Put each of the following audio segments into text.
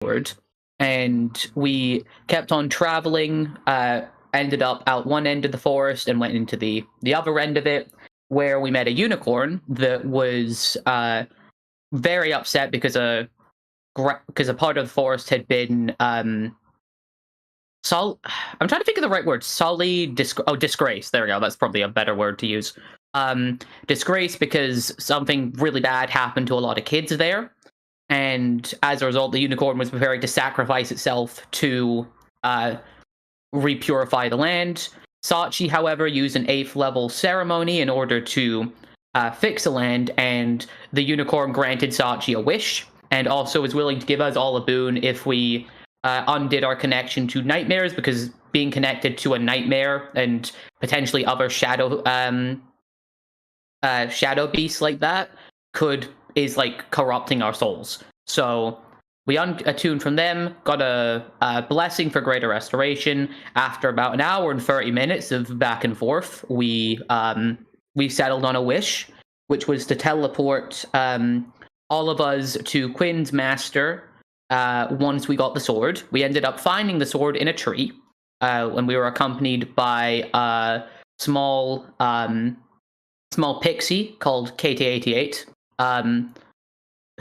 sword, and we kept on traveling. Ended up out one end of the forest and went into the other end of it, where we met a unicorn that was very upset because a part of the forest had been I'm trying to think of the right word. Disgrace. There we go. That's probably a better word to use. Disgrace, because something really bad happened to a lot of kids there, and as a result, the unicorn was preparing to sacrifice itself to repurify the land. Sachi, however, used an 8th level ceremony in order to fix the land, and the unicorn granted Sachi a wish, and also was willing to give us all a boon if we undid our connection to nightmares, because being connected to a nightmare and potentially other shadow beasts like that is like corrupting our souls. So we attuned from them, got a blessing for greater restoration. After about an hour and 30 minutes of back and forth, we settled on a wish, which was to teleport all of us to Quinn's master once we got the sword. We ended up finding the sword in a tree, when we were accompanied by a small pixie called KT88,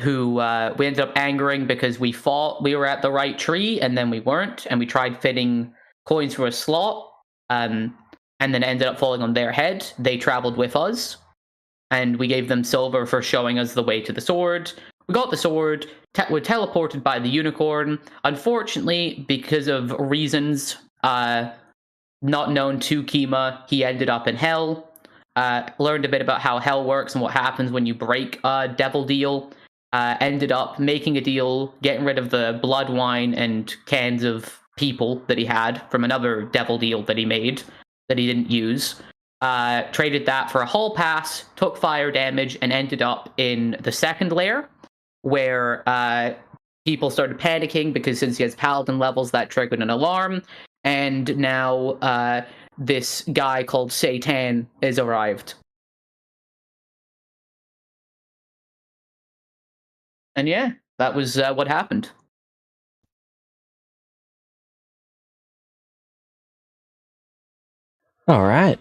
who we ended up angering because we thought we were at the right tree and then we weren't, and we tried fitting coins for a slot, and then ended up falling on their head. They traveled with us, and we gave them silver for showing us the way to the sword. We got the sword, were teleported by the unicorn. Unfortunately, because of reasons not known to Kima, he ended up in hell. Learned a bit about how hell works and what happens when you break a devil deal. Ended up making a deal, getting rid of the blood wine and cans of people that he had from another devil deal that he made that he didn't use. Traded that for a hall pass, took fire damage, and ended up in the second layer, where people started panicking because since he has paladin levels, that triggered an alarm. And now this guy called Satan has arrived. And yeah, that was what happened. All right.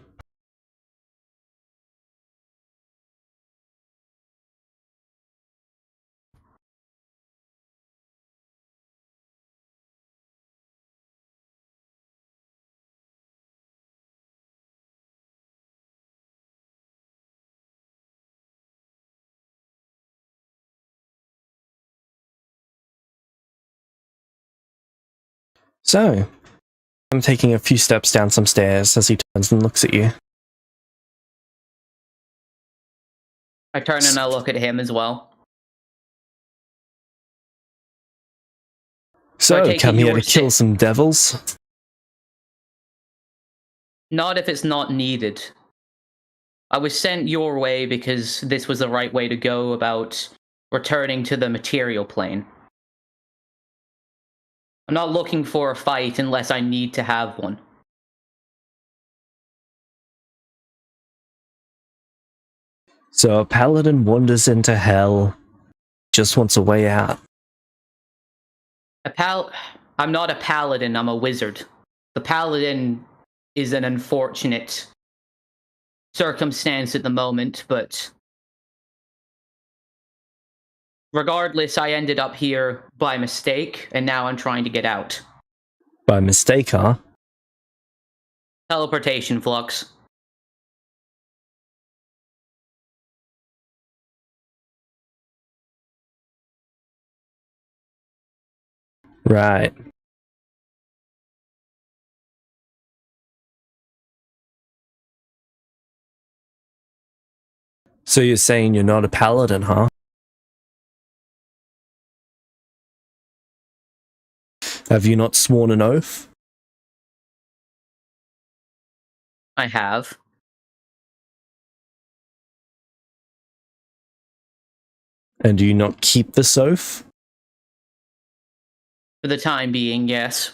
So, I'm taking a few steps down some stairs as he turns and looks at you. I turn and I look at him as well. So, come here to kill some devils? Not if it's not needed. I was sent your way because this was the right way to go about returning to the material plane. I'm not looking for a fight unless I need to have one. So a paladin wanders into hell, just wants a way out. I'm not a paladin, I'm a wizard. The paladin is an unfortunate circumstance at the moment, but regardless, I ended up here by mistake, and now I'm trying to get out. By mistake, huh? Teleportation flux. Right. So you're saying you're not a paladin, huh? Have you not sworn an oath? I have. And do you not keep this oath? For the time being, yes.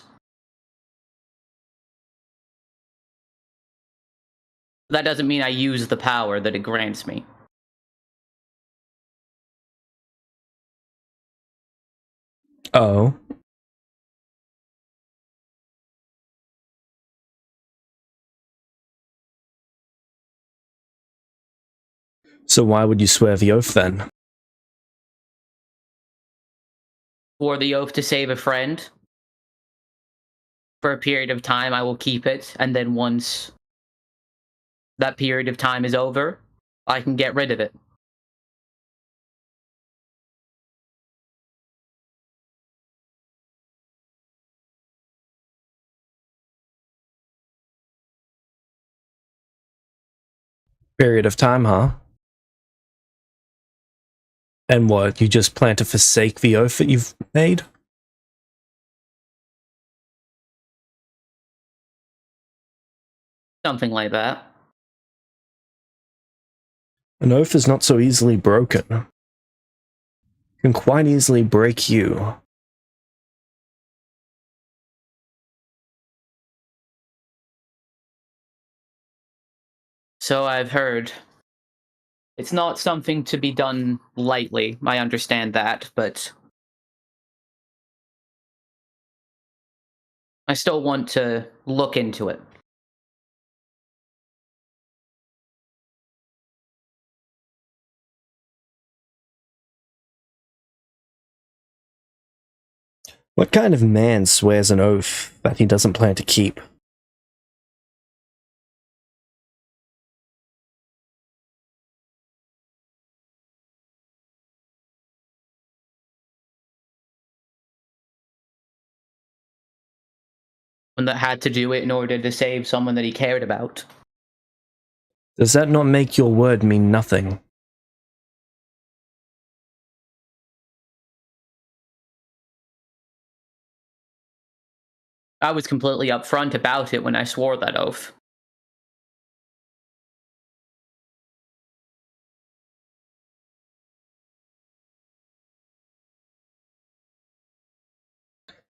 That doesn't mean I use the power that it grants me. Oh, So why would you swear the oath then? Swore the oath to save a friend. For a period of time, I will keep it, and then once that period of time is over, I can get rid of it. Period of time, huh? And what, you just plan to forsake the oath that you've made? Something like that. An oath is not so easily broken. It can quite easily break you. So I've heard. It's not something to be done lightly, I understand that, but I still want to look into it. What kind of man swears an oath that he doesn't plan to keep? One that had to do it in order to save someone that he cared about. Does that not make your word mean nothing? I was completely upfront about it when I swore that oath.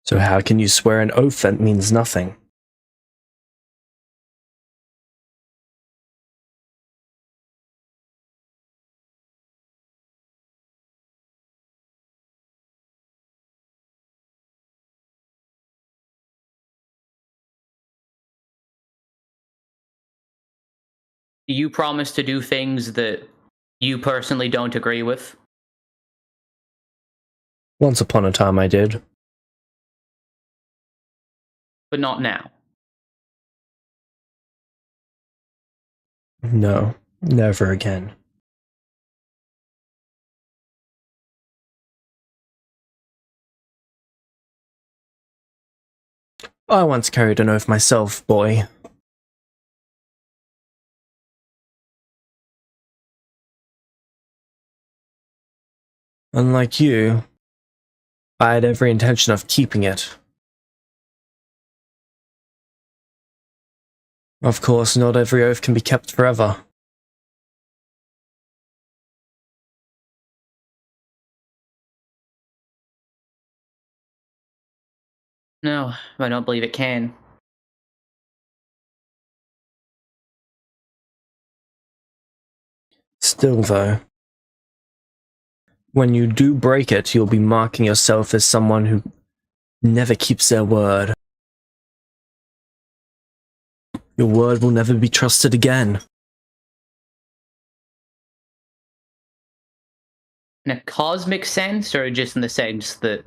So how can you swear an oath that means nothing? You promise to do things that you personally don't agree with? Once upon a time I did. But not now. No, never again. I once carried an oath myself, boy. Unlike you, I had every intention of keeping it. Of course, not every oath can be kept forever. No, I don't believe it can. Still, though, when you do break it, you'll be marking yourself as someone who never keeps their word. Your word will never be trusted again. In a cosmic sense, or just in the sense that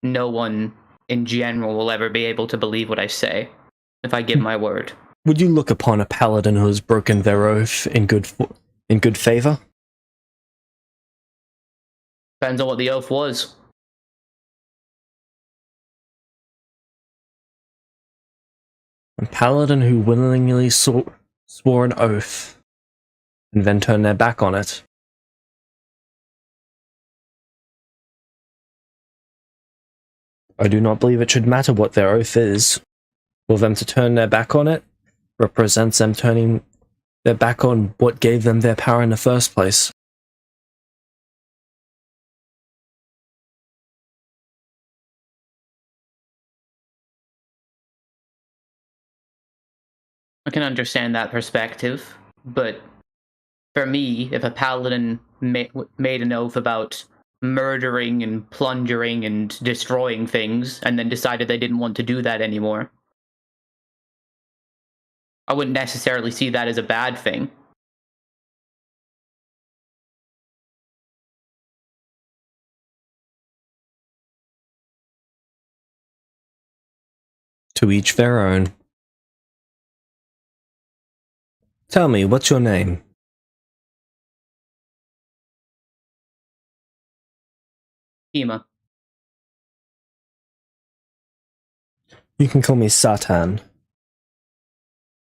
no one in general will ever be able to believe what I say if I give my word? Would you look upon a paladin who has broken their oath in good favor? Depends on what the oath was. A paladin who willingly swore an oath and then turned their back on it. I do not believe it should matter what their oath is. For them to turn their back on it represents them turning their back on what gave them their power in the first place. I can understand that perspective, but for me, if a paladin made an oath about murdering and plundering and destroying things, and then decided they didn't want to do that anymore, I wouldn't necessarily see that as a bad thing. To each their own. Tell me, what's your name? Ema. You can call me Satan.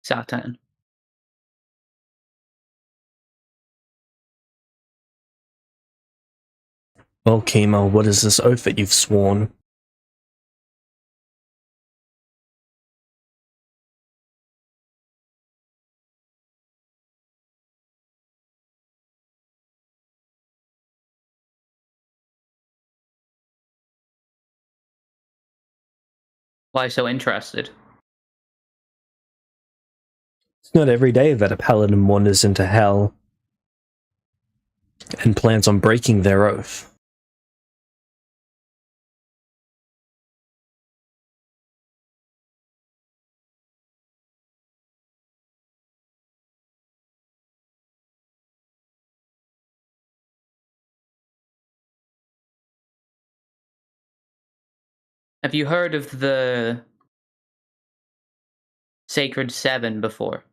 Satan. Well, Kima, what is this oath that you've sworn? Why so interested? It's not every day that a paladin wanders into hell and plans on breaking their oath. Have you heard of the Sacred Seven before?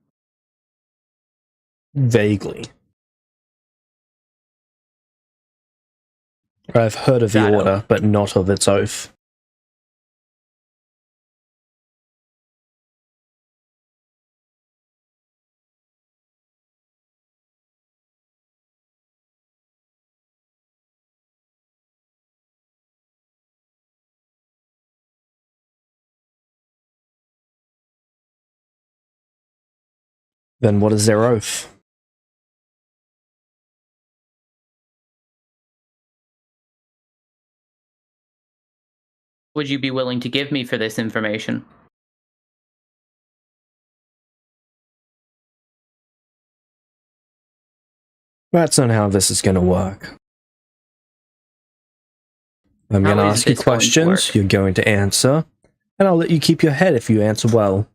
Vaguely. I've heard of the That order, oath. but not of its oath. Then what is their oath? Would you be willing to give me for this information? That's not how this is going to work. I'm How going to is ask you this going to questions, work? you're going to answer, and I'll let you keep your head if you answer well.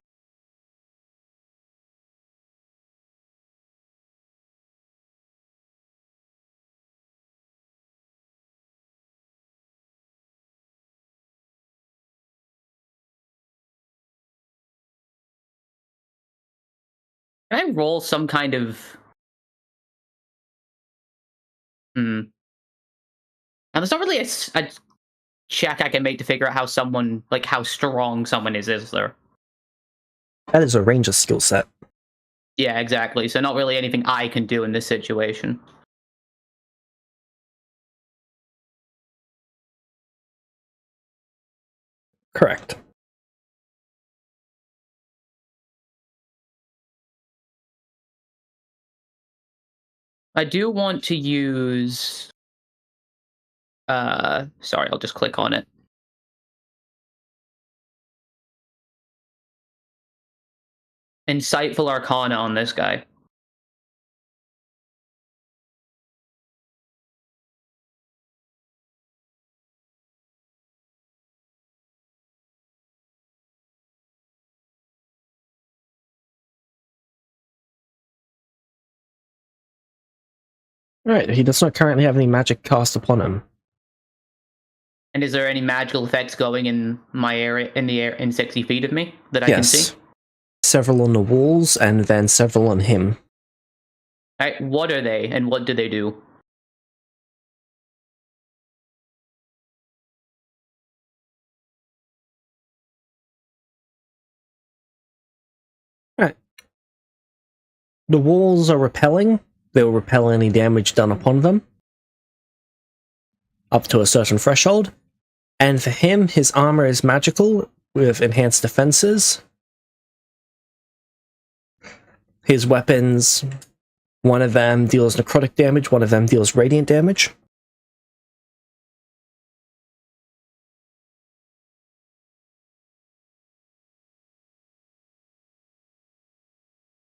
Can I roll some kind of... Now, there's not really a check I can make to figure out how someone, like, how strong someone is there? That is a ranger skill set. Yeah, exactly. So not really anything I can do in this situation. Correct. I do want to use... sorry, I'll just click on it. Insightful Arcana on this guy. Right, he does not currently have any magic cast upon him. And is there any magical effects going in my area, in the air, in 60 feet of me that I can see? Yes. Several on the walls, and then several on him. Alright, what are they, and what do they do? Right. The walls are repelling. They will repel any damage done upon them. Up to a certain threshold. And for him, his armor is magical, with enhanced defenses. His weapons, one of them deals necrotic damage, one of them deals radiant damage.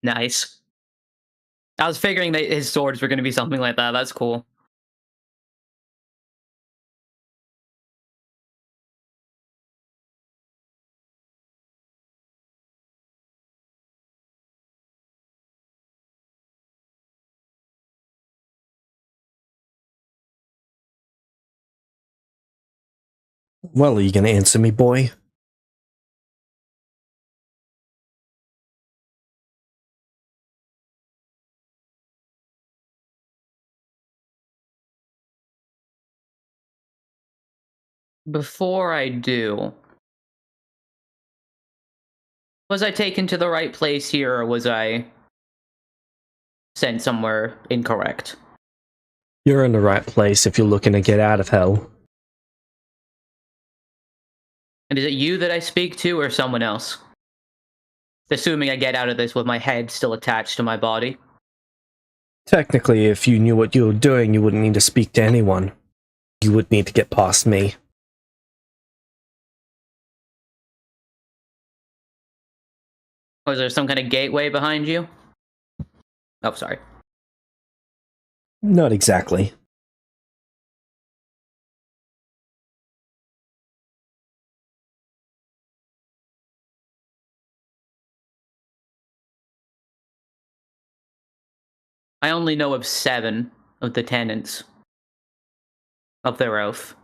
Nice. I was figuring that his swords were going to be something like that. That's cool. Well, are you going to answer me, boy? Before I do, was I taken to the right place here, or was I sent somewhere incorrect? You're in the right place if you're looking to get out of hell. And is it you that I speak to, or someone else? Assuming I get out of this with my head still attached to my body. Technically, if you knew what you were doing, you wouldn't need to speak to anyone. You would need to get past me. Was there some kind of gateway behind you? Oh, sorry. Not exactly. I only know of 7 of the tenants of their oath.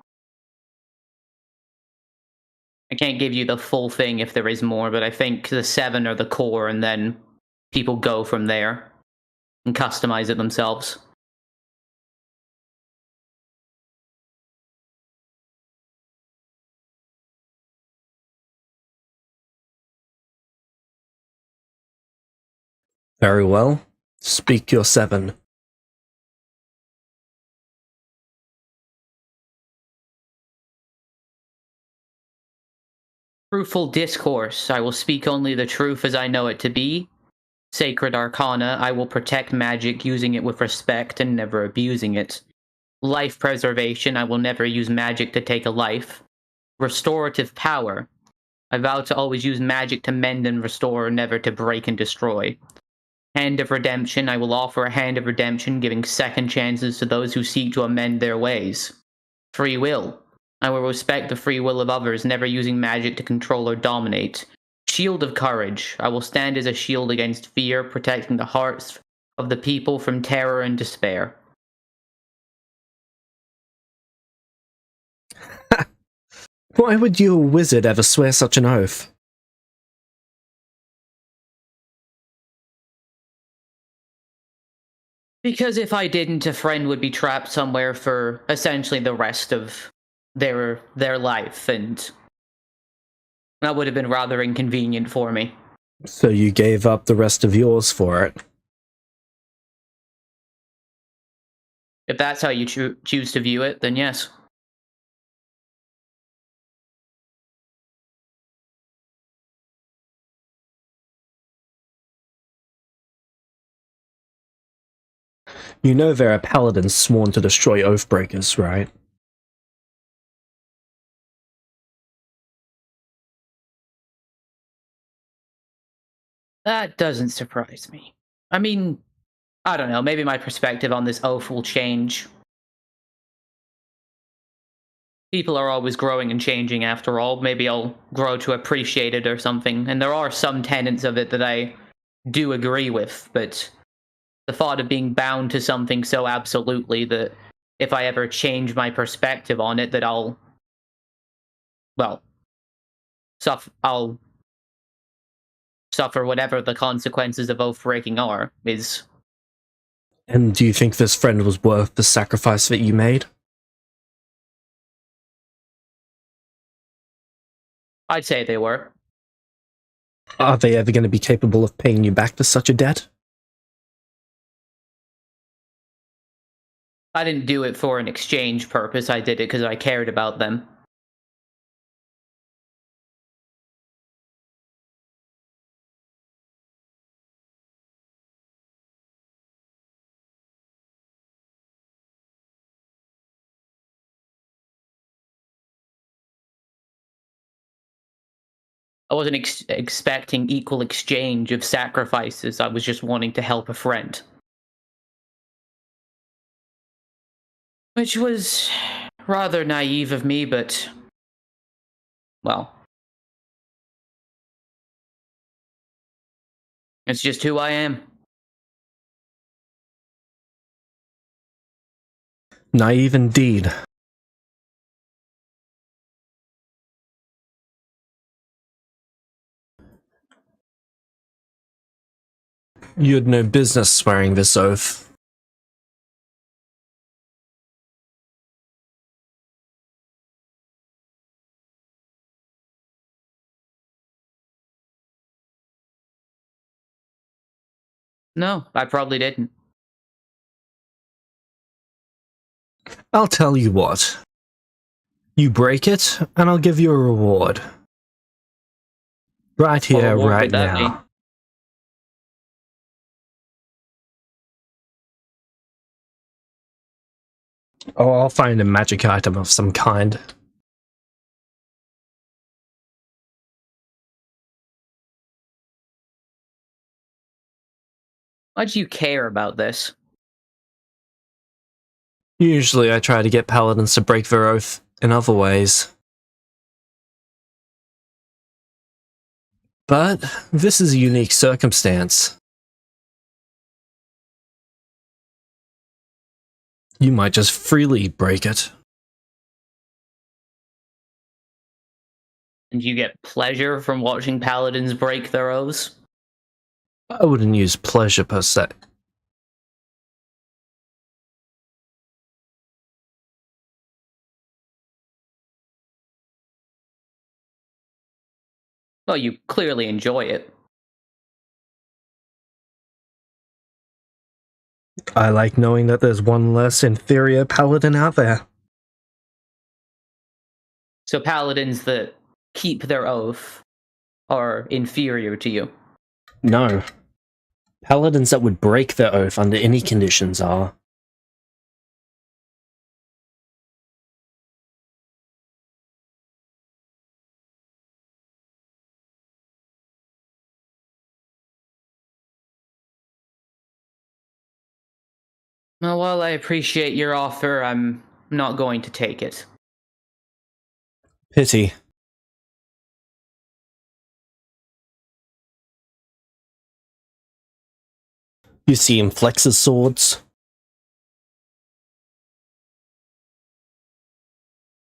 I can't give you the full thing if there is more, but I think the 7 are the core, and then people go from there and customize it themselves. Very well. Speak your 7. Truthful discourse. I will speak only the truth as I know it to be. Sacred arcana. I will protect magic, using it with respect and never abusing it. Life preservation. I will never use magic to take a life. Restorative power. I vow to always use magic to mend and restore, never to break and destroy. Hand of redemption. I will offer a hand of redemption, giving second chances to those who seek to amend their ways. Free will. I will respect the free will of others, never using magic to control or dominate. Shield of courage. I will stand as a shield against fear, protecting the hearts of the people from terror and despair. Why would you, a wizard, ever swear such an oath? Because if I didn't, a friend would be trapped somewhere for essentially the rest of their life, and that would have been rather inconvenient for me. So you gave up the rest of yours for it? If that's how you choose to view it, then yes. You know there are paladins sworn to destroy oathbreakers, right? That doesn't surprise me. I mean, I don't know, maybe my perspective on this oath will change. People are always growing and changing after all. Maybe I'll grow to appreciate it or something. And there are some tenets of it that I do agree with, but the thought of being bound to something so absolutely that if I ever change my perspective on it, that I'll suffer whatever the consequences of oath breaking are, is... And do you think this friend was worth the sacrifice that you made? I'd say they were. Are they ever going to be capable of paying you back for such a debt? I didn't do it for an exchange purpose, I did it because I cared about them. I wasn't expecting equal exchange of sacrifices, I was just wanting to help a friend. Which was rather naive of me, but... well... it's just who I am. Naive indeed. You had no business swearing this oath. No, I probably didn't. I'll tell you what. You break it, and I'll give you a reward. Right What here, reward right would that be? now. Oh, I'll find a magic item of some kind. Why do you care about this? Usually I try to get paladins to break their oath in other ways. But this is a unique circumstance. You might just freely break it. And you get pleasure from watching paladins break their oaths? I wouldn't use pleasure per se. Well, you clearly enjoy it. I like knowing that there's one less inferior paladin out there. So paladins that keep their oath are inferior to you. No. Paladins that would break their oath under any conditions are. Well, while I appreciate your offer, I'm not going to take it. Pity. You see him flex his swords.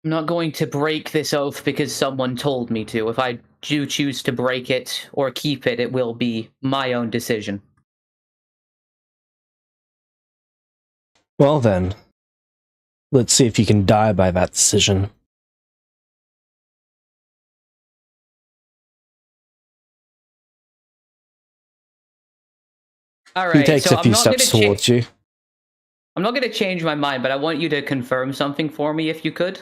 I'm not going to break this oath because someone told me to. If I do choose to break it or keep it, it will be my own decision. Well then, let's see if you can die by that decision. All He right, takes so a few steps towards you. I'm not going to change my mind, but I want you to confirm something for me, if you could,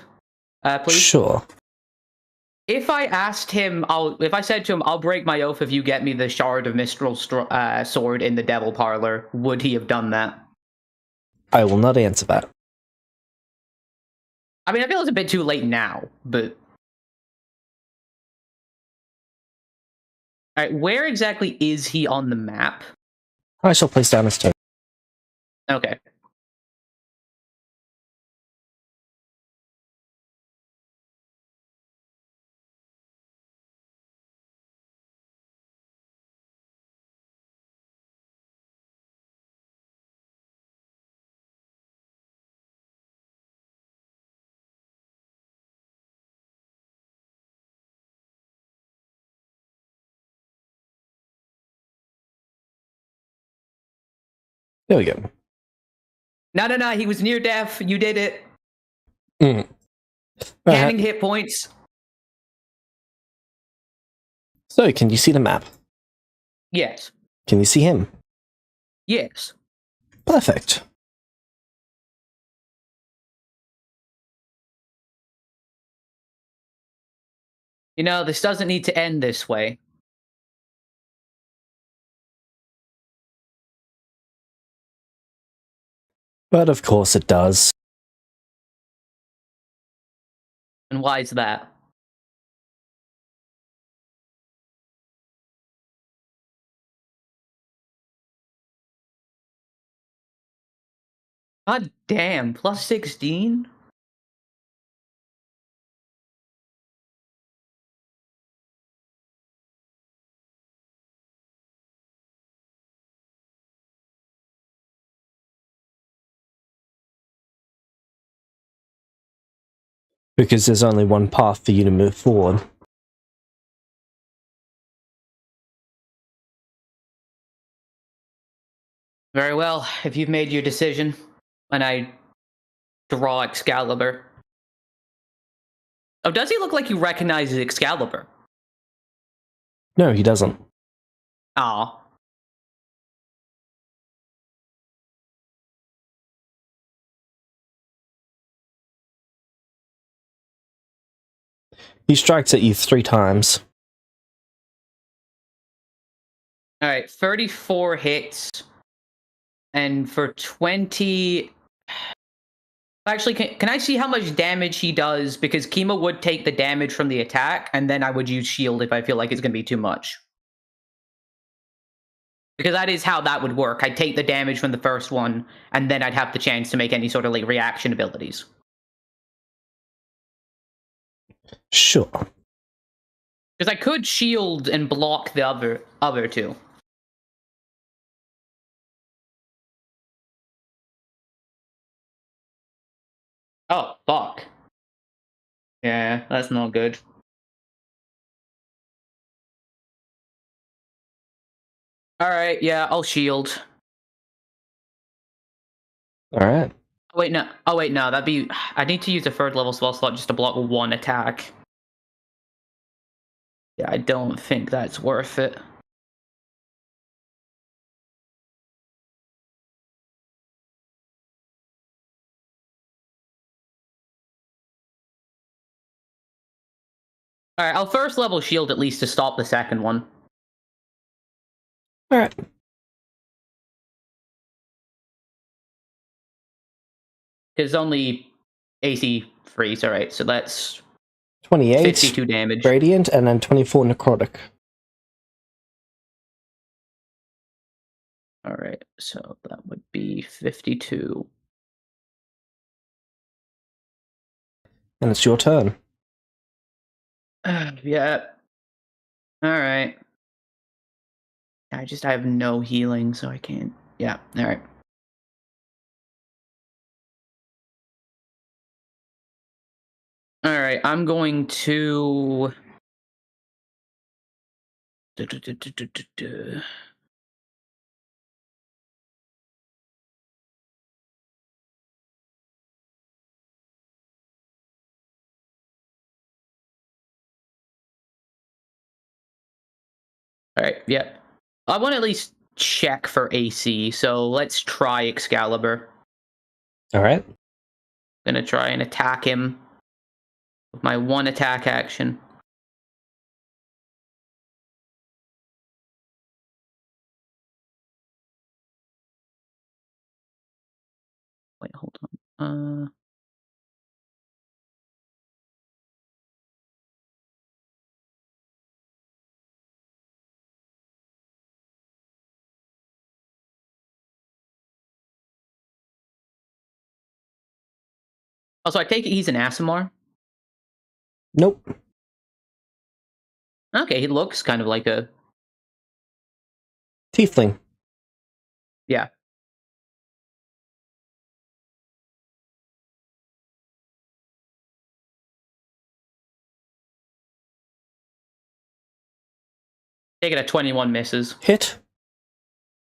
please. Sure. If I asked him, if I said to him, "I'll break my oath if you get me the shard of Mistral sword in the Devil Parlor," would he have done that? I will not answer that. I mean, I feel it's a bit too late now, but all right, where exactly is he on the map? I shall place down his token. Okay. There we go. No, he was near death. You did it. Mm. Counting hit points. So, can you see the map? Yes. Can you see him? Yes. Perfect. You know, this doesn't need to end this way. But of course it does. And why is that? God damn, plus 16? Because there's only one path for you to move forward. Very well, if you've made your decision, and I draw Excalibur. Oh, does he look like he recognizes Excalibur? No, he doesn't. Aw. He strikes at you 3 times. Alright, 34 hits. And for 20... Actually, can I see how much damage he does? Because Kima would take the damage from the attack, and then I would use shield if I feel like it's going to be too much. Because that is how that would work. I'd take the damage from the first one, and then I'd have the chance to make any sort of like reaction abilities. Sure. Because I could shield and block the other two. Oh, fuck. Yeah, that's not good. Alright, yeah, I'll shield. Alright. Wait, no. Oh, wait, no. That'd be... I need to use a 3rd level spell slot just to block 1 attack. Yeah, I don't think that's worth it. Alright, I'll 1st level shield at least to stop the 2nd one. Alright. It's only AC freeze, alright, so that's 28 52 damage. radiant, and then 24 necrotic. Alright, so that would be 52. And it's your turn. Yeah. Alright. I have no healing, so I can't. Yeah, alright. Alright, I'm going to... Alright, yeah. I want to at least check for AC, so let's try Excalibur. Alright. Gonna try and attack him with my 1 attack action. Wait, hold on. Also, I take it he's an Aasimar? Nope. Okay, he looks kind of like a... Tiefling. Yeah. Taking a 21 misses. Hit.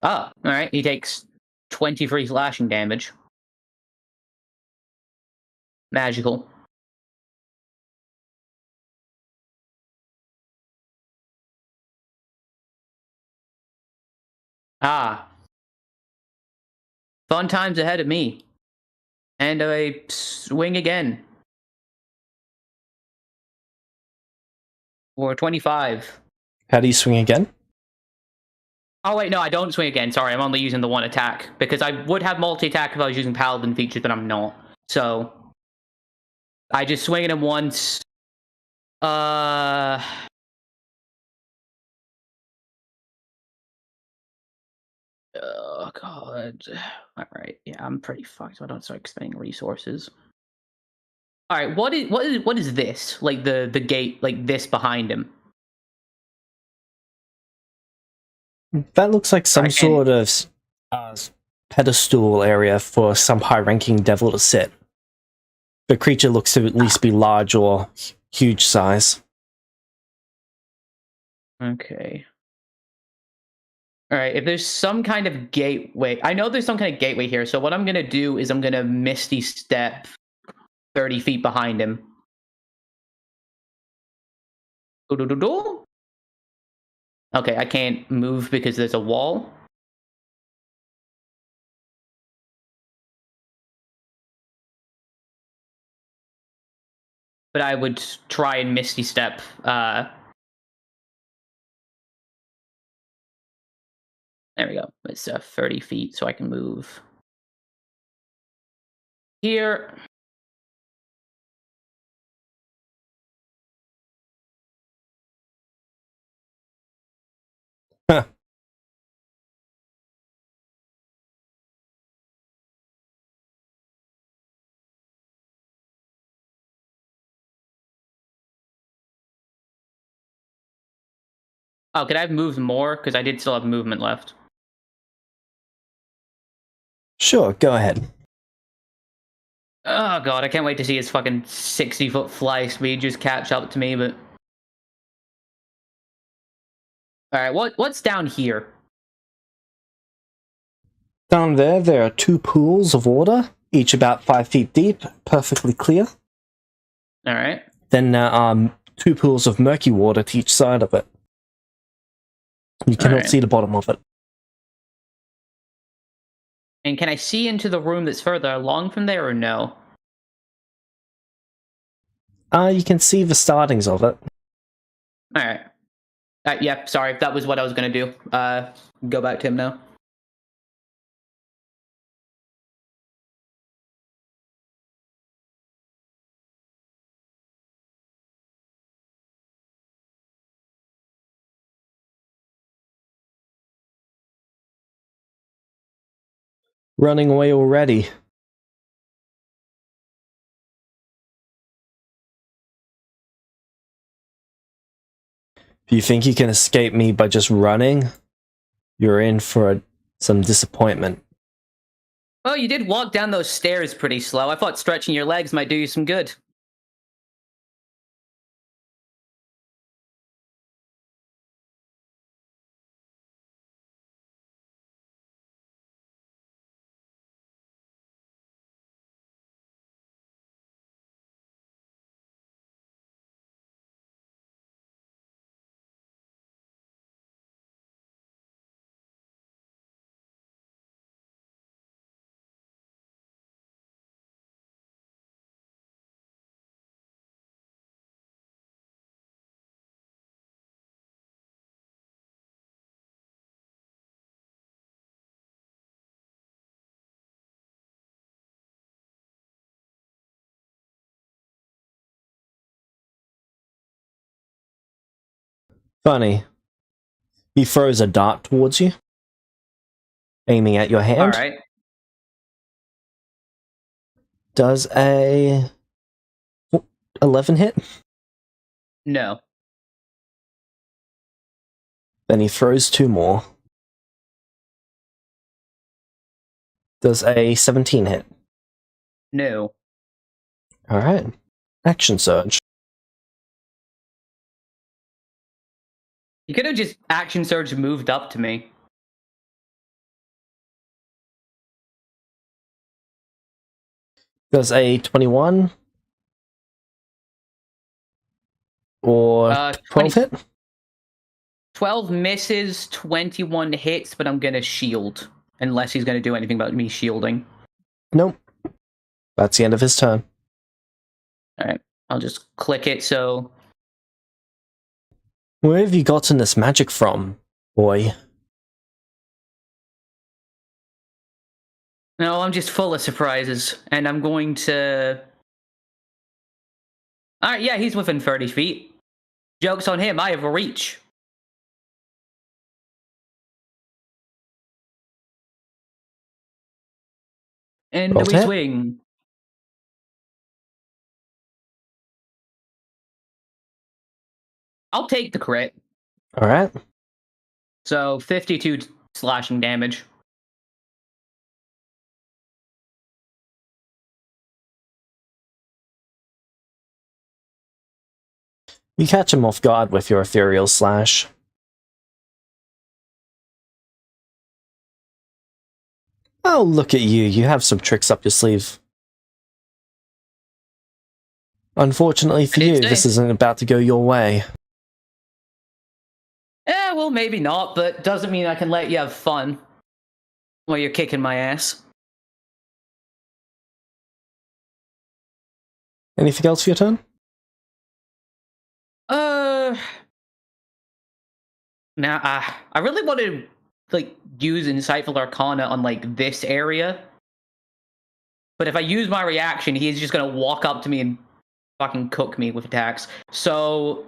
Ah, alright. He takes 23 slashing damage. Magical. Ah. Fun times ahead of me. And I swing again. For 25. How do you swing again? Oh, wait, no, I don't swing again. Sorry, I'm only using the 1 attack. Because I would have multi-attack if I was using Paladin features, but I'm not. So, I just swing at him once. Oh, God. Alright, yeah, I'm pretty fucked, so I don't start expending resources. Alright, what is this? Like, the gate, like, this behind him? That looks like some sort of pedestal area for some high-ranking devil to sit. The creature looks to at least be large or huge size. Okay. Alright, if there's some kind of gateway... I know there's some kind of gateway here, so what I'm gonna do is I'm gonna Misty Step 30 feet behind him. Okay, I can't move because there's a wall. but I would try and Misty Step. There we go. It's 30 feet, so I can move here. Huh. Oh, could I have moved more? Because I did still have movement left. Sure, go ahead. Oh god, I can't wait to see his fucking 60-foot fly speed just catch up to me, but... Alright, what's down here? Down there are 2 pools of water, each about 5 feet deep, perfectly clear. Alright. Then there are 2 pools of murky water to each side of it. You cannot see the bottom of it. And can I see into the room that's further along from there, or no? You can see the startings of it. Alright. Yeah, sorry, that was what I was gonna do. Go back to him now. Running away already. If you think you can escape me by just running, you're in for some disappointment. Well, you did walk down those stairs pretty slow. I thought stretching your legs might do you some good. Funny. He throws a dart towards you, aiming at your hand. Alright. Does a 11 hit? No. Then he throws 2 more. Does a 17 hit? No. Alright. Action surge. You could have just action surge moved up to me. Does a 21? Or 12 hit? 12 misses, 21 hits, but I'm gonna shield. Unless he's gonna do anything about me shielding. Nope. That's the end of his turn. Alright, I'll just click it so... Where have you gotten this magic from, boy? No, I'm just full of surprises, and I'm going to... Alright, yeah, he's within 30 feet. Joke's on him, I have a reach. And Roll we to hit. swing. I'll take the crit. Alright. So, 52 slashing damage. You catch him off guard with your ethereal slash. Oh, look at you. You have some tricks up your sleeve. Unfortunately for you, this isn't about to go your way. Eh, well, maybe not, but doesn't mean I can let you have fun while you're kicking my ass. Anything else for your turn? Now, I really want to like use Insightful Arcana on like this area, but if I use my reaction, he's just gonna walk up to me and fucking cook me with attacks. So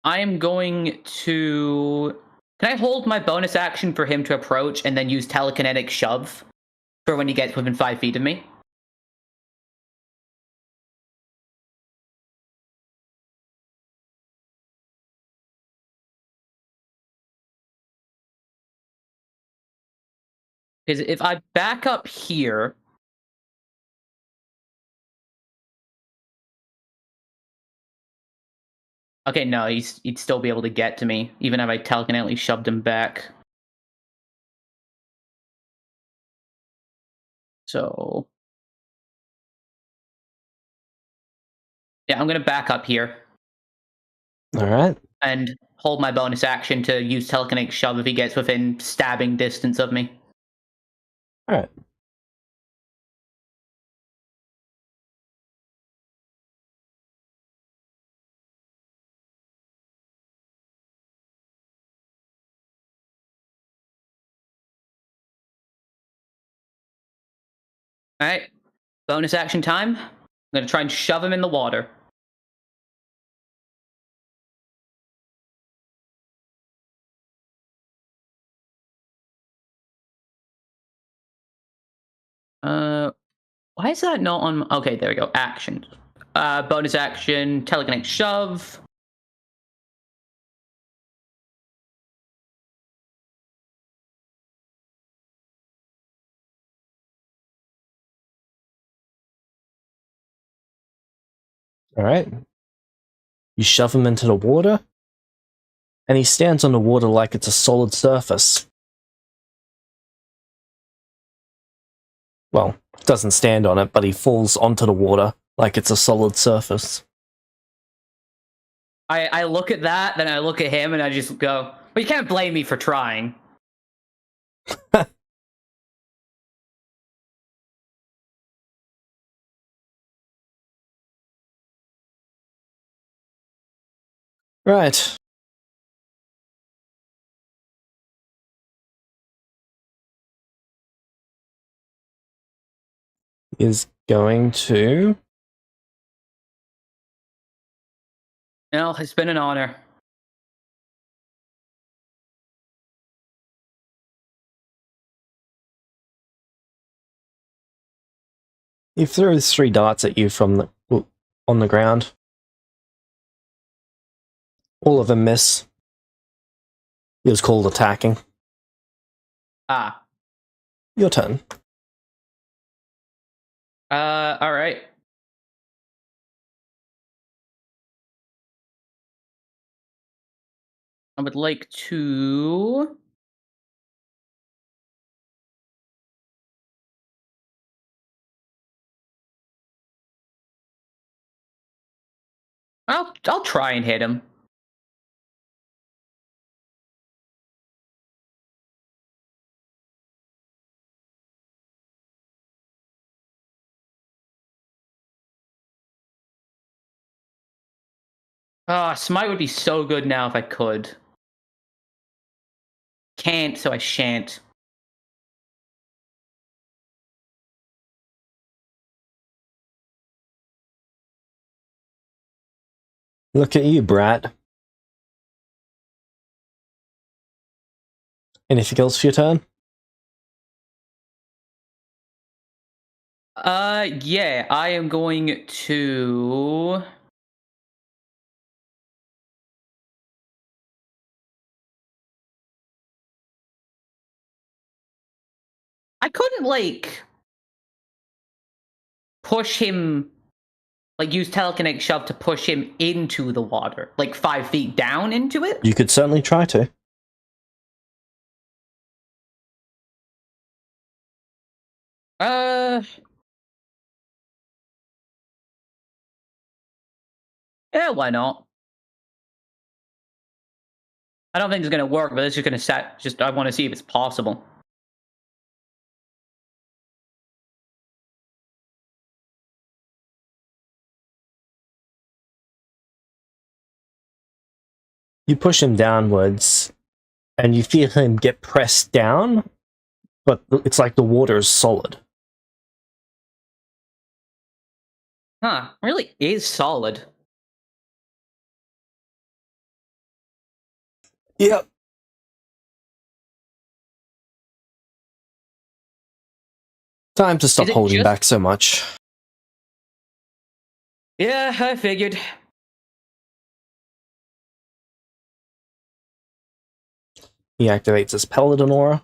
I am going to. Can I hold my bonus action for him to approach and then use telekinetic shove for when he gets within 5 feet of me? Because if I back up here. Okay, no, he'd still be able to get to me, even if I telekinetically shoved him back. So. Yeah, I'm going to back up here. Alright. And hold my bonus action to use telekinetic shove if he gets within stabbing distance of me. Alright. Alright, bonus action time. I'm going to try and shove him in the water. Why is that not on? Okay, there we go. Action. Bonus action, telekinetic shove. Alright. You shove him into the water, and he stands on the water like it's a solid surface. Well, doesn't stand on it, but he falls onto the water like it's a solid surface. I look at that, then I look at him, and I just go, well, you can't blame me for trying. Right. Is going to... No, it's been an honor. He throws 3 darts at you from the on the ground. All of them miss. He was called attacking. Ah. Your turn. Alright. I would like to... I'll try and hit him. Smite would be so good now if I could. Can't, so I shan't. Look at you, brat. Anything else for your turn? Yeah, I am going to... I couldn't, like, push him, like, use telekinetic shove to push him into the water, like 5 feet down into it? You could certainly try to. Yeah, why not? I don't think it's gonna work, but it's just gonna set, just, I want to see if it's possible. You push him downwards, and you feel him get pressed down, but it's like the water is solid. Huh, really is solid. Yep. Time to stop Is it holding just- back so much. Yeah, I figured. He activates his paladin aura.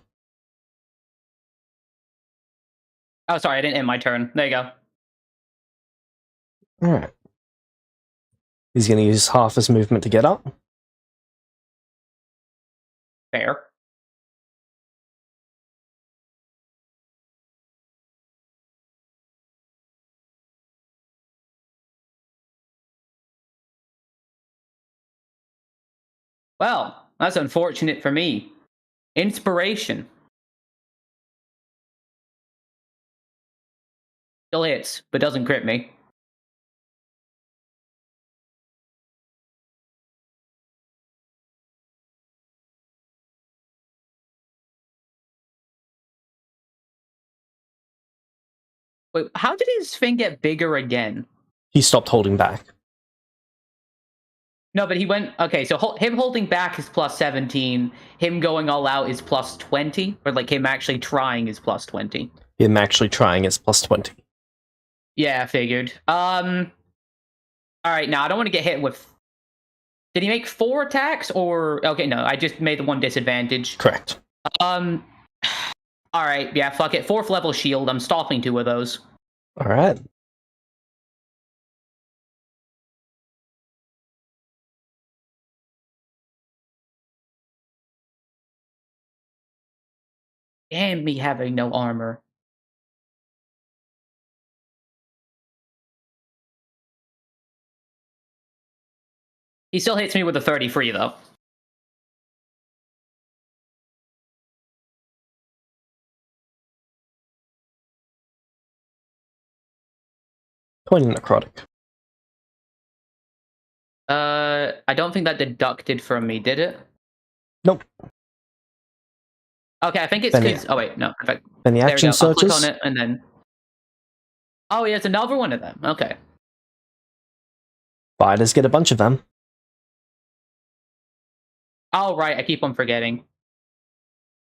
Oh, sorry, I didn't end my turn. There you go. Alright. He's going to use half his movement to get up. Fair. Well, that's unfortunate for me. Inspiration. Still hits, but doesn't crit me. Wait, how did his thing get bigger again? He stopped holding back. No, but he went... Okay, so him holding back is plus 17. Him going all out is plus 20. Or, like, him actually trying is plus 20. Him actually trying is plus 20. Yeah, I figured. Alright, now I don't want to get hit with... Did he make 4 attacks, or... Okay, no, I just made the one disadvantage. Correct. Alright, yeah, fuck it. 4th level shield, I'm stopping 2 of those. Alright. And me having no armor. He still hits me with a 33, though. Twenty necrotic. I don't think that deducted from me, did it? Nope. Okay, I think it's Then because... Oh, wait, no. In fact, Then the there we action go. I'll click searches. on it, and then... Oh, yeah, it's another one of them. Okay. Fighters get a bunch of them. Oh, right, I keep on forgetting.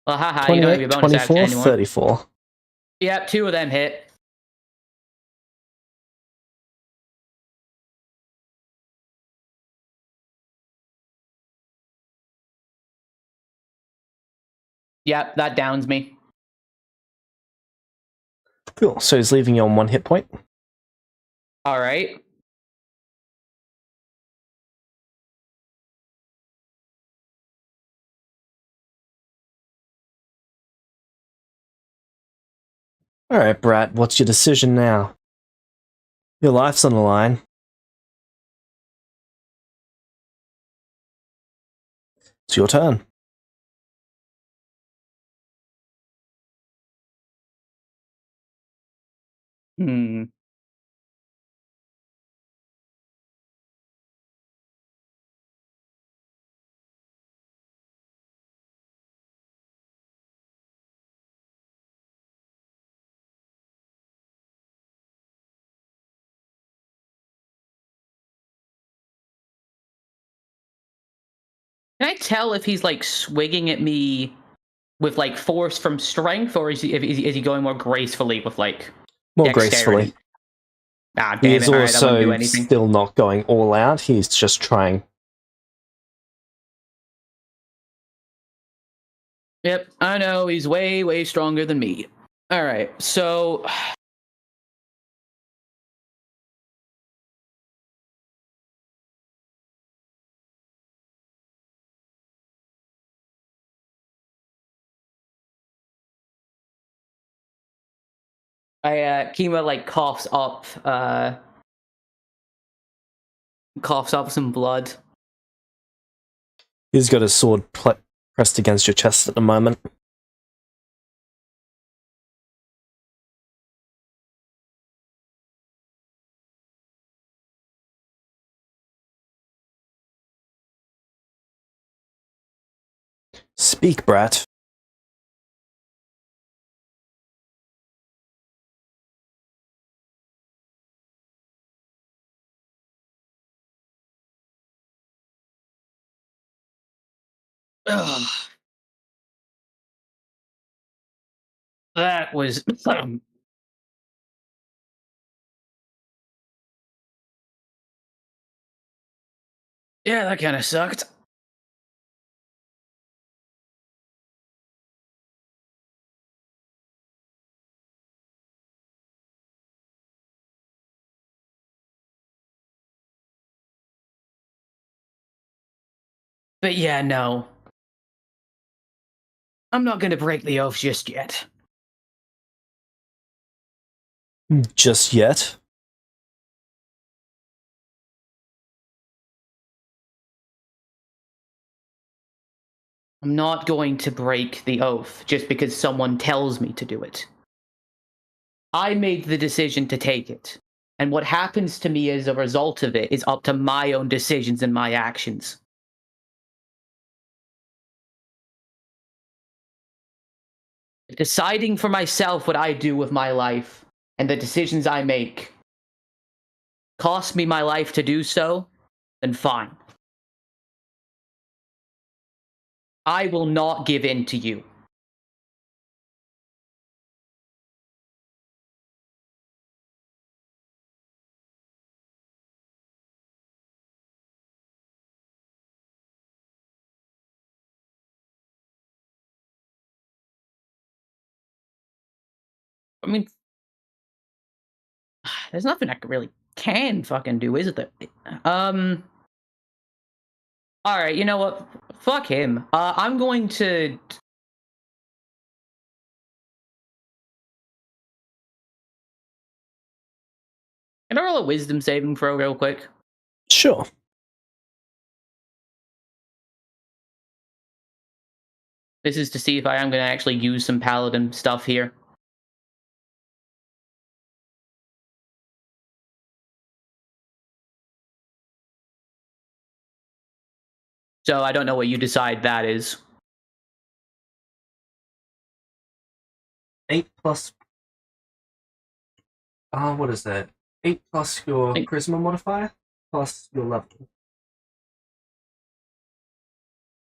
Well, haha, you don't have your 28, bonus action 24, anymore. 34. Yep, 2 of them hit. Yep, that downs me. Cool. So he's leaving you on 1 hit point. Alright. Alright, Brat, what's your decision now? Your life's on the line. It's your turn. Hmm. Can I tell if he's, like, swinging at me with, like, force from strength, or is he going more gracefully with, like, More dexterity? gracefully. Ah, He damn is it. Alright, I won't do also anything. still not going all out. He's just trying. Yep, I know. He's way, way stronger than me. Alright, so... Kima, like, coughs up some blood. He's got his sword pressed against your chest at the moment. Speak, brat. Ugh. That was yeah, that kind of sucked. But yeah, no. I'm not going to break the oath just yet. Just yet? I'm not going to break the oath just because someone tells me to do it. I made the decision to take it. And what happens to me as a result of it is up to my own decisions and my actions. Deciding for myself what I do with my life and the decisions I make cost me my life to do so, then fine. I will not give in to you. I mean, there's nothing I really can fucking do, is there? Alright, you know what? Fuck him. I'm going to... Can I roll a wisdom saving throw real quick? Sure. This is to see if I am going to actually use some paladin stuff here. So I don't know what you decide that is. 8 plus... what is that? 8 plus your charisma modifier, plus your level.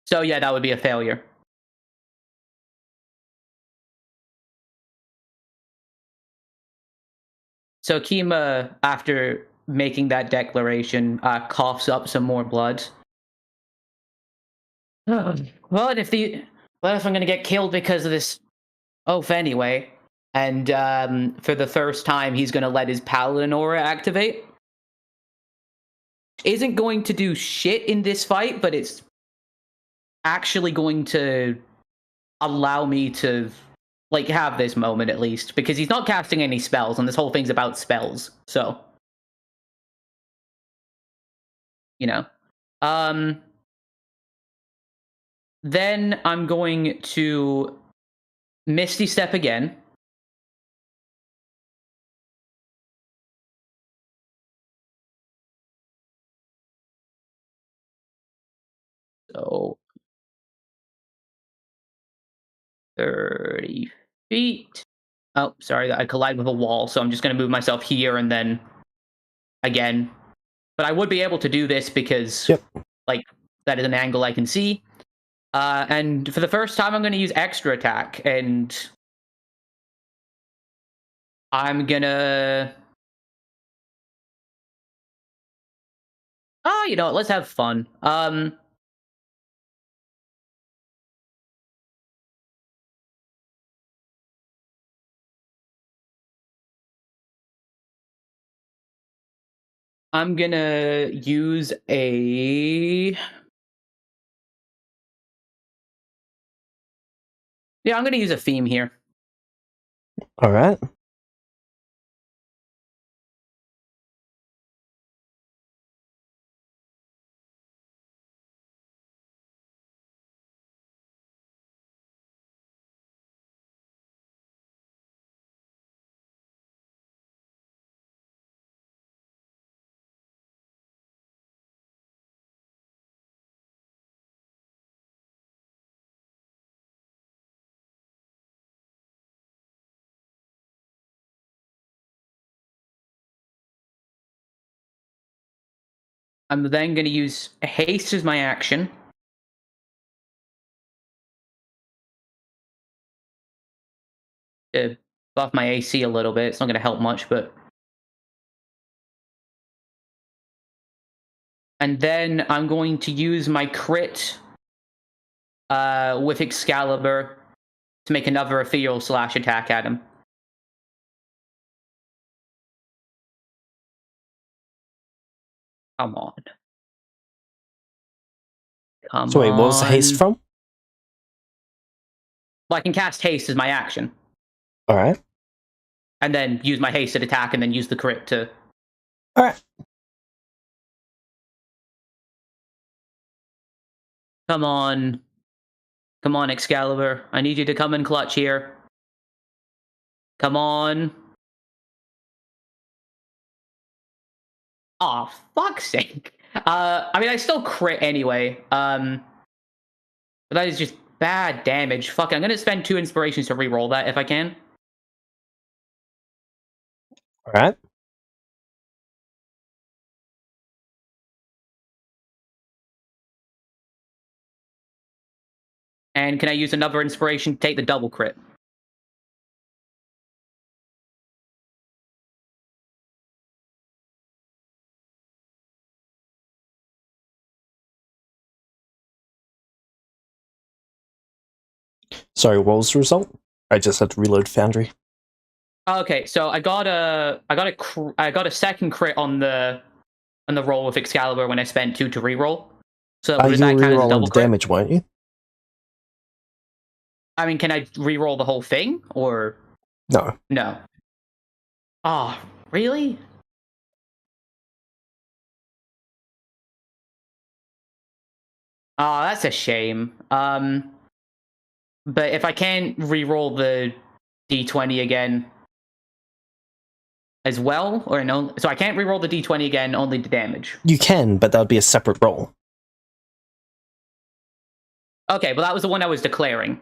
So yeah, that would be a failure. So Kima, after making that declaration, coughs up some more blood. Well, if I'm gonna get killed because of this oath anyway, and for the first time he's gonna let his paladin aura activate. Isn't going to do shit in this fight, but it's actually going to allow me to like have this moment at least, because he's not casting any spells, and this whole thing's about spells, so you know. Then I'm going to Misty Step again. So 30 feet. Oh, sorry, I collide with a wall, so I'm just going to move myself here and then again. But I would be able to do this because, like, that is an angle I can see. And for the first time, I'm going to use extra attack, and I'm gonna... Oh, you know what? Let's have fun. I'm gonna use a... Yeah, I'm gonna use a theme here. Alright. I'm then going to use haste as my action. To buff my AC a little bit. It's not going to help much, but... And then I'm going to use my crit with Excalibur to make another ethereal slash attack at him. Come on. So wait, what was the haste from? Well, I can cast haste as my action. Alright. And then use my hasted attack and then use the crit to... Alright. Come on. Come on, Excalibur. I need you to come in clutch here. Come on. Aw, oh, fuck's sake. I mean, I still crit anyway. But that is just bad damage. Fuck it, I'm gonna spend 2 inspirations to reroll that if I can. Alright. And can I use another inspiration to take the double crit? Sorry, what was the result? I just had to reload Foundry. Okay, so I got a second crit on the roll with Excalibur when I spent 2 to reroll. So You were that count as a rerolling double the crit? damage, weren't you? I mean, can I reroll the whole thing or No. no? Oh, really? Oh, that's a shame. But if I can reroll the d20 again as well, or no, so I can't reroll the d20 again, only the damage. You can, but that would be a separate roll. Okay, well that was the one I was declaring.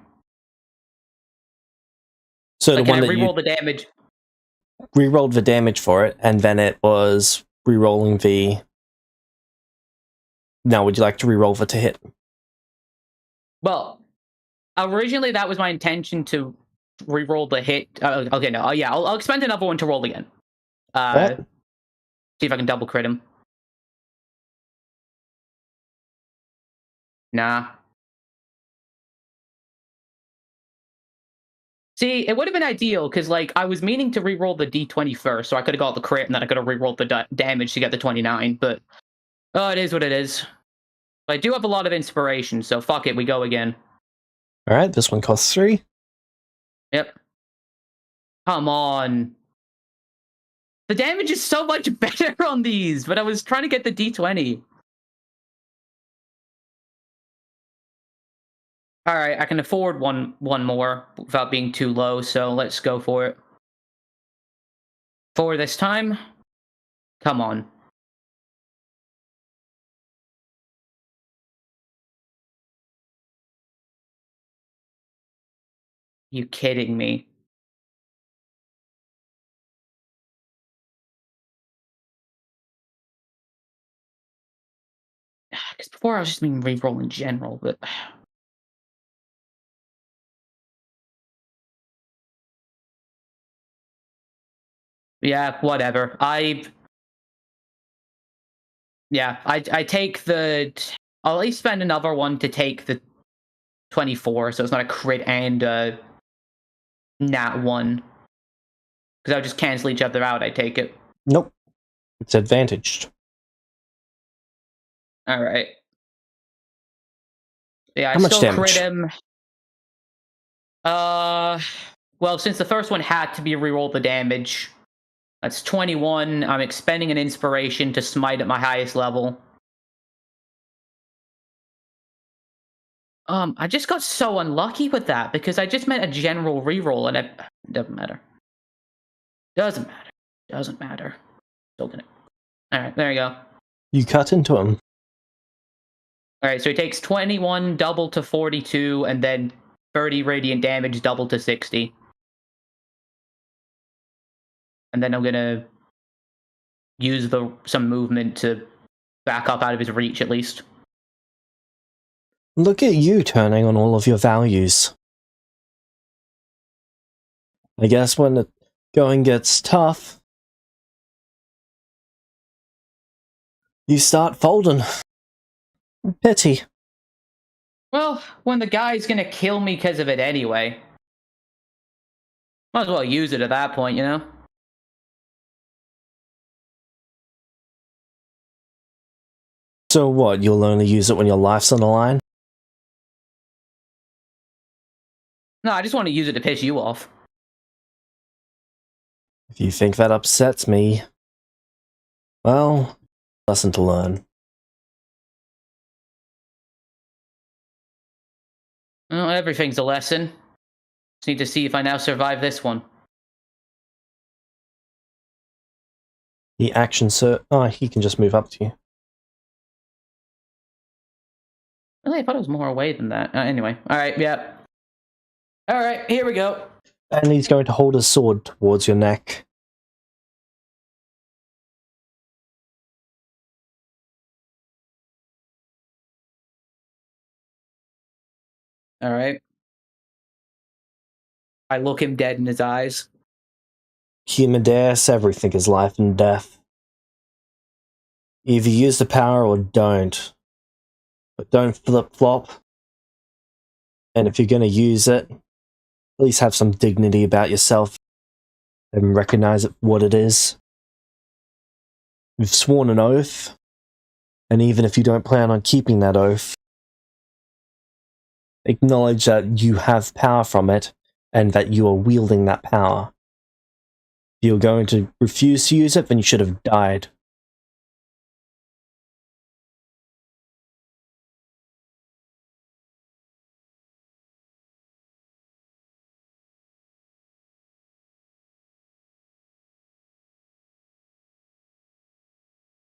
So Like, the one can I that reroll you the damage? rerolled the damage for it, and then it was rerolling the... Now, would you like to reroll the to hit? Well, originally that was my intention to reroll the hit. Okay, no, yeah, I'll expend another one to roll again. Right. See if I can double crit him. Nah. See, it would have been ideal, because, like, I was meaning to reroll the d20 first, so I could have got the crit, and then I could have rerolled the damage to get the 29, but... Oh, it is what it is. But I do have a lot of inspiration, so fuck it, we go again. Alright, this one costs 3. Yep. Come on. The damage is so much better on these, but I was trying to get the d20. Alright, I can afford one more without being too low, so let's go for it. 4 this time. Come on. You kidding me? Because before I was just being reroll in general, but... Yeah, whatever. I take the... I'll at least spend another one to take the 24, so it's not a crit and nat 1. Because I'll just cancel each other out, I take it. Nope. It's advantaged. Alright. Yeah, I How much still damage? crit him. Well, since the first one had to be reroll the damage, that's 21. I'm expending an inspiration to smite at my highest level. I just got so unlucky with that because I just meant a general reroll and it doesn't matter. Doesn't matter. Doesn't matter. Still gonna. Alright, there you go. You cut into him. Alright, so he takes 21 double to 42 and then 30 radiant damage double to 60. And then I'm gonna use some movement to back up out of his reach at least. Look at you turning on all of your values. I guess when the going gets tough, you start folding. Pity. Well, when the guy's gonna kill me because of it anyway, might as well use it at that point, you know? So what, you'll only use it when your life's on the line? No, I just want to use it to piss you off. If you think that upsets me, well, lesson to learn. Well, everything's a lesson. Just need to see if I now survive this one. The action oh, he can just move up to you. Really, I thought it was more away than that. Anyway, alright, yeah. Alright, here we go. And he's going to hold his sword towards your neck. Alright. I look him dead in his eyes. Humidas, everything is life and death. Either use the power or don't. But don't flip-flop. And if you're going to use it, at least have some dignity about yourself and recognize it for what it is. You've sworn an oath, and even if you don't plan on keeping that oath, acknowledge that you have power from it and that you are wielding that power. If you're going to refuse to use it, then you should have died.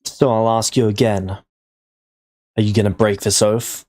So I'll ask you again. Are you going to break this oath?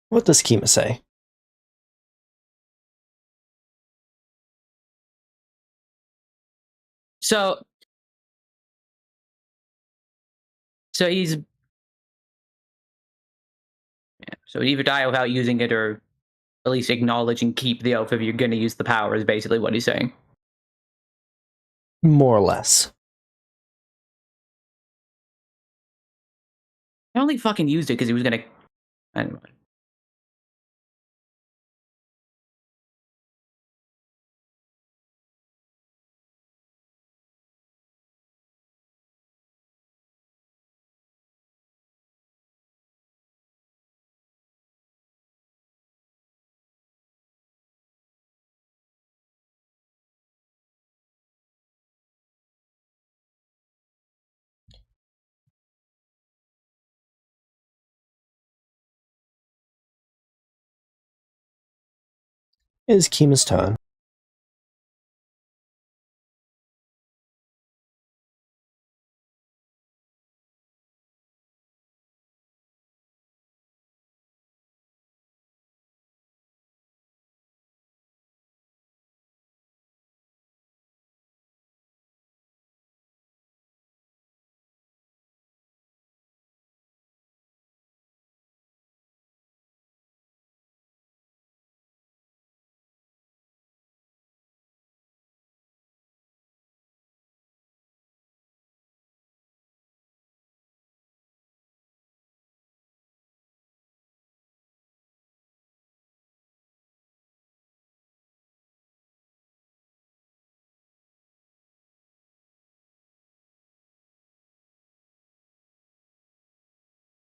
What does Kima say? So he's... Yeah, so either die without using it or at least acknowledge and keep the oath if you're going to use the power is basically what he's saying. More or less. I only fucking used it because he was going to... Anyway. It is Kima's turn.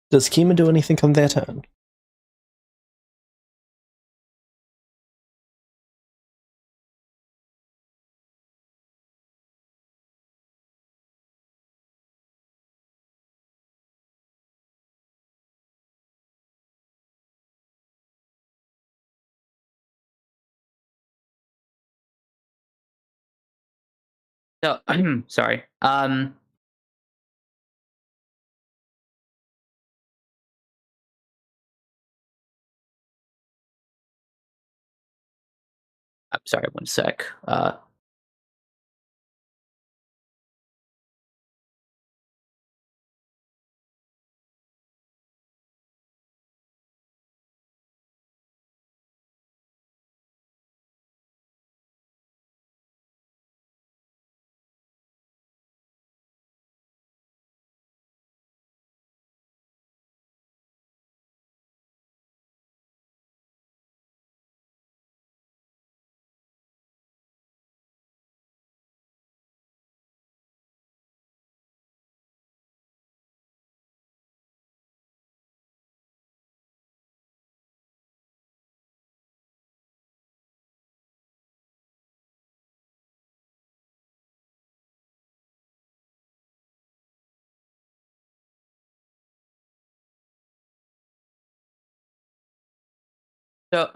Does Kima do anything on their turn? So, sorry. I'm sorry, one sec. So,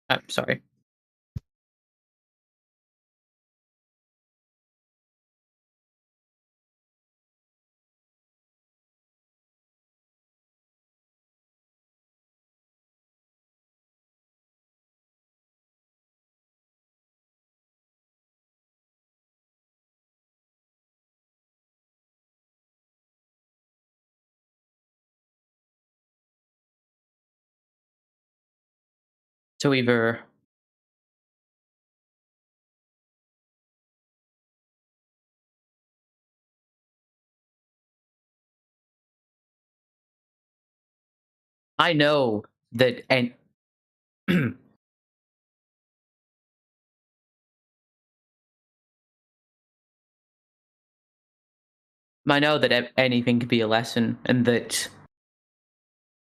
I'm sorry. So either I know that, and I know that anything can be a lesson, and that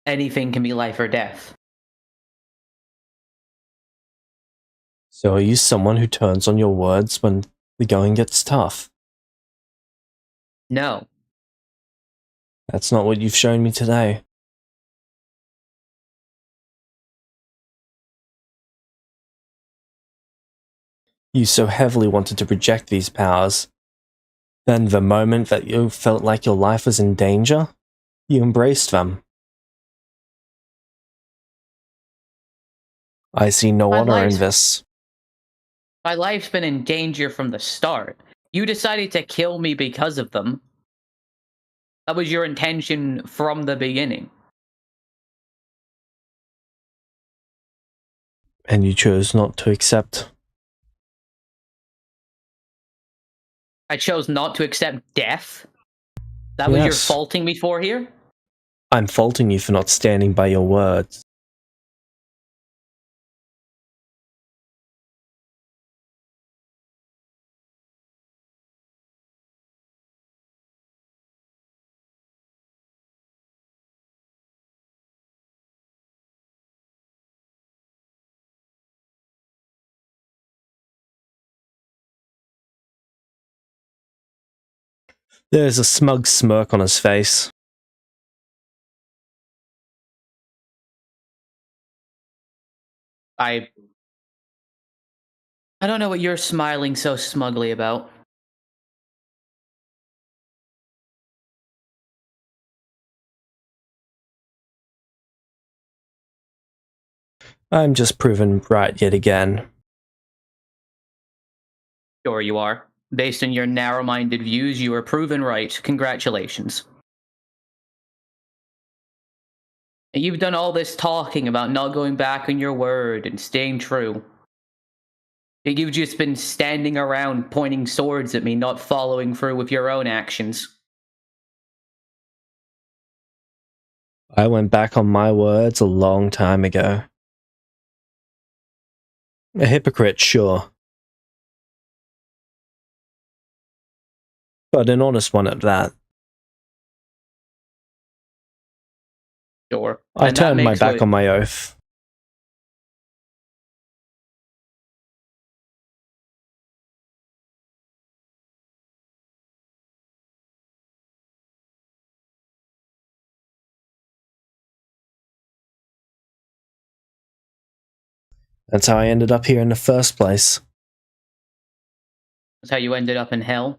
anything can be life or death. So are you someone who turns on your words when the going gets tough? No, That's not what you've shown me today. You so heavily wanted to project these powers. Then the moment that you felt like your life was in danger, you embraced them. I see no my honor in life's this. my life's been in danger from the start. You decided to kill me because of them. That was your intention from the beginning. And you chose not to accept. I chose not to accept death. That was your Yes. faulting me for here? I'm faulting you for not standing by your words. There's a smug smirk on his face. I don't know what you're smiling so smugly about. I'm just proven right yet again. Sure you are. Based on your narrow-minded views, you are proven right. Congratulations. And you've done all this talking about not going back on your word and staying true. And you've just been standing around pointing swords at me, not following through with your own actions. I went back on my words a long time ago. A hypocrite, sure. But an honest one at that. Sure. I And that turned my makes back what on my oath. That's how I ended up here in the first place. That's how you ended up in hell.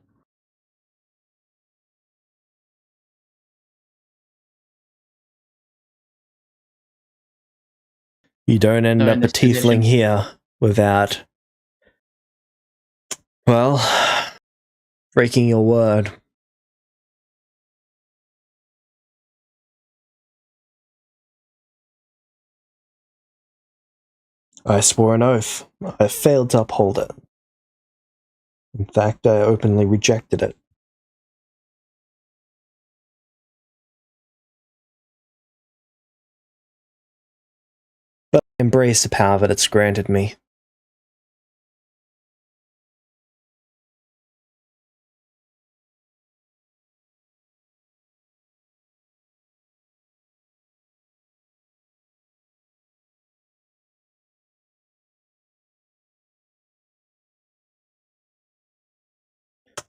You don't end Or in up a this tiefling position. here without, well, breaking your word. I swore an oath. I failed to uphold it. In fact, I openly rejected it. But I embrace the power that it's granted me.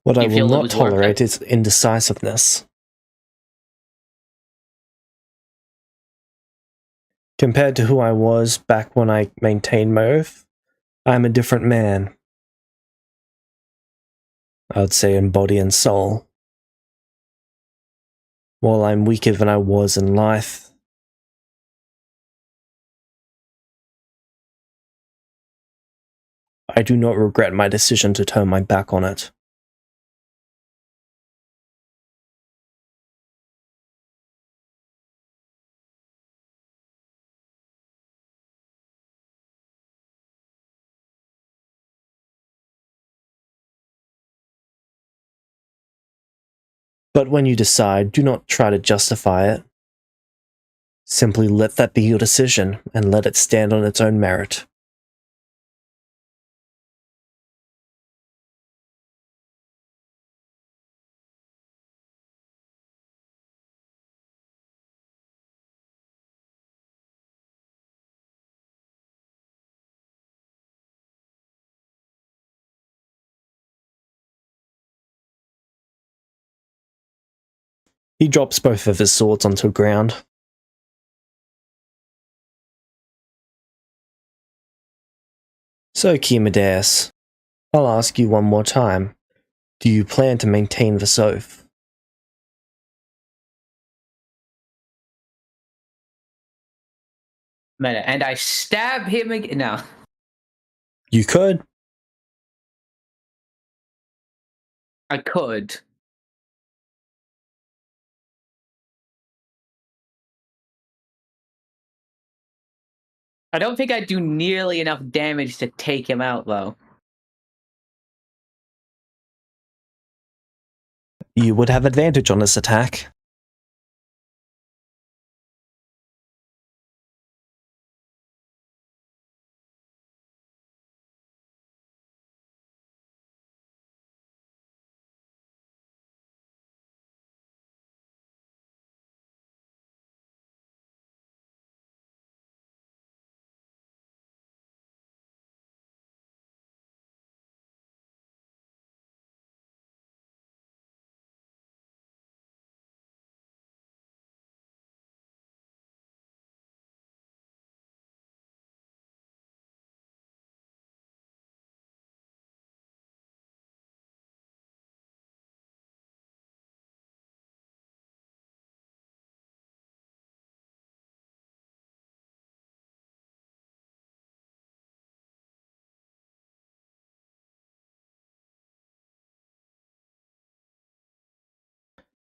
What I You will feel it not was worth tolerate it? is indecisiveness. Compared to who I was back when I maintained my oath, I'm a different man. I would say in body and soul. While I'm weaker than I was in life, I do not regret my decision to turn my back on it. But when you decide, do not try to justify it. Simply let that be your decision, and let it stand on its own merit. He drops both of his swords onto the ground. So, Kimadeus, I'll ask you one more time. Do you plan to maintain this oath? Minute, and I stab him again. No. You could. I could. I don't think I'd do nearly enough damage to take him out, though. You would have advantage on this attack.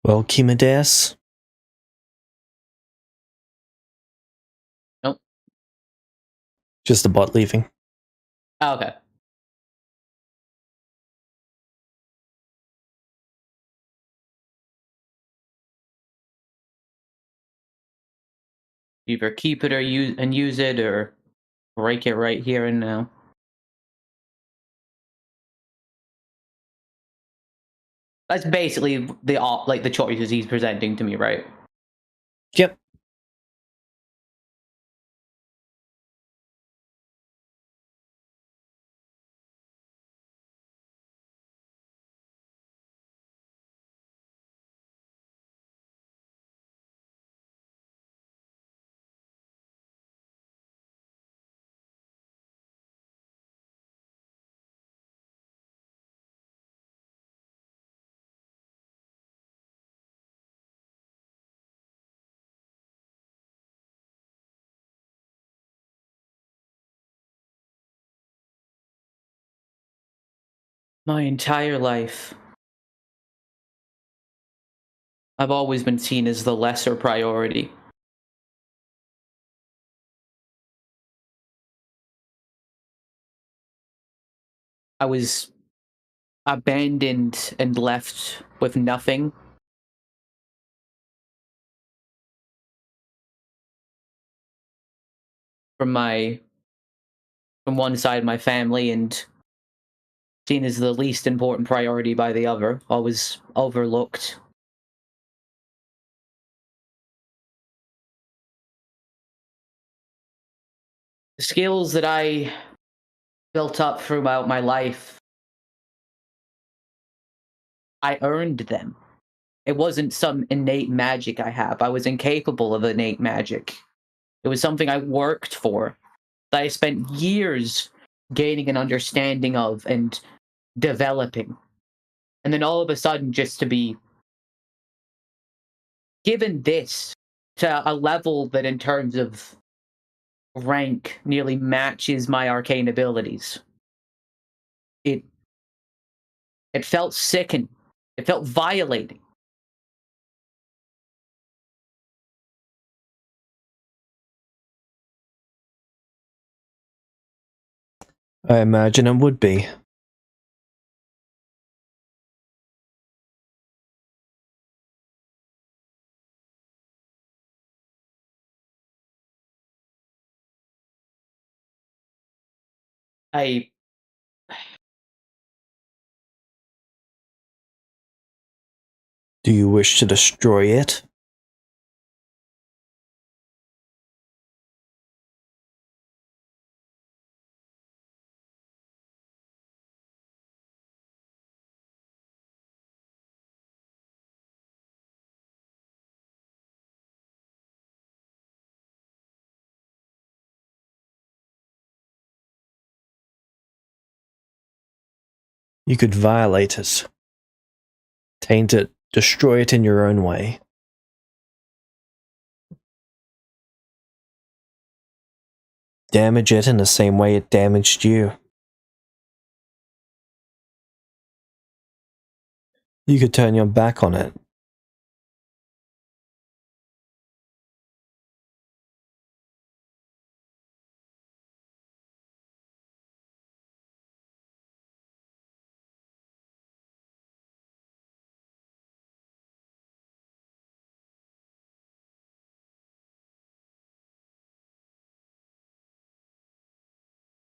Well, Kimadeus? Nope. Just the bot leaving. Oh, okay. Either keep it or use it, or break it right here and now. That's basically the choices he's presenting to me, right? Yep. My entire life, I've always been seen as the lesser priority. I was abandoned and left with nothing. From one side of my family, and seen as the least important priority by the other, always overlooked. The skills that I built up throughout my life, I earned them. It wasn't some innate magic I have. I was incapable of innate magic. It was something I worked for, that I spent years gaining an understanding of and developing. And then all of a sudden, just to be given this to a level that, in terms of rank, nearly matches my arcane abilities. It it felt sickening. It felt violating. I imagine it would be. I Do you wish to destroy it? You could violate it, taint it, destroy it in your own way. Damage it in the same way it damaged you. You could turn your back on it.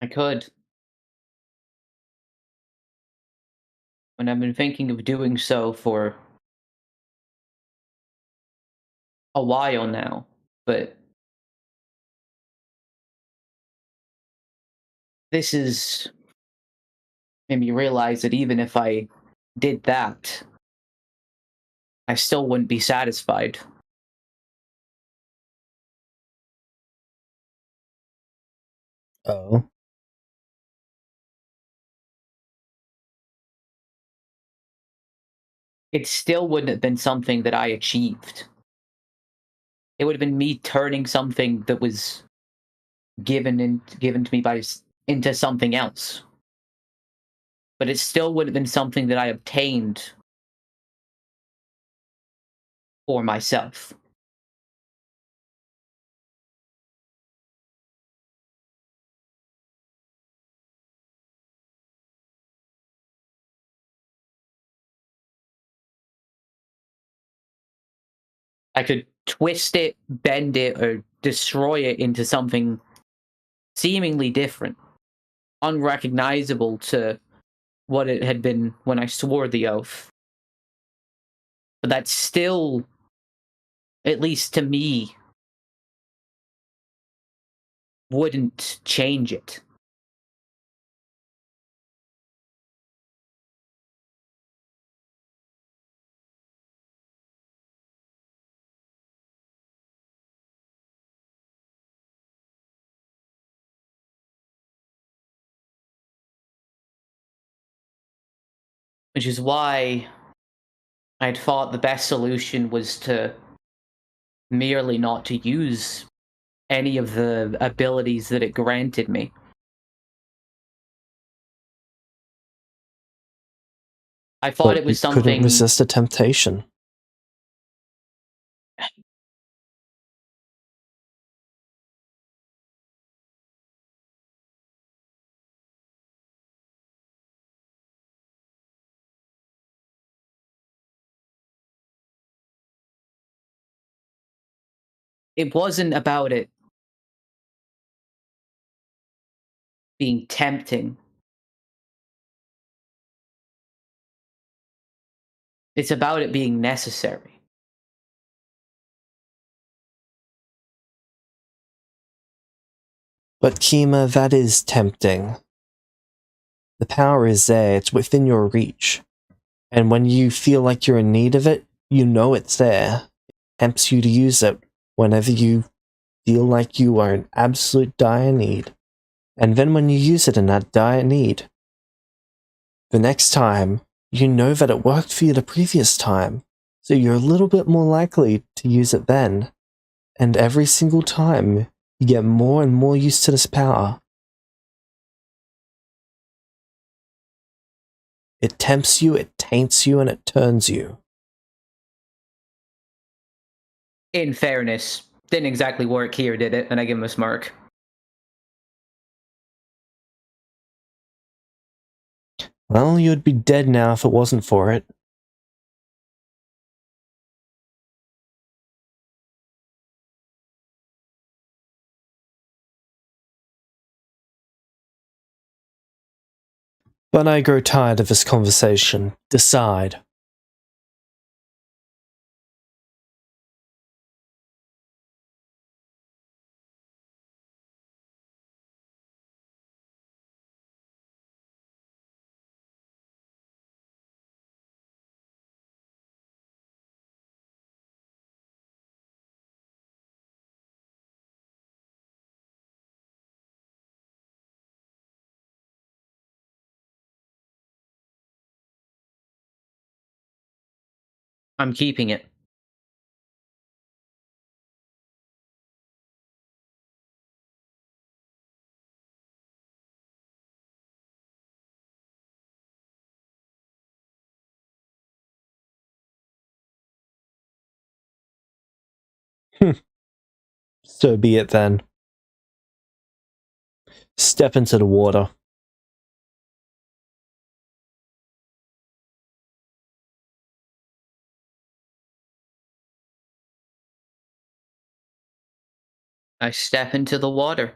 I could. And I've been thinking of doing so for a while now, but this is made me realize that even if I did that, I still wouldn't be satisfied. Oh. It still wouldn't have been something that I achieved. It would have been me turning something that was given to me into something else. But it still would have been something that I obtained for myself. I could twist it, bend it, or destroy it into something seemingly different, unrecognizable to what it had been when I swore the oath. But that still, at least to me, wouldn't change it. Which is why I'd thought the best solution was to merely not to use any of the abilities that it granted me. I thought But it you was couldn't something. resist a temptation. It wasn't about it being tempting. It's about it being necessary. But Kima, that is tempting. The power is there, it's within your reach. And when you feel like you're in need of it, you know it's there. It tempts you to use it whenever you feel like you are in absolute dire need. And then when you use it in that dire need, the next time, you know that it worked for you the previous time, so you're a little bit more likely to use it then. And every single time, you get more and more used to this power. It tempts you, it taints you, and it turns you. In fairness, didn't exactly work here, did it? And I give him a smirk. Well, you'd be dead now if it wasn't for it. But I grow tired of this conversation. Decide. I'm keeping it. So be it then. Step into the water. I step into the water.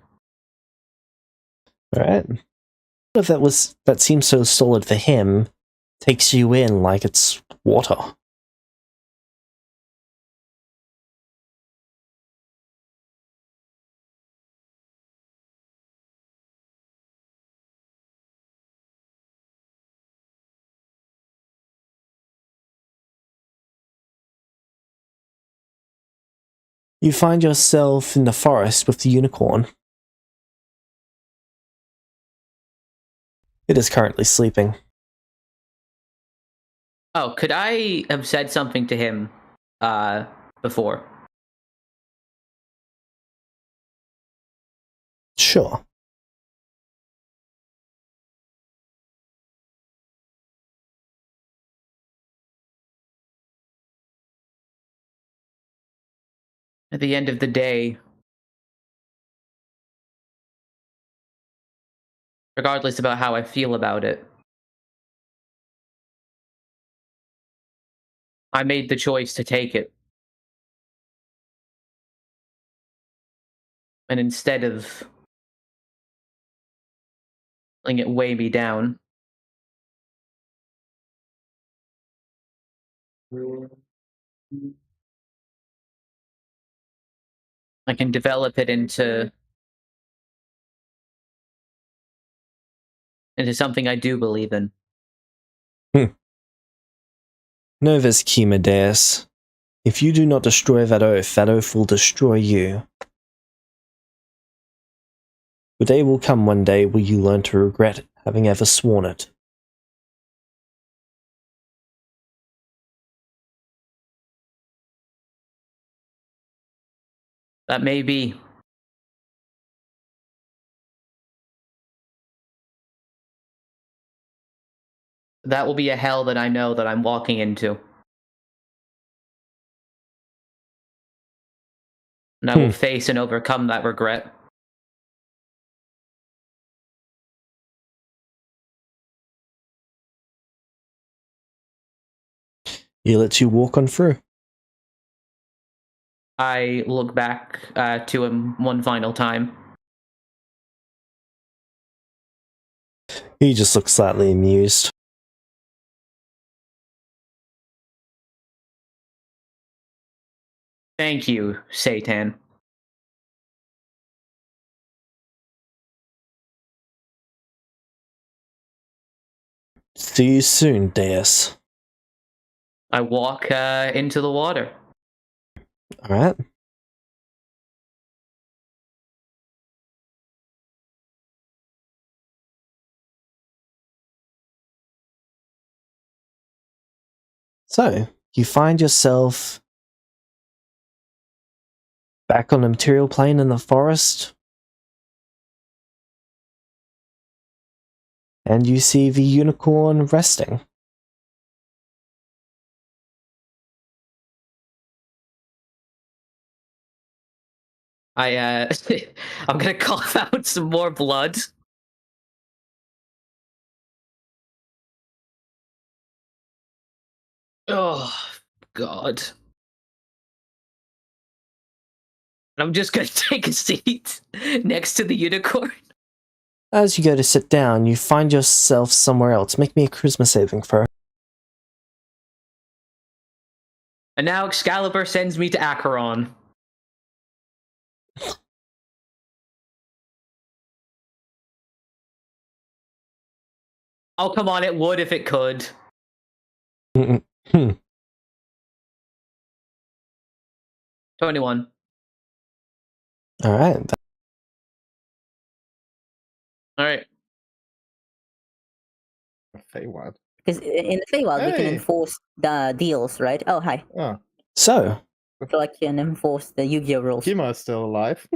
Alright. If that seems so solid for him, takes you in like it's water. You find yourself in the forest with the unicorn. It is currently sleeping. Oh, could I have said something to him before? Sure. At the end of the day, regardless about how I feel about it, I made the choice to take it. And instead of letting it weigh me down, I can develop it into something I do believe in. Novus Kimadeus. If you do not destroy that oath will destroy you. The day will come one day where you learn to regret having ever sworn it. That may be. That will be a hell that I know that I'm walking into. And I will face and overcome that regret. He lets you walk on through. I look back to him one final time. He just looks slightly amused. Thank you, Satan. See you soon, Deus. I walk into the water. Alright. So, you find yourself back on the material plane in the forest. And you see the unicorn resting. I'm gonna cough out some more blood. Oh, God. I'm just gonna take a seat next to the unicorn. As you go to sit down, you find yourself somewhere else. Make me a charisma saving throw. And now Excalibur sends me to Acheron. Oh, come on, it would if it could. 21. Alright. Alright. Feywild. Because in the Feywild, we can enforce the deals, right? Oh, hi. Oh. So. So I can enforce the Yu-Gi-Oh rules. Kima is still alive.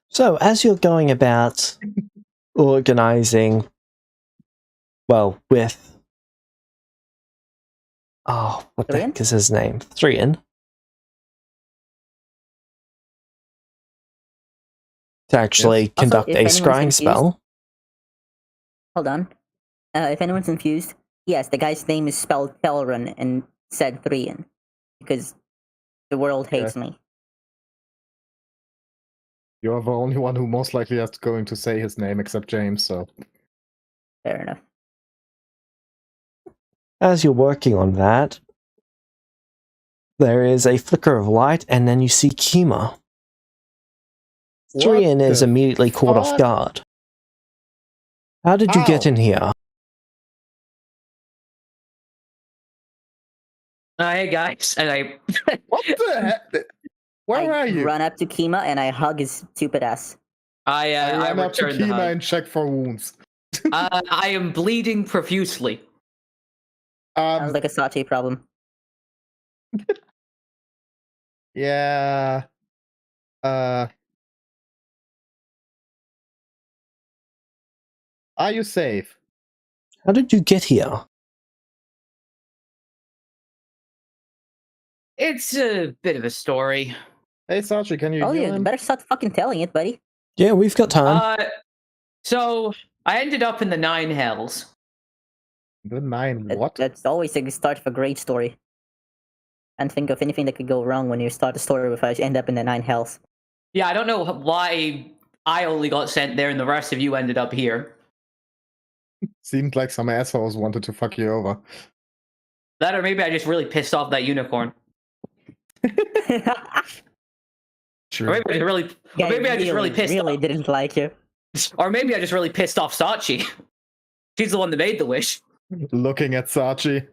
So, as you're going about organizing, well, with... Oh, what the heck is his name? Thrian. To actually conduct a scrying spell. Hold on. If anyone's confused, yes, the guy's name is spelled Telrun and said Thrian. Because the world hates me. You're the only one who most likely is going to say his name except James, so... Fair enough. As you're working on that, there is a flicker of light, and then you see Kima. Thrian is immediately caught off guard. How did you get in here? Hey guys, and I... What the heck? Where are you? I run up to Kima and I hug his stupid ass. I run up to Kima and check for wounds. I am bleeding profusely. Sounds like a Sachi problem. Yeah. Are you safe? How did you get here? It's a bit of a story. Hey, Sachi, can you heal him? You better start fucking telling it, buddy. Yeah, we've got time. So, I ended up in the 9 hells. The 9 what? That's always the start of a great story. And think of anything that could go wrong when you start a story with I end up in the 9 hells. Yeah, I don't know why I only got sent there and the rest of you ended up here. Seemed like some assholes wanted to fuck you over. That or maybe I just really pissed off that unicorn. True. Or maybe I just really, yeah, or maybe I just really pissed really off. didn't like you. Or maybe I just really pissed off Sachi. She's the one that made the wish. Looking at Sachi.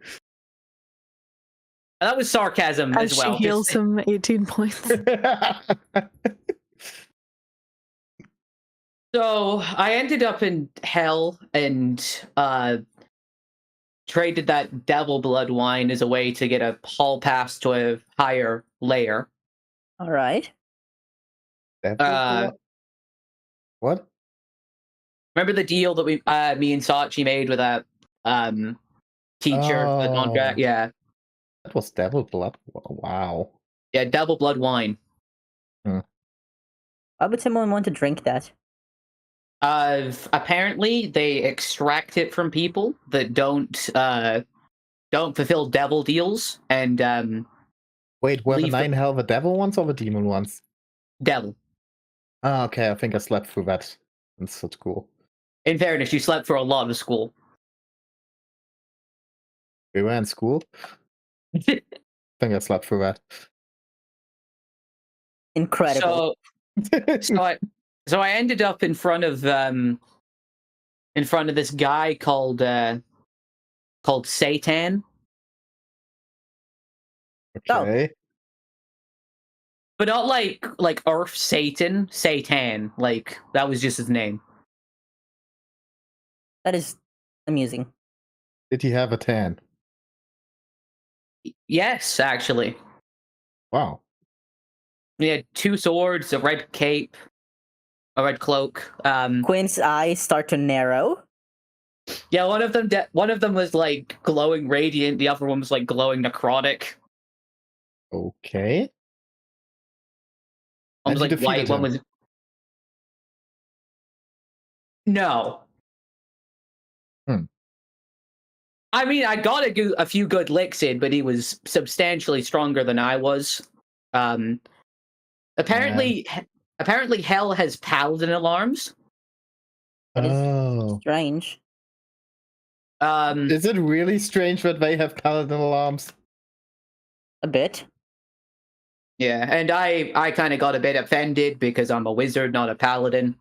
That was sarcasm as well. She heals him 18 points. So I ended up in hell and traded that devil blood wine as a way to get a hall pass to a higher layer. All right. What? Remember the deal that me and Sachi made with a teacher for the contract? Oh. Yeah. That was devil blood. Wow. Yeah, devil blood wine. Why would someone want to drink that? Apparently they extract it from people that don't fulfill devil deals, and Wait, were the Leave the- 9 hell the devil ones or the demon ones? devil. Ah, okay, I think I slept through that. That's so cool. In fairness, you slept for a lot of school. We were in school. I think I slept through that. Incredible. So I ended up in front of this guy called Satan. Okay. But not like Earth Satan, Satan. Like that was just his name. That is amusing. Did he have a tan? Yes, actually. Wow. He had 2 swords, a red cape, a red cloak. Quinn's eyes start to narrow. Yeah, one of them was like glowing radiant, the other one was like glowing necrotic. Okay. One was And you like white, defeated one him. was no. I mean, I got a few good licks in, but he was substantially stronger than I was. Apparently Hell has paladin alarms. That is Oh. strange. Is it really strange that they have paladin alarms? A bit. Yeah, and I kind of got a bit offended because I'm a wizard, not a paladin.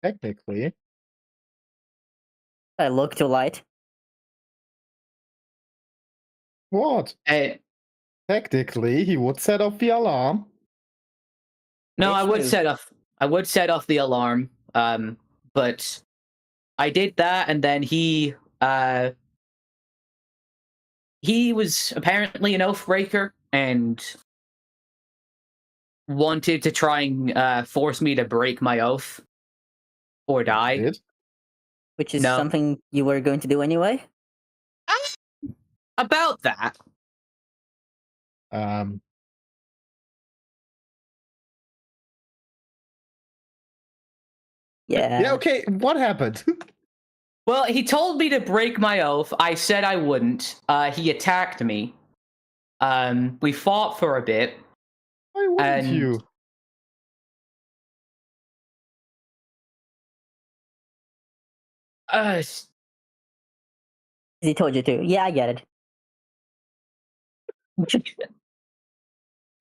Technically. I look to light. What? Technically, he would set off the alarm. No, It's I would true. set off the alarm. But I did that, and then he was apparently an oathbreaker and wanted to try and force me to break my oath or die. Did? Which is No. something you were going to do anyway? About that. Yeah. Yeah, okay, what happened? Well, he told me to break my oath. I said I wouldn't. He attacked me. We fought for a bit. Why wouldn't And- you? He told you to. Yeah, I get it.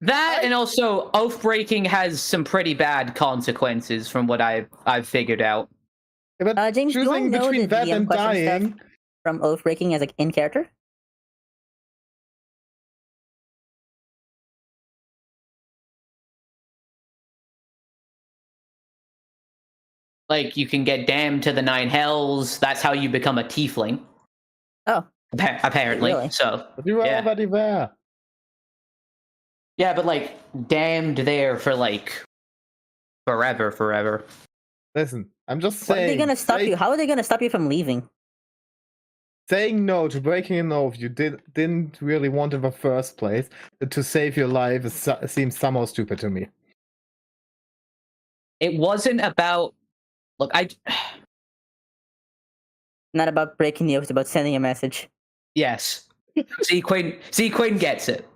That and also oath breaking has some pretty bad consequences from what I've figured out. Yeah, but James, do you choosing know between the that DM and question dying. stuff from oath breaking as like in character? Like you can get damned to the 9 hells. That's how you become a tiefling. Oh. Apparently. Really? So But you were Yeah. already there. yeah, but like damned there for like forever. Listen, I'm just Why are saying. they gonna stop you? How are they gonna stop you from leaving? Saying no to breaking an oath you didn't really want in the first place to save your life seems somehow stupid to me. It wasn't about look, Not about breaking the oath, it's about sending a message. yes. See Quinn gets it.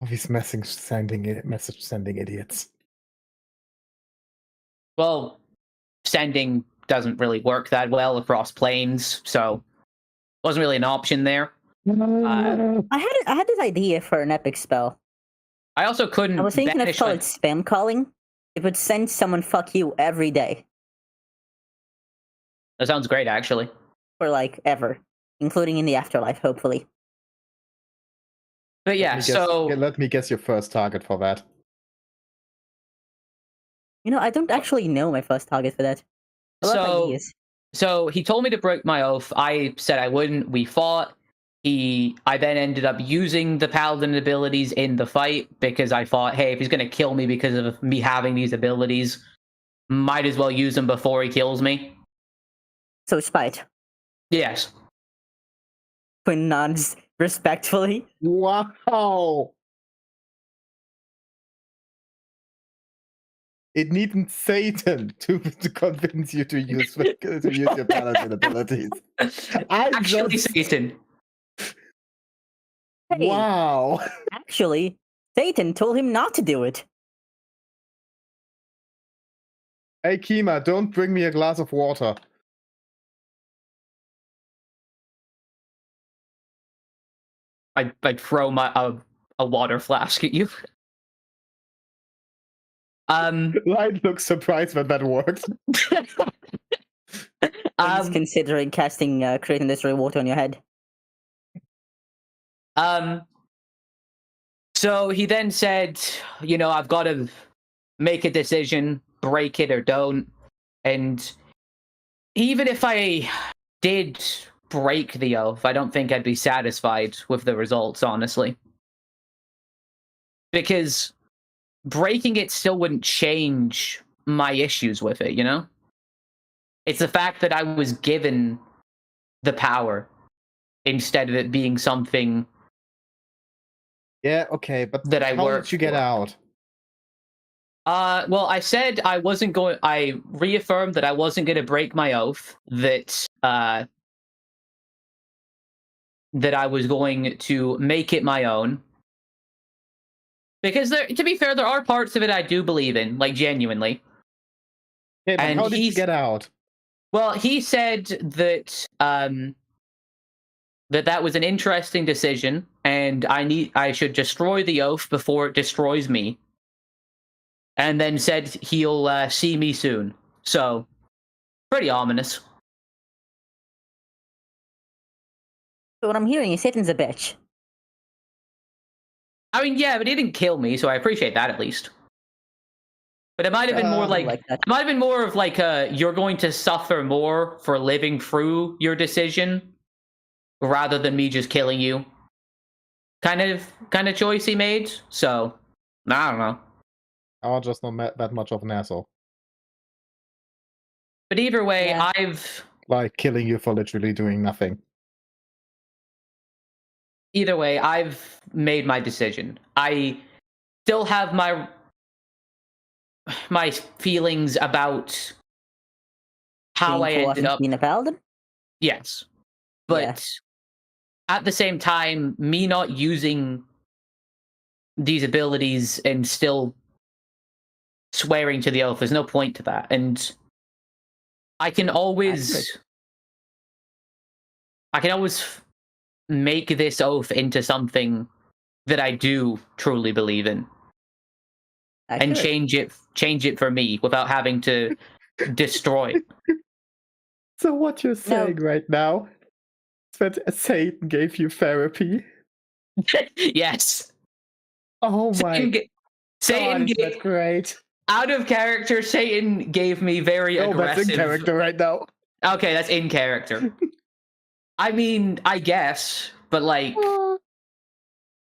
All these message sending idiots. Well, sending doesn't really work that well across planes, so wasn't really an option there. I had this idea for an epic spell. I also couldn't I was thinking of banish call it spam calling. It would send someone fuck you every day. That sounds great, actually. For like ever. Including in the afterlife, hopefully. But yeah, Let me guess your first target for that. You know, I don't actually know my first target for that. A lot of ideas. So he told me to break my oath. I said I wouldn't. We fought. I then ended up using the paladin abilities in the fight because I thought, hey, if he's going to kill me because of me having these abilities, might as well use them before he kills me. So spite. Yes. Quinn nods respectfully. Wow. It needed Satan to convince you to use your paladin abilities. Actually, Satan. Hey, Wow. actually, Satan told him not to do it. Hey, Kima, don't bring me a glass of water. I'd throw a water flask at you. Light looks surprised when that works. He's considering casting create and destroy water on your head. So he then said, I've got to make a decision, break it or don't. And even if I did break the oath, I don't think I'd be satisfied with the results, honestly. Because breaking it still wouldn't change my issues with it, It's the fact that I was given the power instead of it being something Yeah, okay, but that I how worked did you get for. out? Well, I said I wasn't going. I reaffirmed that I wasn't going to break my oath. That I was going to make it my own. Because to be fair, there are parts of it I do believe in, like genuinely. Okay, but And how did you get out? Well, he said that that was an interesting decision, and I should destroy the oath before it destroys me. And then said he'll see me soon. So, pretty ominous. So what I'm hearing is Satan's a bitch. I mean, yeah, but he didn't kill me, so I appreciate that at least. But it might have been more it might have been more of like you're going to suffer more for living through your decision rather than me just killing you. Kind of choice he made. So, I don't know. I'm just not that much of an asshole. But either way, Yeah. I've Like killing you for literally doing nothing. Either way, I've made my decision. I still have my feelings about how I ended up being a paladin. Yes. But Yeah. at the same time, me not using these abilities and still swearing to the oath, there's no point to that. And I can always make this oath into something that I do truly believe in. And change it for me without having to destroy it. So what you're saying right now is that Satan gave you therapy? Yes. Oh my Satan God, is that great? Out of character, Satan gave me very aggressive. That's in character right now. Okay, that's in character. I mean, I guess, but like... Oh,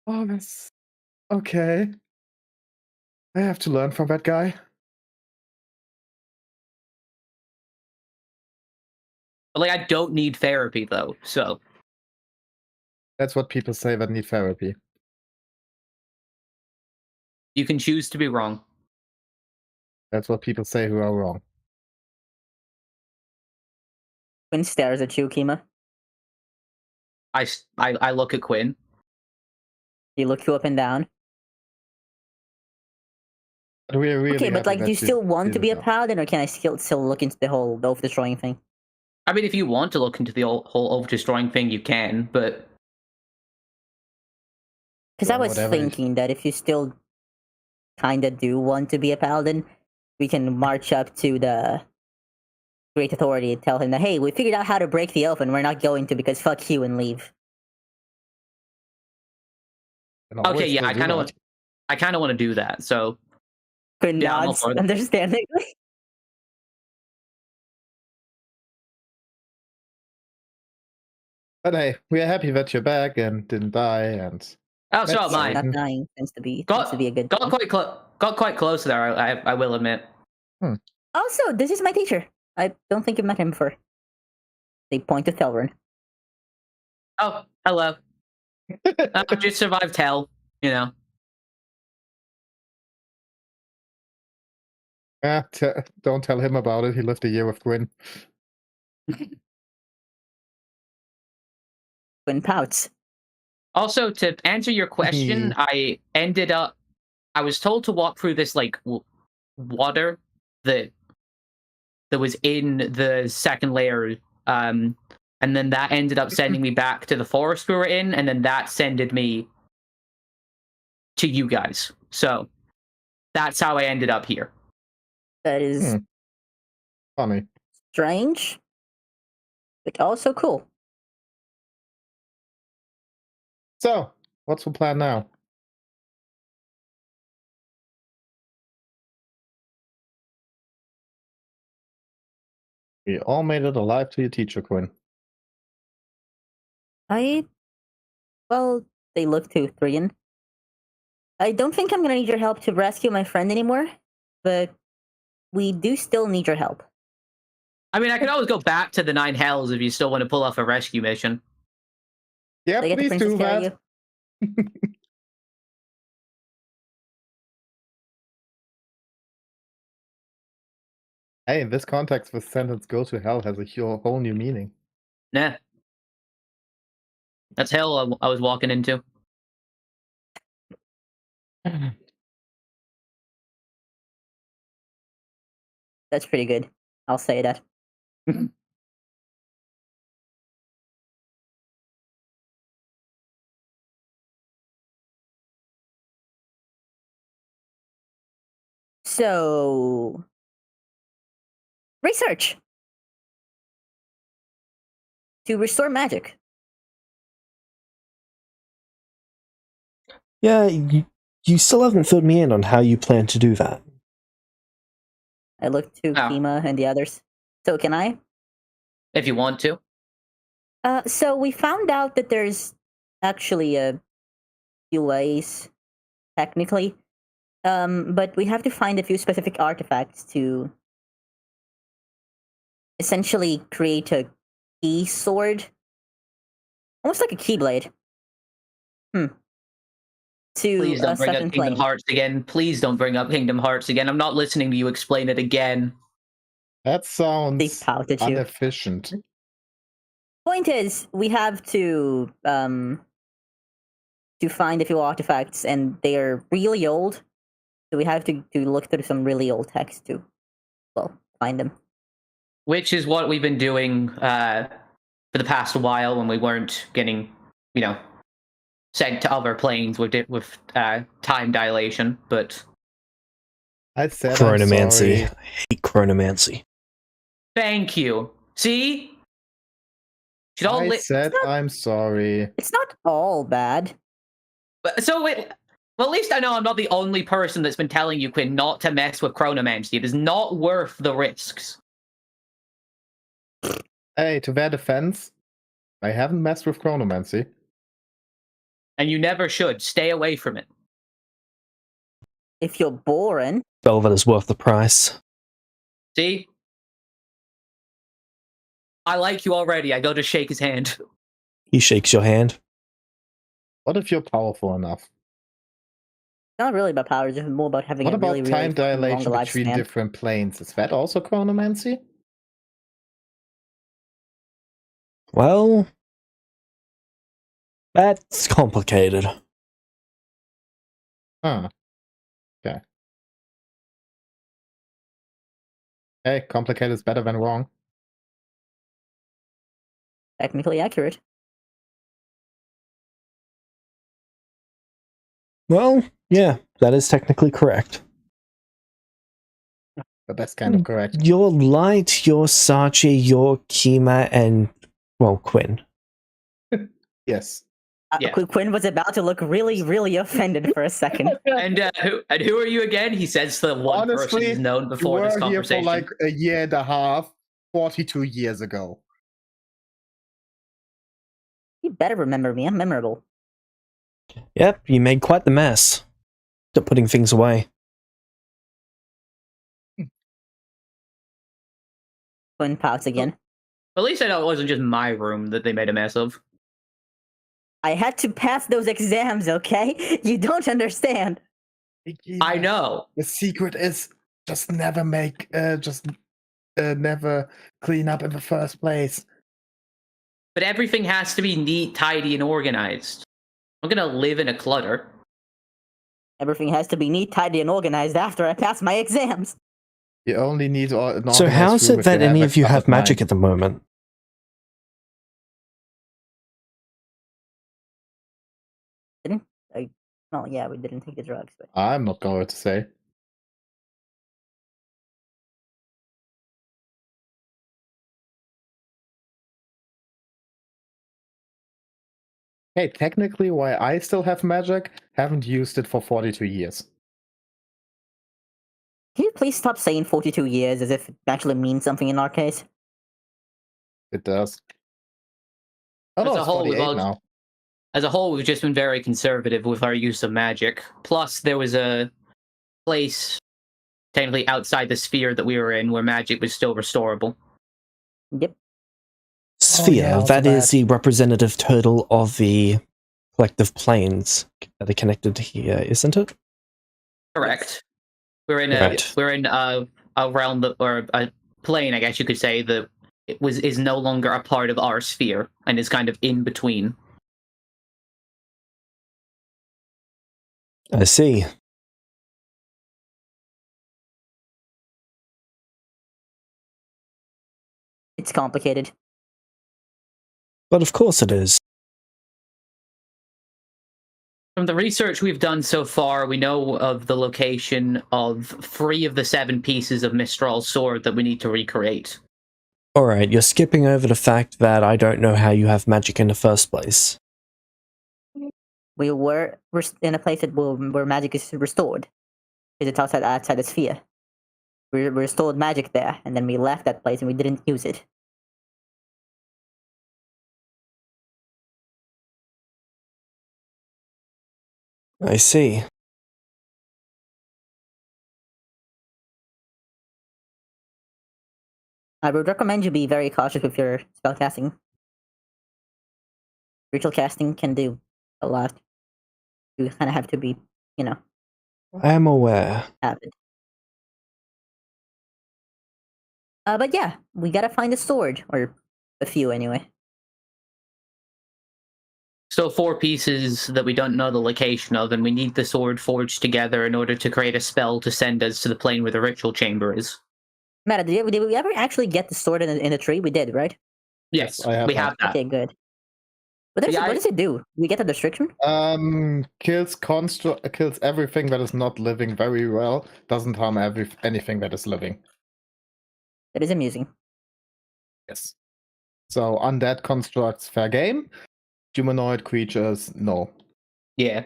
that's... Okay. I have to learn from that guy. But like, I don't need therapy, though, so... That's what people say that need therapy. You can choose to be wrong. That's what people say who are wrong. Quinn stares at you, Kima. I look at Quinn. He looks you up and down. But we're really okay, but like, do you still want to be a paladin, or can I still look into the whole oath-destroying thing? I mean, if you want to look into the whole oath-destroying thing, you can, but... Because I was thinking that if you still kinda do want to be a paladin, we can march up to the Great Authority and tell him that, hey, we figured out how to break the oath and we're not going to because fuck you, and leave. Okay, yeah, I kind of want to do that, so... Quinn nods, understandingly. But hey, we are happy that you're back and didn't die, and Oh, so That's am I. fine. Not dying tends to be Got, a good got thing. quite close there. I will admit. Also, this is my teacher. I don't think you've met him before. They point to Thelrin. Oh, hello. I just survived hell. You know. don't tell him about it. He lived a year with Gwyn. Twin pouts. Also, to answer your question, I was told to walk through this like water that was in the second layer, and then that ended up sending me back to the forest we were in, and then that sended me to you guys. So that's how I ended up here. That is Funny. strange, but also cool. So, what's the plan now? We all made it alive to your teacher, Gwyn. Well, they look to Thrian. I don't think I'm gonna need your help to rescue my friend anymore, but we do still need your help. I mean, I could always go back to the Nine Hells if you still want to pull off a rescue mission. Yeah, They get the please princess do carry that. you. Hey, in this context, the sentence "go to hell" has a whole new meaning. Nah. That's hell I was walking into. That's pretty good. I'll say that. So, research to restore magic. Yeah, you still haven't filled me in on how you plan to do that. I look to Kima and the others. So can I? If you want to. So we found out that there's actually a few ways, technically. But we have to find a few specific artifacts to essentially create a key sword. Almost like a keyblade. To Please don't bring up certain Kingdom plane. Hearts again. Please don't bring up Kingdom Hearts again. I'm not listening to you explain it again. That They sounds pout at you. inefficient. Point is, we have to find a few artifacts, and they are really old. So we have to look through some really old text to, well, find them. Which is what we've been doing for the past while when we weren't getting, sent to other planes with time dilation. But I said I'm Chronomancy. sorry. I hate chronomancy. thank you. See? I said I'm sorry. It's not all bad. Well, at least I know I'm not the only person that's been telling you, Quinn, not to mess with chronomancy. It is not worth the risks. Hey, to their defense, I haven't messed with chronomancy. And you never should. Stay away from it. If you're boring. Velvet is worth the price. See? I like you already. I go to shake his hand. He shakes your hand. What if you're powerful enough? Not really about power, just more about having What a about really, time really long dilation between lifespan. different planes? Is that also chronomancy? Well, that's complicated. Huh. Okay. Hey, complicated is better than wrong. Technically accurate. Well, yeah, that is technically correct. But that's kind of correct. You're Light, you're Sachi, you're Kima, and, well, Quinn. Yes. Yeah. Quinn was about to look really, really offended for a second. And who are you again? He says the one person Honestly, he's known before you this were here for conversation. like a year and a half, 42 years ago. You better remember me. I'm memorable. Yep, you made quite the mess. Stop putting things away. Twin pouts again. At least I know it wasn't just my room that they made a mess of. I had to pass those exams, okay? You don't understand. I know. The secret is just never never clean up in the first place. But everything has to be neat, tidy, and organized. I'm gonna live in a clutter. Everything has to be neat, tidy, and organized after I pass my exams. You only need an So how is it that any of you have magic at at the moment? Oh yeah, we didn't take the drugs. But I'm not going to say. Hey, technically, why I still have magic, haven't used it for 42 years. can you please stop saying 42 years as if it actually means something in our case? It does. Oh, As no, a it's whole, 48 now. As a whole, we've just been very conservative with our use of magic. Plus, there was a place technically outside the sphere that we were in where magic was still restorable. Yep. Sphere, yeah, that also is the representative turtle of the collective planes that are connected here, isn't it? Correct. We're in Right. a realm that, or a plane, I guess you could say, that is no longer a part of our sphere and is kind of in between. I see. It's complicated. But of course it is. From the research we've done so far, we know of the location of 3 of the 7 pieces of Mistral's sword that we need to recreate. Alright, you're skipping over the fact that I don't know how you have magic in the first place. We're in a place where magic is restored. Because it's outside the sphere. We restored magic there, and then we left that place and we didn't use it. I see. I would recommend you be very cautious with your spellcasting. Ritual casting can do a lot. You kind of have to be, I am aware. avid. But yeah, we gotta find a sword, or a few anyway. So 4 pieces that we don't know the location of, and we need the sword forged together in order to create a spell to send us to the plane where the ritual chamber is. Meta, did we ever actually get the sword in the tree? We did, right? Yes, I have we that. have that. Okay, good. What does it do? We get a description? Kills everything that is not living very well. Doesn't harm anything that is living. That is amusing. Yes. So undead constructs, fair game. Humanoid creatures, no. Yeah.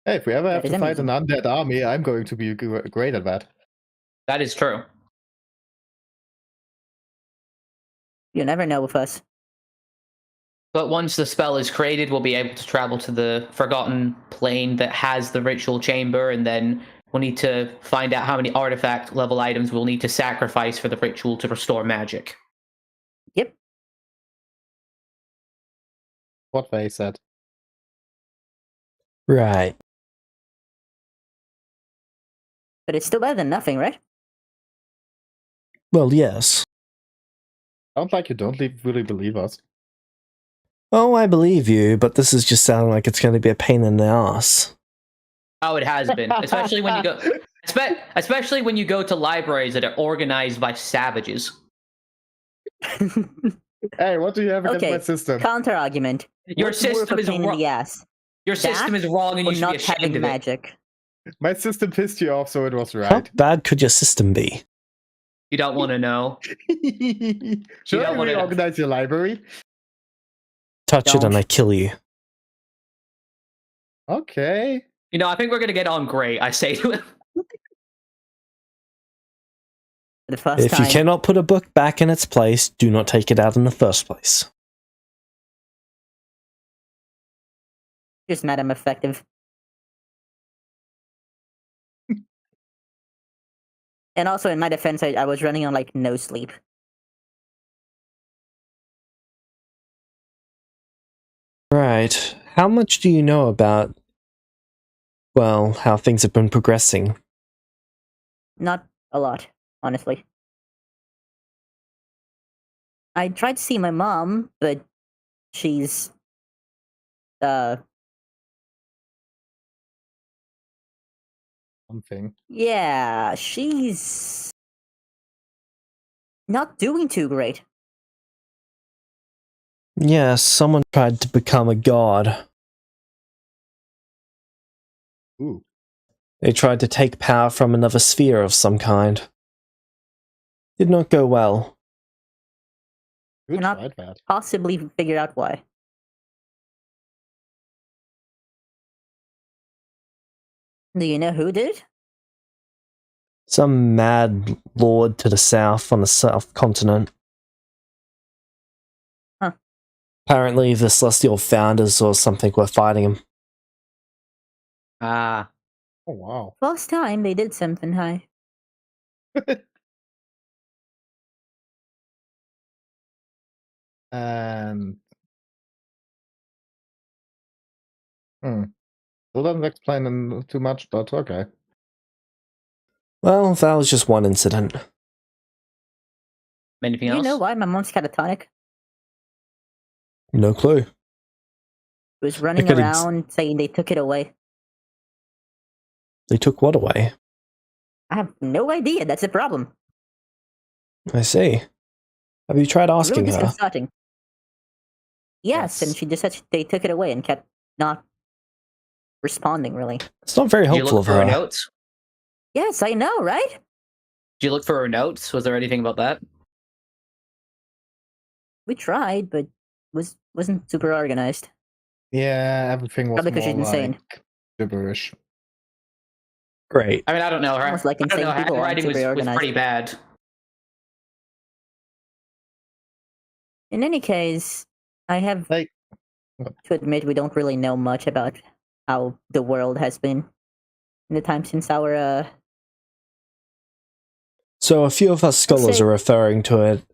Hey, if we ever have That to is fight an undead army, I'm going to be great at that. That is true. You never know with us. But once the spell is created, we'll be able to travel to the forgotten plane that has the ritual chamber, and then we'll need to find out how many artifact level items we'll need to sacrifice for the ritual to restore magic. Yep. What they said. Right. But it's still better than nothing, right? Well, yes. Sounds like you don't really believe us. Oh, I believe you, but this is just sounding like it's going to be a pain in the ass. Oh, it has been, especially when you go, especially when you go to libraries that are organized by savages. Hey, what do you have against Okay, my system? Counter argument. Your What's more of system a is pain in wrong. the ass? Your system That is wrong, and or you should be not ashamed having of it. magic? My system pissed you off, so it was How right. bad could your system be? You don't want to know. Should I don't wanna- reorganize your library? Touch it and I kill you. Okay. You know, I think we're gonna get on great. I say to him. For the first If time. you cannot put a book back in its place, do not take it out in the first place. Just mad I'm effective. And also, in my defense, I was running on, like, no sleep. Right. How much do you know about, well, how things have been progressing? Not a lot, honestly. I tried to see my mom, but she's, Something. yeah, she's not doing too great. Yes, someone tried to become a god. Ooh. They tried to take power from another sphere of some kind. Did not go well. Who Cannot tried that? possibly figure out why. Do you know who did? Some mad lord to the south on the south continent. Huh. Apparently the Celestial Founders or something were fighting him. Ah. Oh wow. Last time they did something high. And Still doesn't explain too much, but okay. Well, that was just one incident. Anything Do you else? know why my mom's catatonic? No clue. Was running could around saying they took it away. They took what away? I have no idea. That's a problem. I see. Have you tried It's really asking her? disconcerting. Yes, and she just said they took it away and kept not responding, really. It's not very Did you helpful look of for her her. notes? Yes, I know, right? Did you look for her notes? Was there anything about that? We tried, but wasn't super organized. Yeah, everything was Probably 'cause more she's insane. like gibberish. Great. I mean, I don't know. Her, Almost like I don't know. insane people aren't Handwriting was super was organized. pretty bad. In any case, I have Like, to admit we don't really know much about how the world has been in the time since our So a few of us scholars say- are referring to it,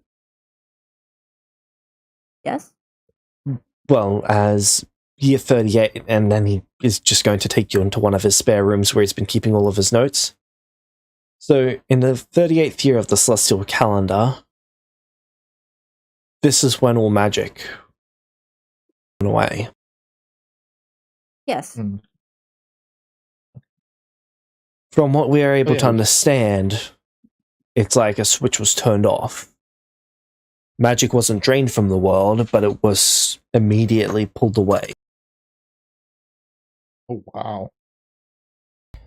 yes? well, as year 38, and then he is just going to take you into one of his spare rooms where he's been keeping all of his notes. So, in the 38th year of the celestial calendar, this is when all magic went away. Yes. From what we are able to yeah. understand, it's like a switch was turned off. Magic wasn't drained from the world, but it was immediately pulled away. Oh wow.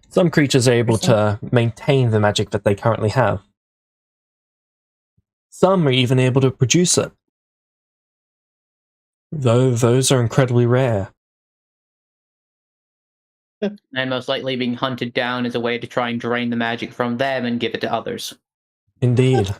Some creatures are able to maintain the magic that they currently have. Some are even able to produce it. Though those are incredibly rare. And most likely being hunted down as a way to try and drain the magic from them and give it to others. Indeed.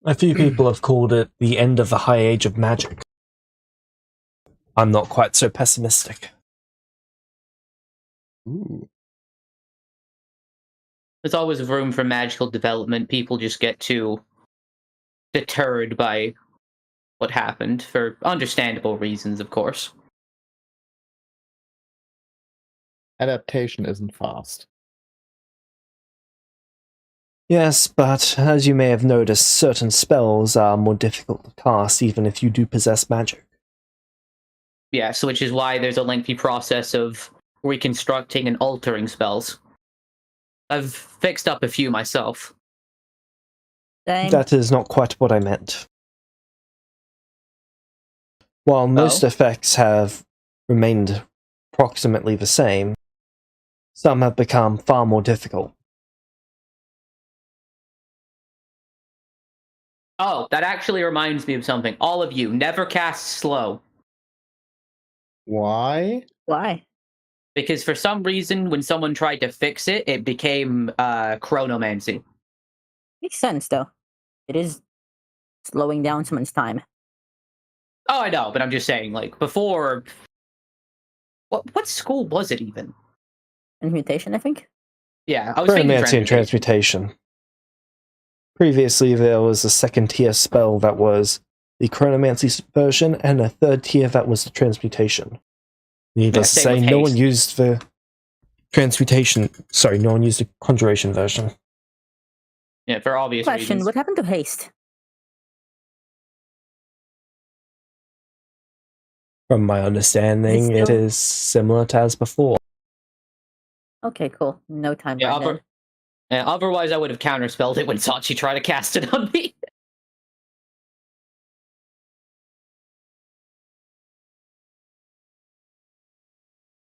A few people have called it the end of the High Age of Magic. I'm not quite so pessimistic. Ooh. There's always room for magical development. People just get too deterred by what happened for understandable reasons, of course. Adaptation isn't fast. Yes, but as you may have noticed, certain spells are more difficult to cast even if you do possess magic. Yes, which is why there's a lengthy process of reconstructing and altering spells. I've fixed up a few myself. Same. That is not quite what I meant. While most effects have remained approximately the same, some have become far more difficult. Oh, that actually reminds me of something. All of you, never cast slow. Why? Why? Because for some reason, when someone tried to fix it, it became chronomancy. Makes sense though. It is slowing down someone's time. Oh, I know, but I'm just saying, like, before... What school was it, even? Transmutation, I think? Yeah, I was thinking Chronomancy and transmutation. Previously, there was a second tier spell that was the chronomancy version, and a third tier that was the transmutation. Needless to say, no one used the transmutation. Sorry, no one used the conjuration version. Yeah, for obvious Question, reasons. what happened to haste? From my understanding, it still- is similar to as before. Okay, cool. No time Yeah, burn then. otherwise I would have counterspelled it when Sachi tried to cast it on me.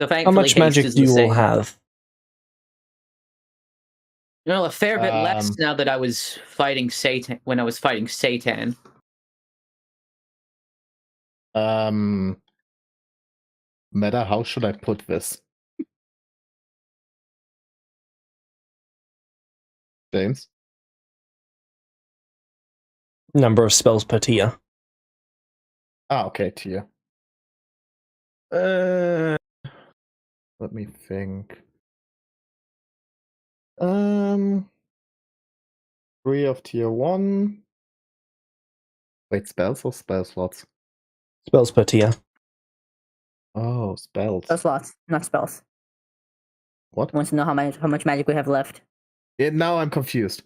So How thankfully, much haste magic is do the you all same. have? You know, a fair bit less now that I was fighting Satan. When I was fighting Satan. Meta, how should I put this? James? Number of spells per tier. Ah, okay, tier. Let me think. 3 of tier 1. Wait, spells or spell slots? Spells per tier. Oh, spells. Spell slots, not spells. What? Wants to know how much magic we have left. Yeah, now I'm confused.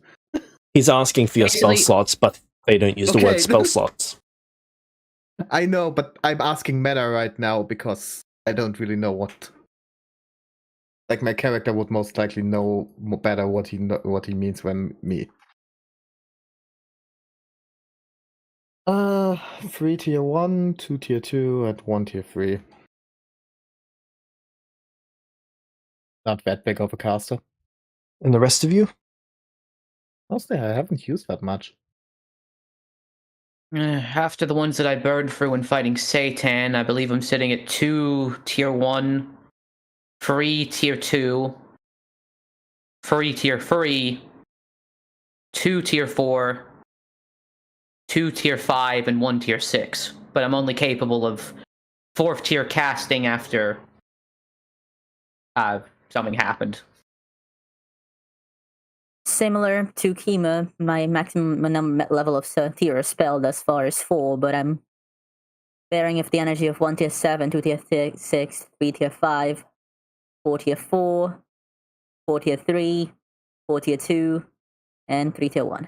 He's asking for your spell Basically- slots, but they don't use the word Okay. spell slots. I know, but I'm asking Meta right now because I don't really know what. Like, my character would most likely know better what he means when me. 3 tier 1, 2 tier 2, and 1 tier 3. Not that big of a caster. And the rest of you? Honestly, I haven't used that much. After the ones that I burned through when fighting Satan, I believe I'm sitting at 2 tier 1, 3 tier 2, 3 tier 3, 2 tier 4, 2 tier 5, and 1 tier 6. But I'm only capable of 4th tier casting after something happened. Similar to Kima, my maximum level of tier spell thus far is 4, but I'm bearing of the energy of 1 tier 7, 2 tier 6, 3 tier 5, 4 tier 4, 4 tier 3, 4 tier 2, and 3 tier 1.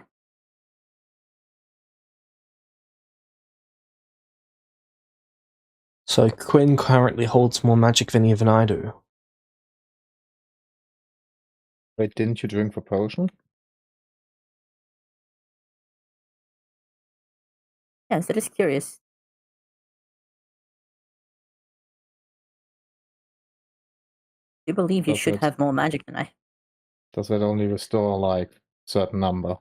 So Quinn currently holds more magic than even I do. Wait, didn't you drink the potion? Yeah, so just curious. You believe you Does should it- have more magic than I. Does that only restore, like, certain number?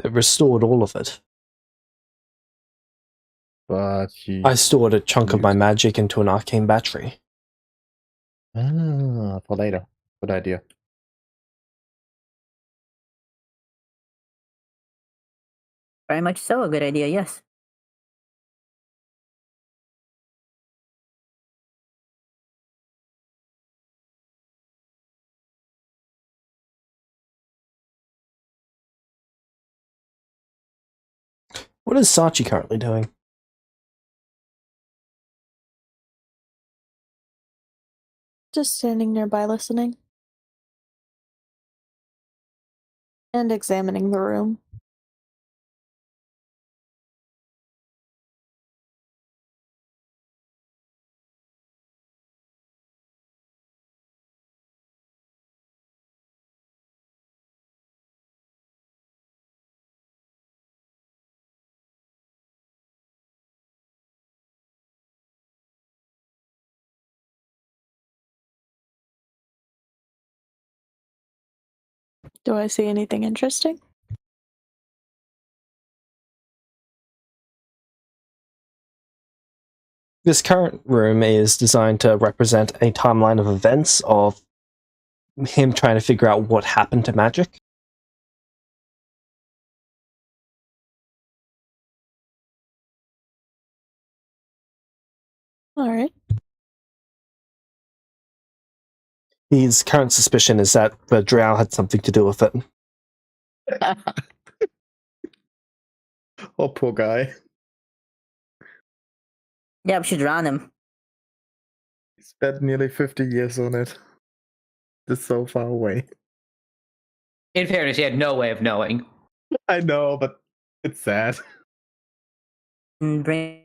It restored all of it. But I stored a chunk of my magic into an arcane battery. For later. Good idea. Very much so, a good idea, yes. What is Sachi currently doing? Just standing nearby listening. And examining the room. Do I see anything interesting? This current room is designed to represent a timeline of events of him trying to figure out what happened to magic. Alright. His current suspicion is that the drow had something to do with it. Oh, poor guy. Yeah, we should drown him. He spent nearly 50 years on it. It's so far away. In fairness, he had no way of knowing. I know, but it's sad. And bring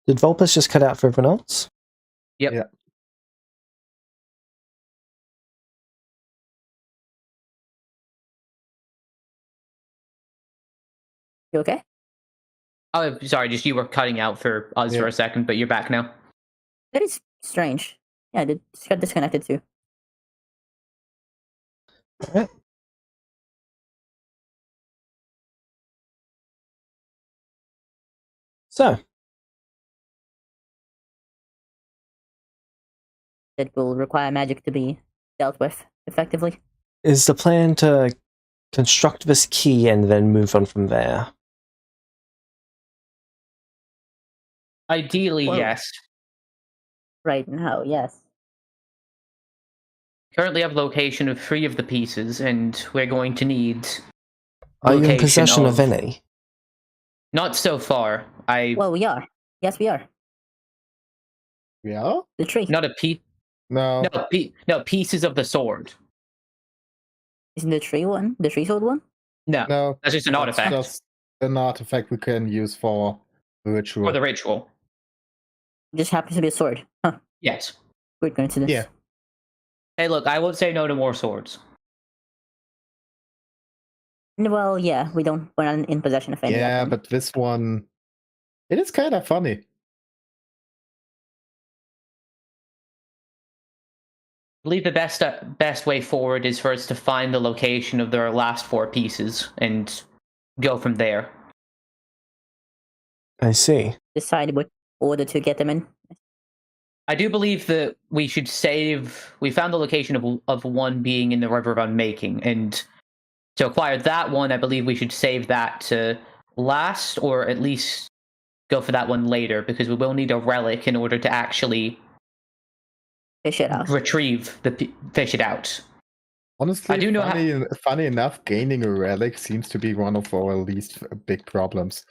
Did Vulpus just cut out for everyone else? Yep. Yeah. You okay? Oh, sorry, just you were cutting out for us for a second, but you're back now. That is strange. Yeah, it just got disconnected too. Alright. So, It will require magic to be dealt with effectively. is the plan to construct this key and then move on from there? Ideally, Well- yes. Right now, yes. Currently have location of 3 of the pieces, and we're going to need Are you in location possession of any? Not so far. Well, we are. Yes, we are. Yeah? The tree. Not a piece. No. No, pieces of the sword. Isn't the tree one? The tree sword one? No, No. that's just an That's artifact just an artifact we can use for the ritual. for the ritual. It just happens to be a sword. Huh. Yes. Weird coincidence. Yeah. Hey, look, I won't say no to more swords. Well, yeah, we're not in possession of any. Yeah, of them. but this one, it is kind of funny. I believe the best way forward is for us to find the location of their last 4 pieces and go from there. I see. Decide what order to get them in. I do believe that we should save. We found the location of one being in the River of Unmaking, and to acquire that one, I believe we should save that to last, or at least go for that one later, because we will need a relic in order to actually Fish it out. retrieve fish it out. Honestly, I do know funny enough, gaining a relic seems to be one of our least big problems.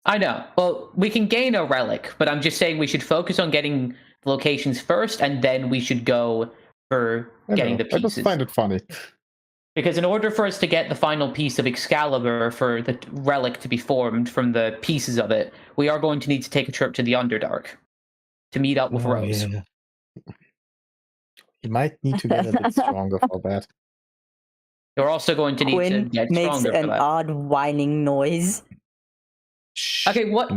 I know. Well, we can gain a relic, but I'm just saying we should focus on getting the locations first, and then we should go for getting the I just pieces. find it funny. Because in order for us to get the final piece of Excalibur for the relic to be formed from the pieces of it, we are going to need to take a trip to the Underdark to meet up with Rose. Yeah. You might need to get a bit stronger for that. You're also going to need to Quinn get makes stronger for an that. odd whining noise. Shh, Okay, what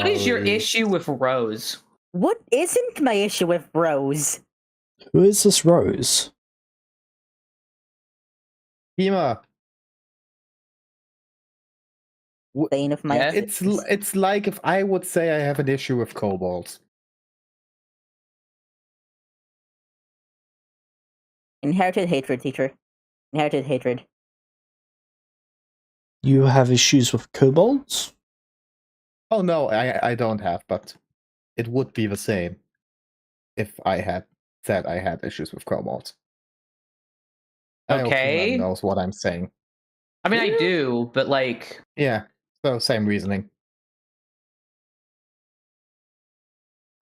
is your worries. issue with Rose? What isn't my issue with Rose? Who is this Rose? Hema, Bane of my Yeah. existence. it's like if I would say I have an issue with kobolds. Inherited hatred, teacher. Inherited hatred. You have issues with kobolds? Oh no, I don't have, but it would be the same if I had said I had issues with kobolds. I hope Okay. Hema knows what I'm saying. I mean, I do, but like, Yeah, so same reasoning.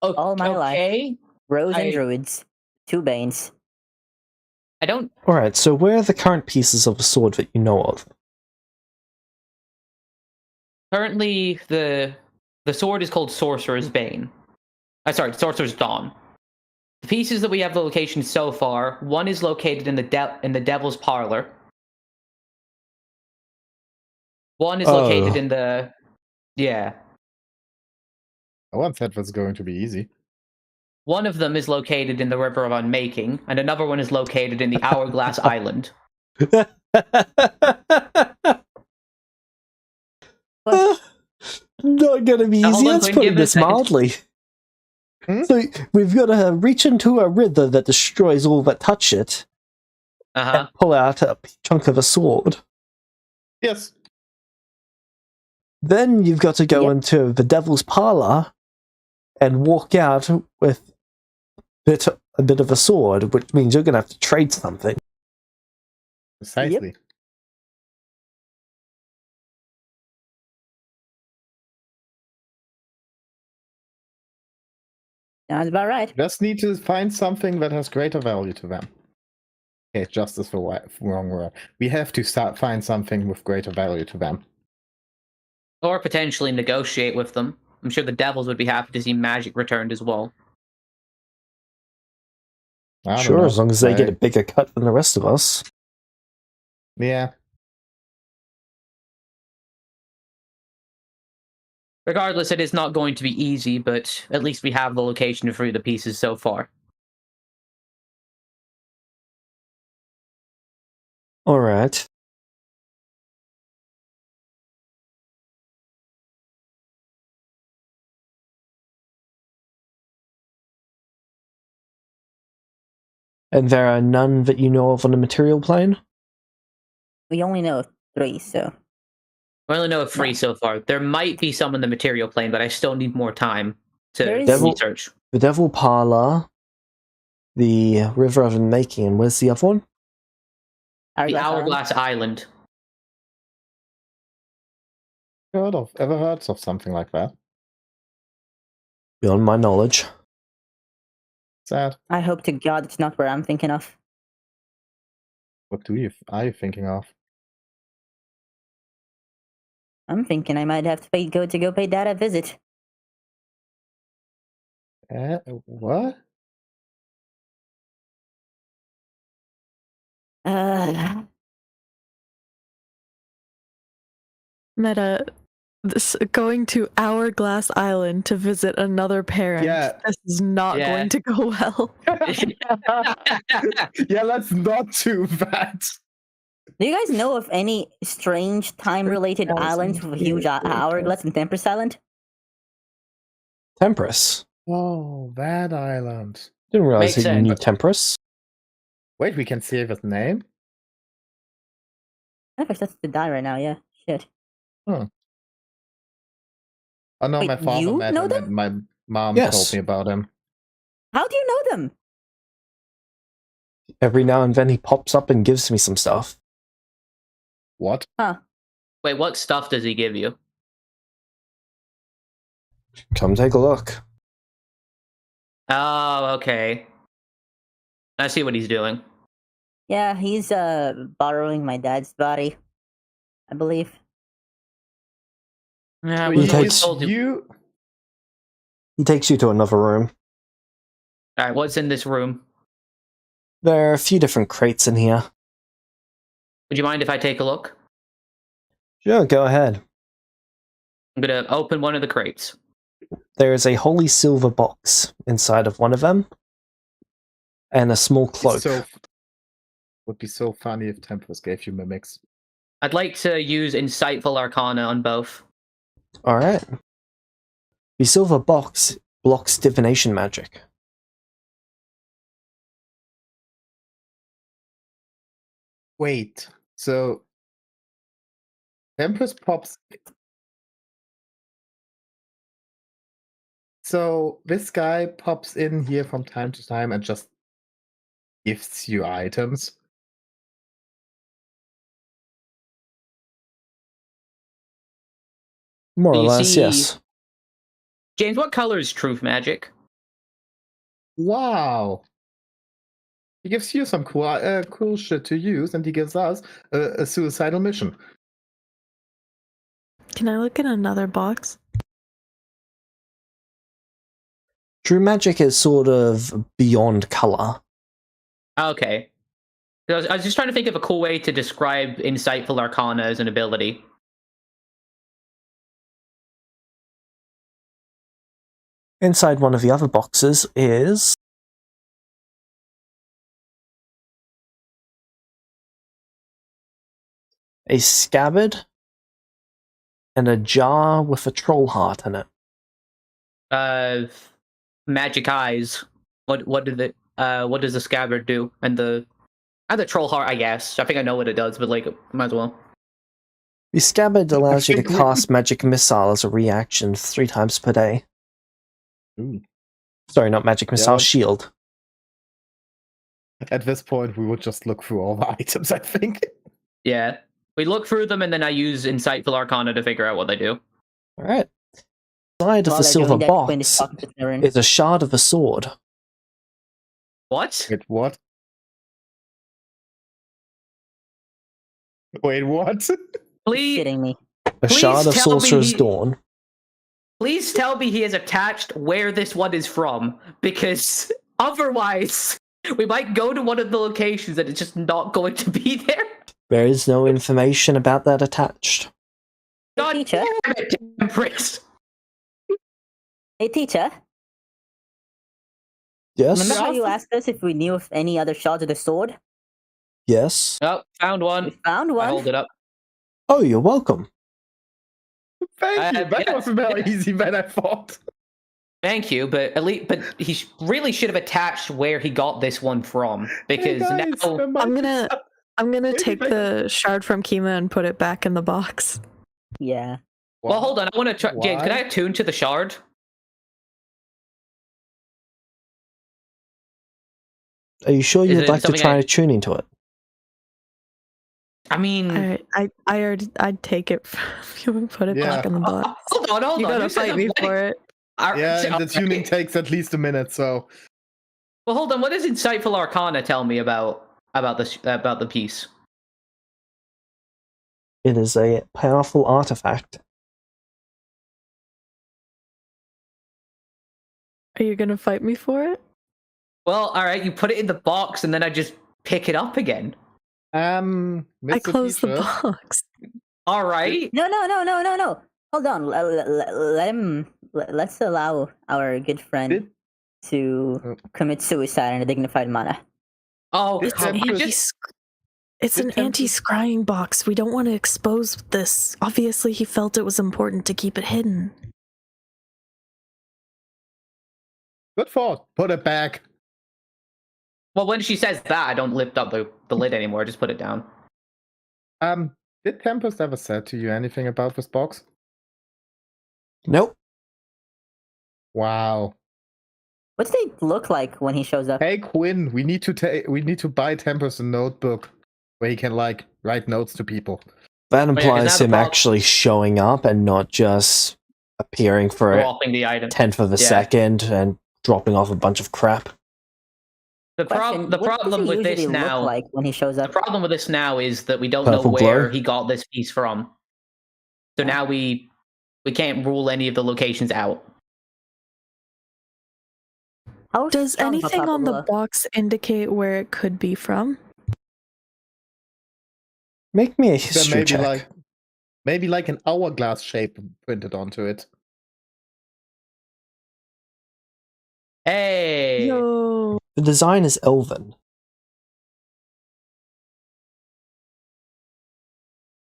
All my life. okay. Rose and I- druids. 2 banes. I don't. Alright, so where are the current pieces of the sword that you know of? Currently, the sword is called Sorcerer's Bane. Sorcerer's Dawn. The pieces that we have the location so far, one is located in the Devil's Parlor. One is located in the I once said it was going to be easy. One of them is located in the River of Unmaking, and another one is located in the Hourglass Island. Not gonna be Now, hold easy. on, Let's Quinn, put give it it a this second. mildly. Hmm? So we've got to reach into a river that destroys all that touch it, and pull out a chunk of a sword. Yes. Then you've got to go Yep. into the devil's parlor and walk out with a bit of a sword, which means you're going to have to trade something. Precisely. Sounds about right. Just need to find something that has greater value to them. Okay, just is the wrong word. We have to find something with greater value to them. Or potentially negotiate with them. I'm sure the devils would be happy to see magic returned as well. I don't Sure, know. as long as they get a bigger cut than the rest of us. Yeah. Regardless, it is not going to be easy, but at least we have the location to free the pieces so far. Alright. And there are none that you know of on the material plane? We only know 3, so We only know of 3 so far. There might be some in the material plane, but I still need more time to There is- research. The Devil Parlor, the River of the Making, and where's the other one? The Island. Hourglass Island. Ever heard of something like that? Beyond my knowledge. Sad. I hope to God it's not where I'm thinking of. What are you thinking of? I'm thinking I might have to go pay Dad a visit. What? Meta, going to Hourglass Island to visit another parent. Yeah. This is not Yeah. going to go well. Yeah, let's not do that. Do you guys know of any strange time-related islands with a huge hourglass in Temperance Island? Temperance. Oh, that island. Didn't realize Makes that you knew sense. Temperance. Wait, we can save his name? I don't know if that's to die right now, yeah. Shit. Oh no, Wait, my father you met know him them? and my mom Yes. told me about him. How do you know them? Every now and then he pops up and gives me some stuff. What? Wait, what stuff does he give you? Come take a look. Oh, okay. I see what he's doing. Yeah, he's borrowing my dad's body, I believe. Yeah, So he we takes- told you. you He takes you to another room. Alright, what's in this room? There are a few different crates in here. Would you mind if I take a look? Sure, go ahead. I'm gonna open one of the crates. There is a holy silver box inside of one of them, and a small cloak. would be so funny if Tempest gave you mimics. I'd like to use Insightful Arcana on both. Alright. The silver box blocks divination magic. Wait, so Tempest pops. So this guy pops in here from time to time and just gives you items. More Do or you less, see- yes. James, what color is truth magic? Wow. He gives you some cool shit to use, and he gives us a suicidal mission. Can I look in another box? True magic is sort of beyond color. Okay. I was just trying to think of a cool way to describe Insightful Arcana as an ability. Inside one of the other boxes is a scabbard, and a jar with a troll heart in it. Magic eyes. What does the scabbard do? And the troll heart, I guess. I think I know what it does, but like, might as well. The scabbard allows you to cast magic missile as a reaction 3 times per day. Ooh. Sorry, not magic missile, Yeah. shield. At this point, we would just look through all the items, I think. Yeah, we look through them, and then I use Insightful Arcana to figure out what they do. Alright. Inside of While the they're silver doing that, Quinn is box talking to Snurren. is a shard of a sword. What? Wait, what? Wait, what? Please, Shitting me. A Please shard of tell me Sorcerer's he- Dawn. please tell me he has attached where this one is from, because otherwise we might go to one of the locations and it's just not going to be there. There is no information about that attached. God teacher? damn it, Temperance. Hey, teacher. Yes? Remember how you asked us if we knew of any other shards of the sword? Yes? Oh, found We one. found I one. hold it up. Oh, you're welcome. Thank you. That yeah, was very easy than I thought. Thank you, but at least, he really should have attached where he got this one from, because Hey guys, now there might I'm be gonna some- I'm gonna Maybe take they- the shard from Kima and put it back in the box. Yeah. Well, hold on. I want to try. James, can I Why? attune to the shard? Are you sure Is you'd it like to something try I- tuning to it? I mean, I already I'd take it from you and put it Yeah. back in the box. hold on. You gotta said fight I'm me letting- for it. Yeah, and the Alright. tuning takes at least a minute, so Well, hold on. What does Insightful Arcana tell me about the piece? It is a powerful artifact. Are you gonna fight me for it? Well, all right. You put it in the box, and then I just pick it up again. I Mr. closed the Teacher, box. All right. No. Hold on. Let him. Let's allow our good friend Did- to Oh. commit suicide in a dignified manner. Oh, It's come on, Tempest- just It's Did an Tempest- anti-scrying box. We don't want to expose this. Obviously, he felt it was important to keep it hidden. good thought. Put it back. well. When she says that, I don't lift up the lid anymore. I just put it down. Did Tempest ever said to you anything about this box? Nope. Wow. What's they look like when he shows up? Hey Quinn, we need to buy Tempest a notebook where he can like write notes to people. That yeah, 'cause implies now the him prob- actually showing up and not just appearing for a Dropping the item. tenth of a Yeah. second and dropping off a bunch of crap. The Question, the what does problem he with this usually now. look like when he shows The up? problem with this now is that we don't know Purple where glow? he got this piece from. So now we can't rule any of the locations out. How Does strong is anything on the Purple Glow? box indicate where it could be from? Make me a There history check. maybe like an hourglass shape printed onto it. Hey. Yo, The design is elven.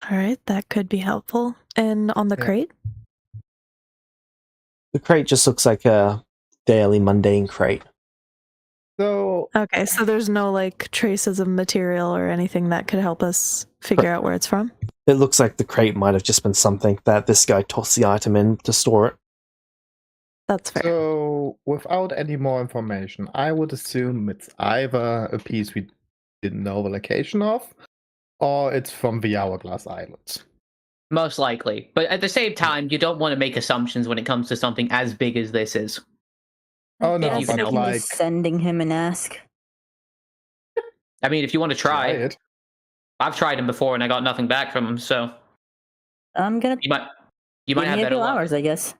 all right, that could be helpful. And on the Yeah. crate, The crate just looks like a daily mundane crate. So okay, so there's no like traces of material or anything that could help us figure out where it's from. It looks like the crate might have just been something that this guy tossed the item in to store it. That's fair. So, without any more information, I would assume it's either a piece we didn't know the location of, or it's from the Hourglass Islands. Most likely. But at the same time, you don't want to make assumptions when it comes to something as big as this is. Oh no, you but know, like, sending him an ask. I mean, if you want to try, it. I've tried him before and I got nothing back from him, so I'm gonna you might give have me a better few luck. hours, I guess.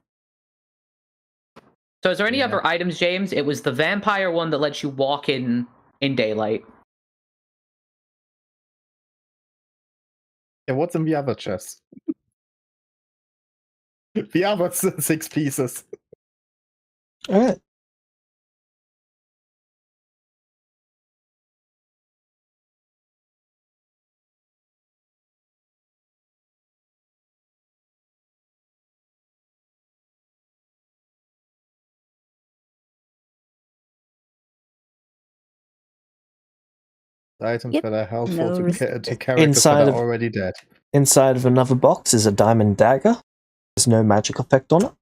So is there any Yeah. other items, James? It was the vampire one that lets you walk in daylight. Yeah, what's in the other chest? The other 6 pieces. Alright. items Yep, that are helpful no to, res- to characters that are already dead. Inside of another box is a diamond dagger. There's no magic effect on it.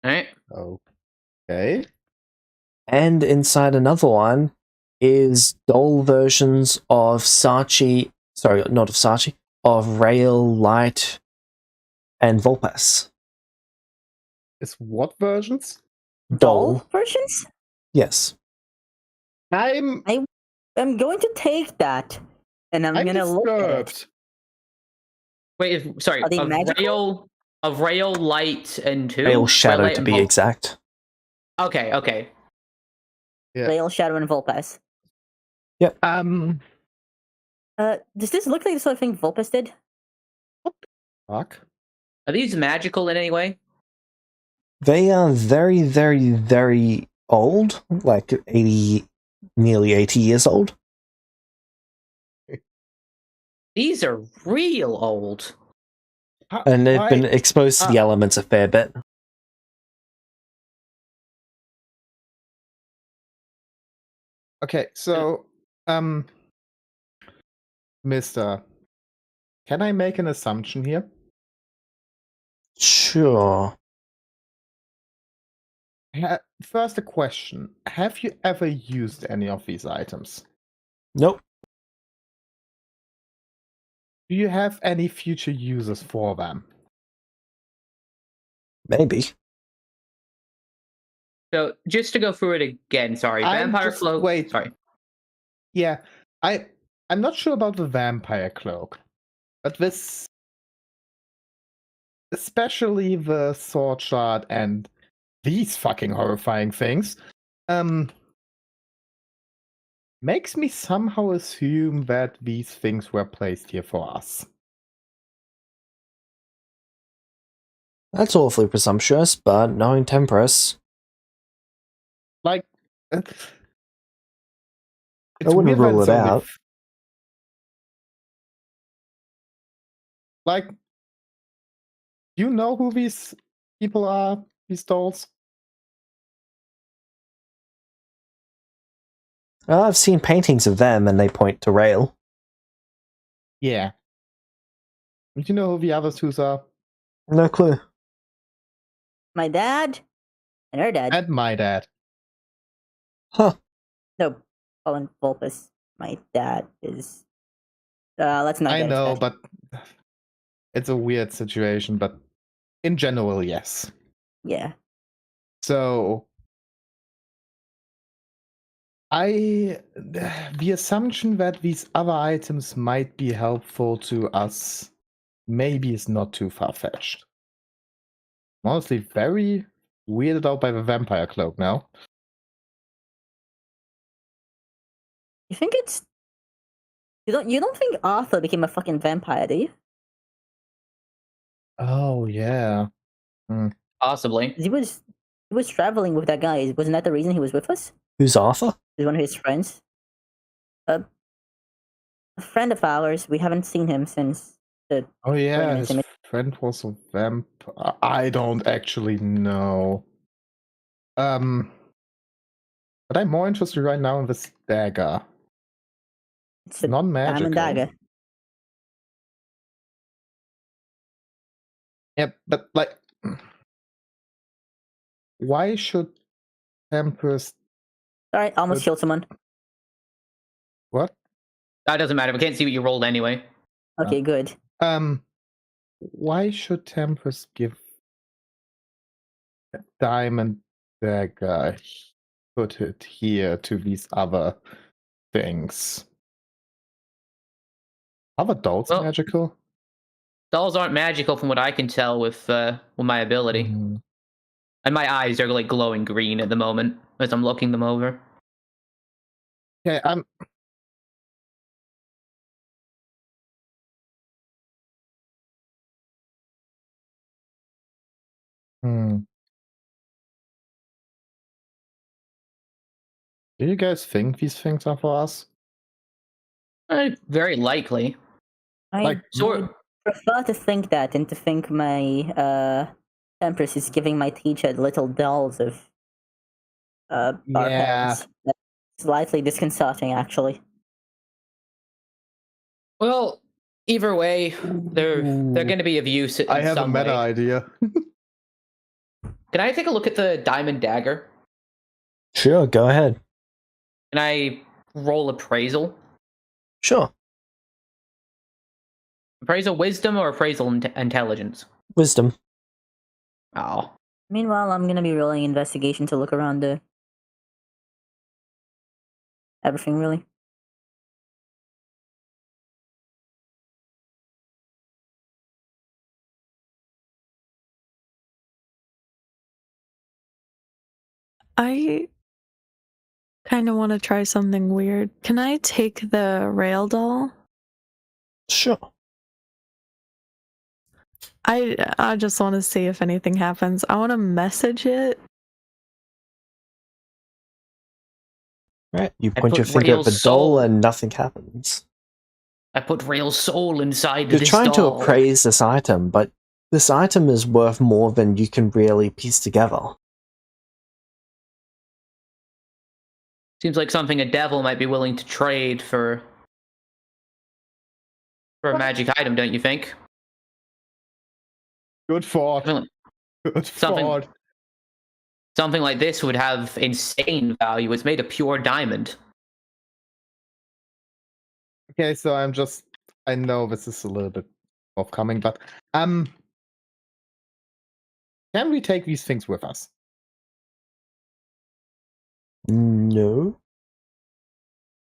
Alright. Okay. And inside another one is dull versions of Sachi. Sorry, not of Sachi. Of Rail, Light, and Volpas. Is what versions? Dull versions? Yes. I'm going to take that, and I'm gonna look at it. disturbed. Wait, sorry. Are they magical? Of rail, light, and two? Rail Shadow Light, to and be Vol- exact. Okay. Yeah. Rail, Shadow, and Volpas. Does this look like the sort of thing Volpas did? Fuck. Are these magical in any way? They are very, very, very old, like 80, nearly 80 years old. These are real old. And they've been exposed to the elements a fair bit. Okay, so Mister, can I make an assumption here? Sure. First, a question: have you ever used any of these items? Nope. Do you have any future uses for them? Maybe. So just to go through it again, sorry. Vampire cloak. Wait. Sorry. Yeah, I'm not sure about the vampire cloak, but this, especially the sword shard and these fucking horrifying things, makes me somehow assume that these things were placed here for us. That's awfully presumptuous, but knowing Tempress, Like, I wouldn't rule it out. Like, you know who these people are, these dolls? I've seen paintings of them and they point to Rail. Yeah. Do you know who the other two are? No clue. My dad and her dad. And my dad. Huh. No, Colin Volpas. My dad is. Let's not. I get know, into that. but it's a weird situation, but in general, yes. Yeah. So the assumption that these other items might be helpful to us maybe is not too far-fetched. I'm honestly very weirded out by the vampire cloak now. You think it's? You don't think Arthur became a fucking vampire, do you? Oh yeah. Possibly. He was traveling with that guy. Wasn't that the reason he was with us? Who's Arthur? He's one of his friends. A friend of ours. We haven't seen him since the. Oh yeah, tournament. his friend was a vampire. I don't actually know. But I'm more interested right now in this dagger. It's a Non-magical. diamond dagger. Yeah, but like, why should Tempest? Sorry, almost killed someone. What? That doesn't matter. We can't see what you rolled anyway. Okay, good. Why should Tempest give a diamond dagger? Put it here to these other things. Are the dolls Well, magical? Dolls aren't magical from what I can tell with my ability. Mhm. And my eyes are like glowing green at the moment as I'm looking them over. Okay, Do you guys think these things are for us? Very likely. I Like, would prefer to think that and to think my Empress is giving my teacher little dolls of our Yeah. parents. That's slightly disconcerting, actually. Well, either way, they're going to be of use in I have a some meta way. idea. Can I take a look at the diamond dagger? Sure, go ahead. Can I roll appraisal? Sure. Appraisal wisdom or appraisal intelligence? Wisdom. Oh. Meanwhile, I'm gonna be rolling investigation to look around the everything really. I kind of want to try something weird. Can I take the rail doll? Sure. I just want to see if anything happens. I want to message it. Right. You I point put your finger real at the soul. doll and nothing happens. I put real soul inside You're this trying to doll. appraise this item, but this item is worth more than you can really piece together. Seems like something a devil might be willing to trade for a magic item, don't you think? Good thought. Good thought. Something like this would have insane value. It's made of pure diamond. Okay, so I know this is a little bit off-coming, but can we take these things with us? No.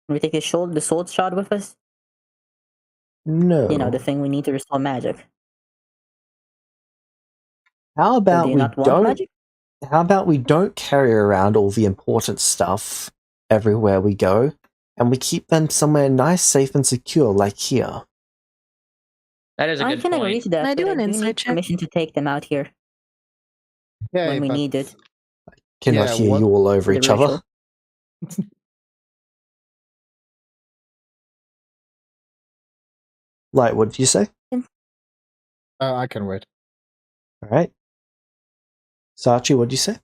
Can we take the sword shard with us? No. You know, the thing we need to restore magic. How Or about do you we not want don't? magic? How about we don't carry around all the important stuff everywhere we go, and we keep them somewhere nice, safe, and secure, like here? That is a I good can agree point. to that, Can I but do I an do insight need check? permission to take them out here Yeah, when we need it. Cannot Yeah, hear what- you all over for the each other. ritual. Like, what did you say? I can wait. All right. Sachi, what did you say?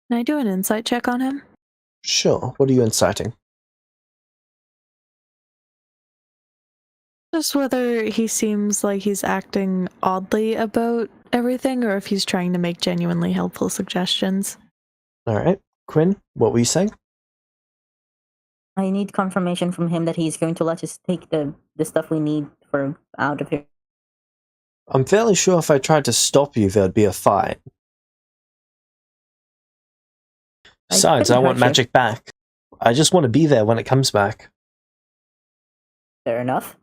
Can I do an insight check on him? Sure. What are you inciting? Just whether he seems like he's acting oddly about everything or if he's trying to make genuinely helpful suggestions. All right. Quinn, what were you saying? I need confirmation from him that he's going to let us take the stuff we need for out of here. I'm fairly sure if I tried to stop you, there'd be a fight. Besides, I couldn't want hurt you. magic back. I just want to be there when it comes back. Fair enough.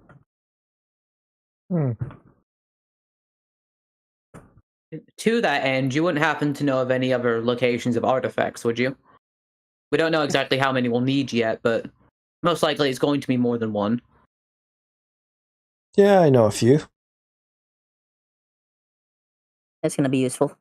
To that end, you wouldn't happen to know of any other locations of artifacts, would you? We don't know exactly how many we'll need yet, but most likely it's going to be more than one. Yeah, I know a few. That's gonna be useful.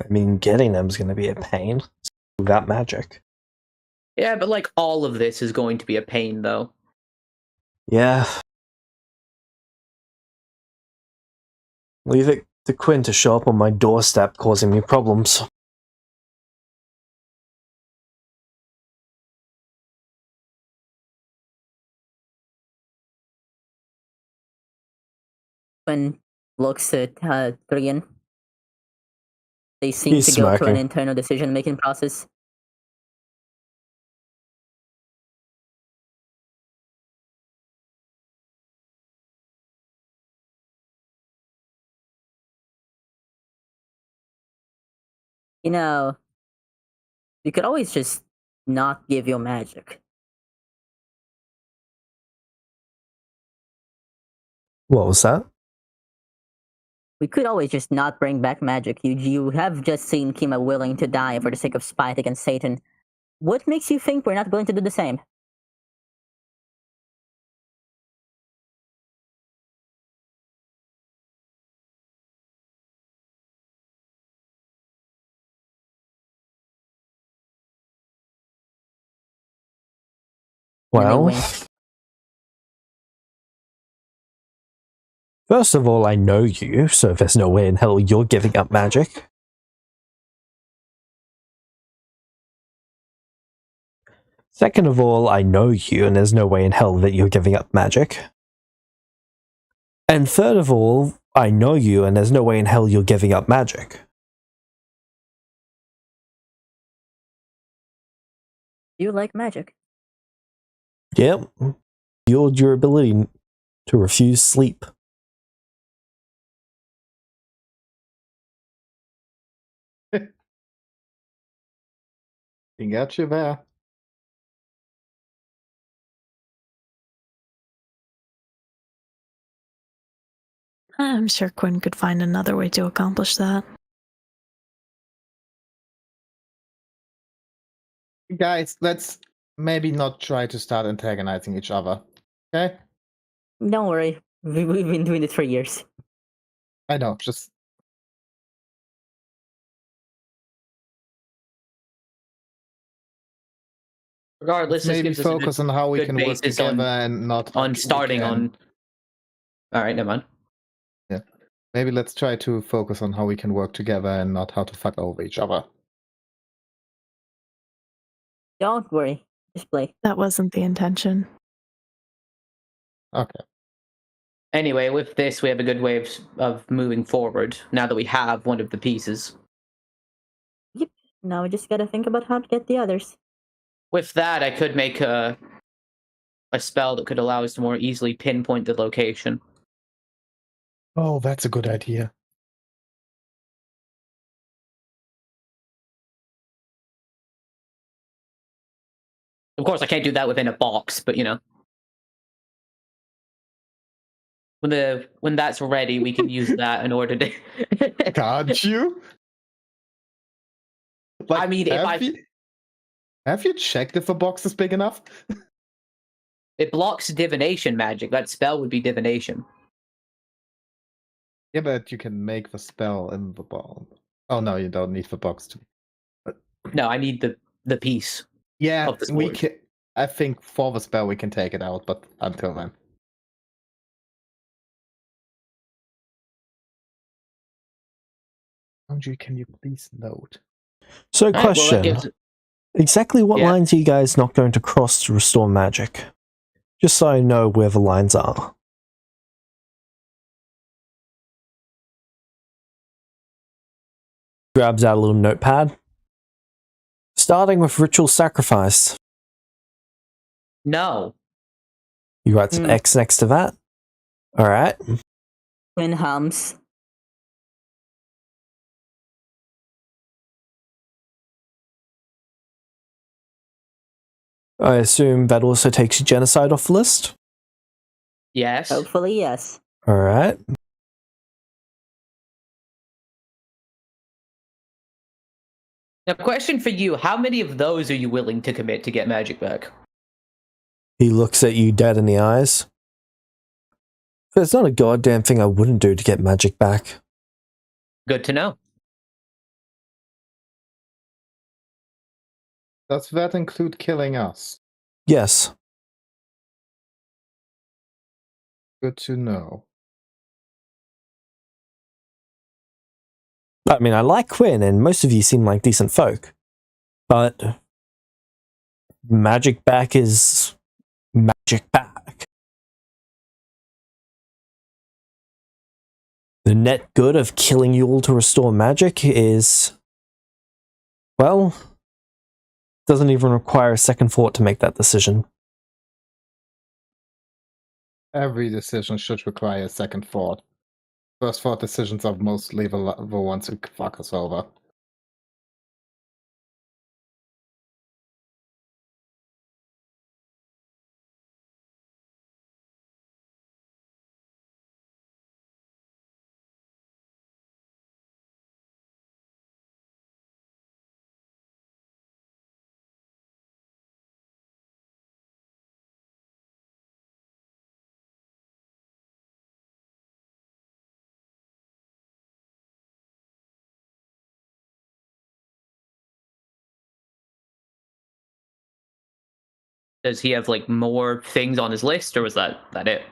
I mean, getting them's going to be a pain. Without magic. Yeah, but like all of this is going to be a pain, though. Yeah. Leave it to Quinn to show up on my doorstep causing me problems. When looks at Trian, they seem He's to go through an smirking. internal decision-making process. You know, you could always just not give your magic. What was that? We could always just not bring back magic. You have just seen Kima willing to die for the sake of spite against Satan. What makes you think we're not going to do the same? And then they Well, wink. First of all, I know you, so there's no way in hell you're giving up magic. Second of all, I know you, and there's no way in hell that you're giving up magic. And third of all, I know you, and there's no way in hell you're giving up magic. You like magic. Yep. Fueled your ability to refuse sleep. He got you there. I'm sure Quinn could find another way to accomplish that. Guys, let's maybe not try to start antagonizing each other. Okay? Don't worry. We've been doing it for years. I know, just Regardless, this maybe gives us a focus good, on how we good can work basis together and not on we starting can- on. All right, never mind. Maybe let's try to focus on how we can work together and not how to fuck over each other. Don't worry. Just play. That wasn't the intention. Okay. Anyway, with this, we have a good way of moving forward now that we have one of the pieces. Now we just gotta think about how to get the others. With that, I could make a spell that could allow us to more easily pinpoint the location. Oh, that's a good idea. Of course, I can't do that within a box, but you know. When that's ready, we can use that in order to. Can't you? I mean, have you checked if a box is big enough? It blocks divination magic. That spell would be divination. Yeah, but you can make the spell in the ball. Oh no, you don't need the box to. No, I need the piece. Yeah, Of the we sword. can. I think for the spell we can take it out, but until then. Foundry, can you please note? So, Alright, well, that question. gives- Exactly what Yeah. lines are you guys not going to cross to restore magic? Just so I know where the lines are. Grabs out a little notepad. Starting with ritual sacrifice. No. You write an X next to that. Alright. Quinn hums. I assume that also takes genocide off the list. Yes. Hopefully, yes. Alright. Now, question for you: how many of those are you willing to commit to get magic back? He looks at you dead in the eyes. There's not a goddamn thing I wouldn't do to get magic back. Good to know. Does that include killing us? Yes. Good to know. I mean, I like Quinn, and most of you seem like decent folk. But magic back is magic back. The net good of killing you all to restore magic is, well, doesn't even require a second thought to make that decision. Every decision should require a second thought. First thought decisions are mostly the ones who fuck us over. Does he have like more things on his list, or was that it?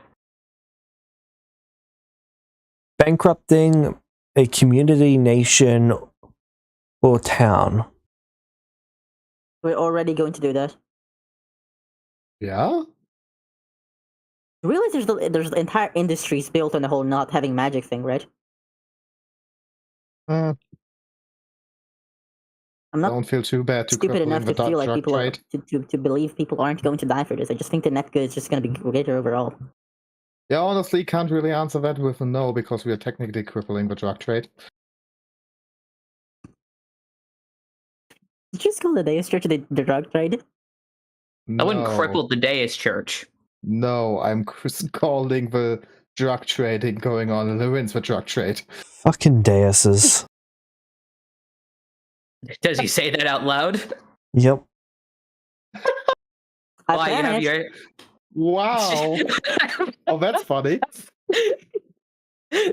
bankrupting a community, nation, or town. We're already going to do that. Yeah? You realize there's entire industries built on the whole not having magic thing, right? Uh, I'm not don't feel too bad to stupid enough crippling the to feel like drug people are, trade. to believe people aren't going to die for this. I just think the net good is just going to be greater overall. Yeah, honestly, can't really answer that with a no because we are technically crippling the drug trade. Did you just call the Deus Church the drug trade? I wouldn't No. cripple the Deus Church. No, I'm calling the drug trading going on in the ruins the drug trade. Fucking deuses. Does he say that out loud? Yep. Why you have your Wow. Oh, that's funny.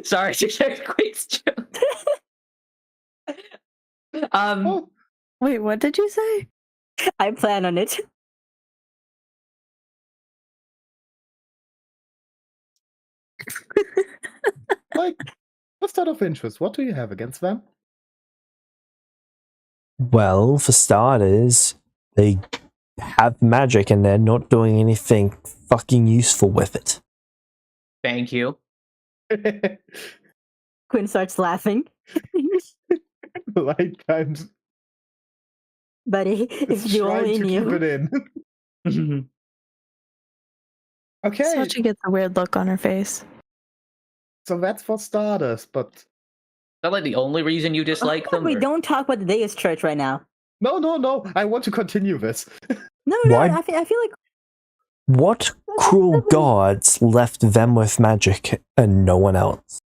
Sorry, just a quick joke. Oh, Wait, what did you say? I plan on it. like, just out of interest, what do you have against them? Well, for starters, they have magic and they're not doing anything fucking useful with it. Thank you. Quinn starts laughing. Like, I'm Buddy, if you trying only to keep knew. it in. Okay, Sachi gets a weird look on her face. so that's for starters, but Is that like the only reason you dislike them? We or- don't talk about the Deus Church right now. no, I want to continue this. No, Why- I feel like What cruel gods left them with magic and no one else?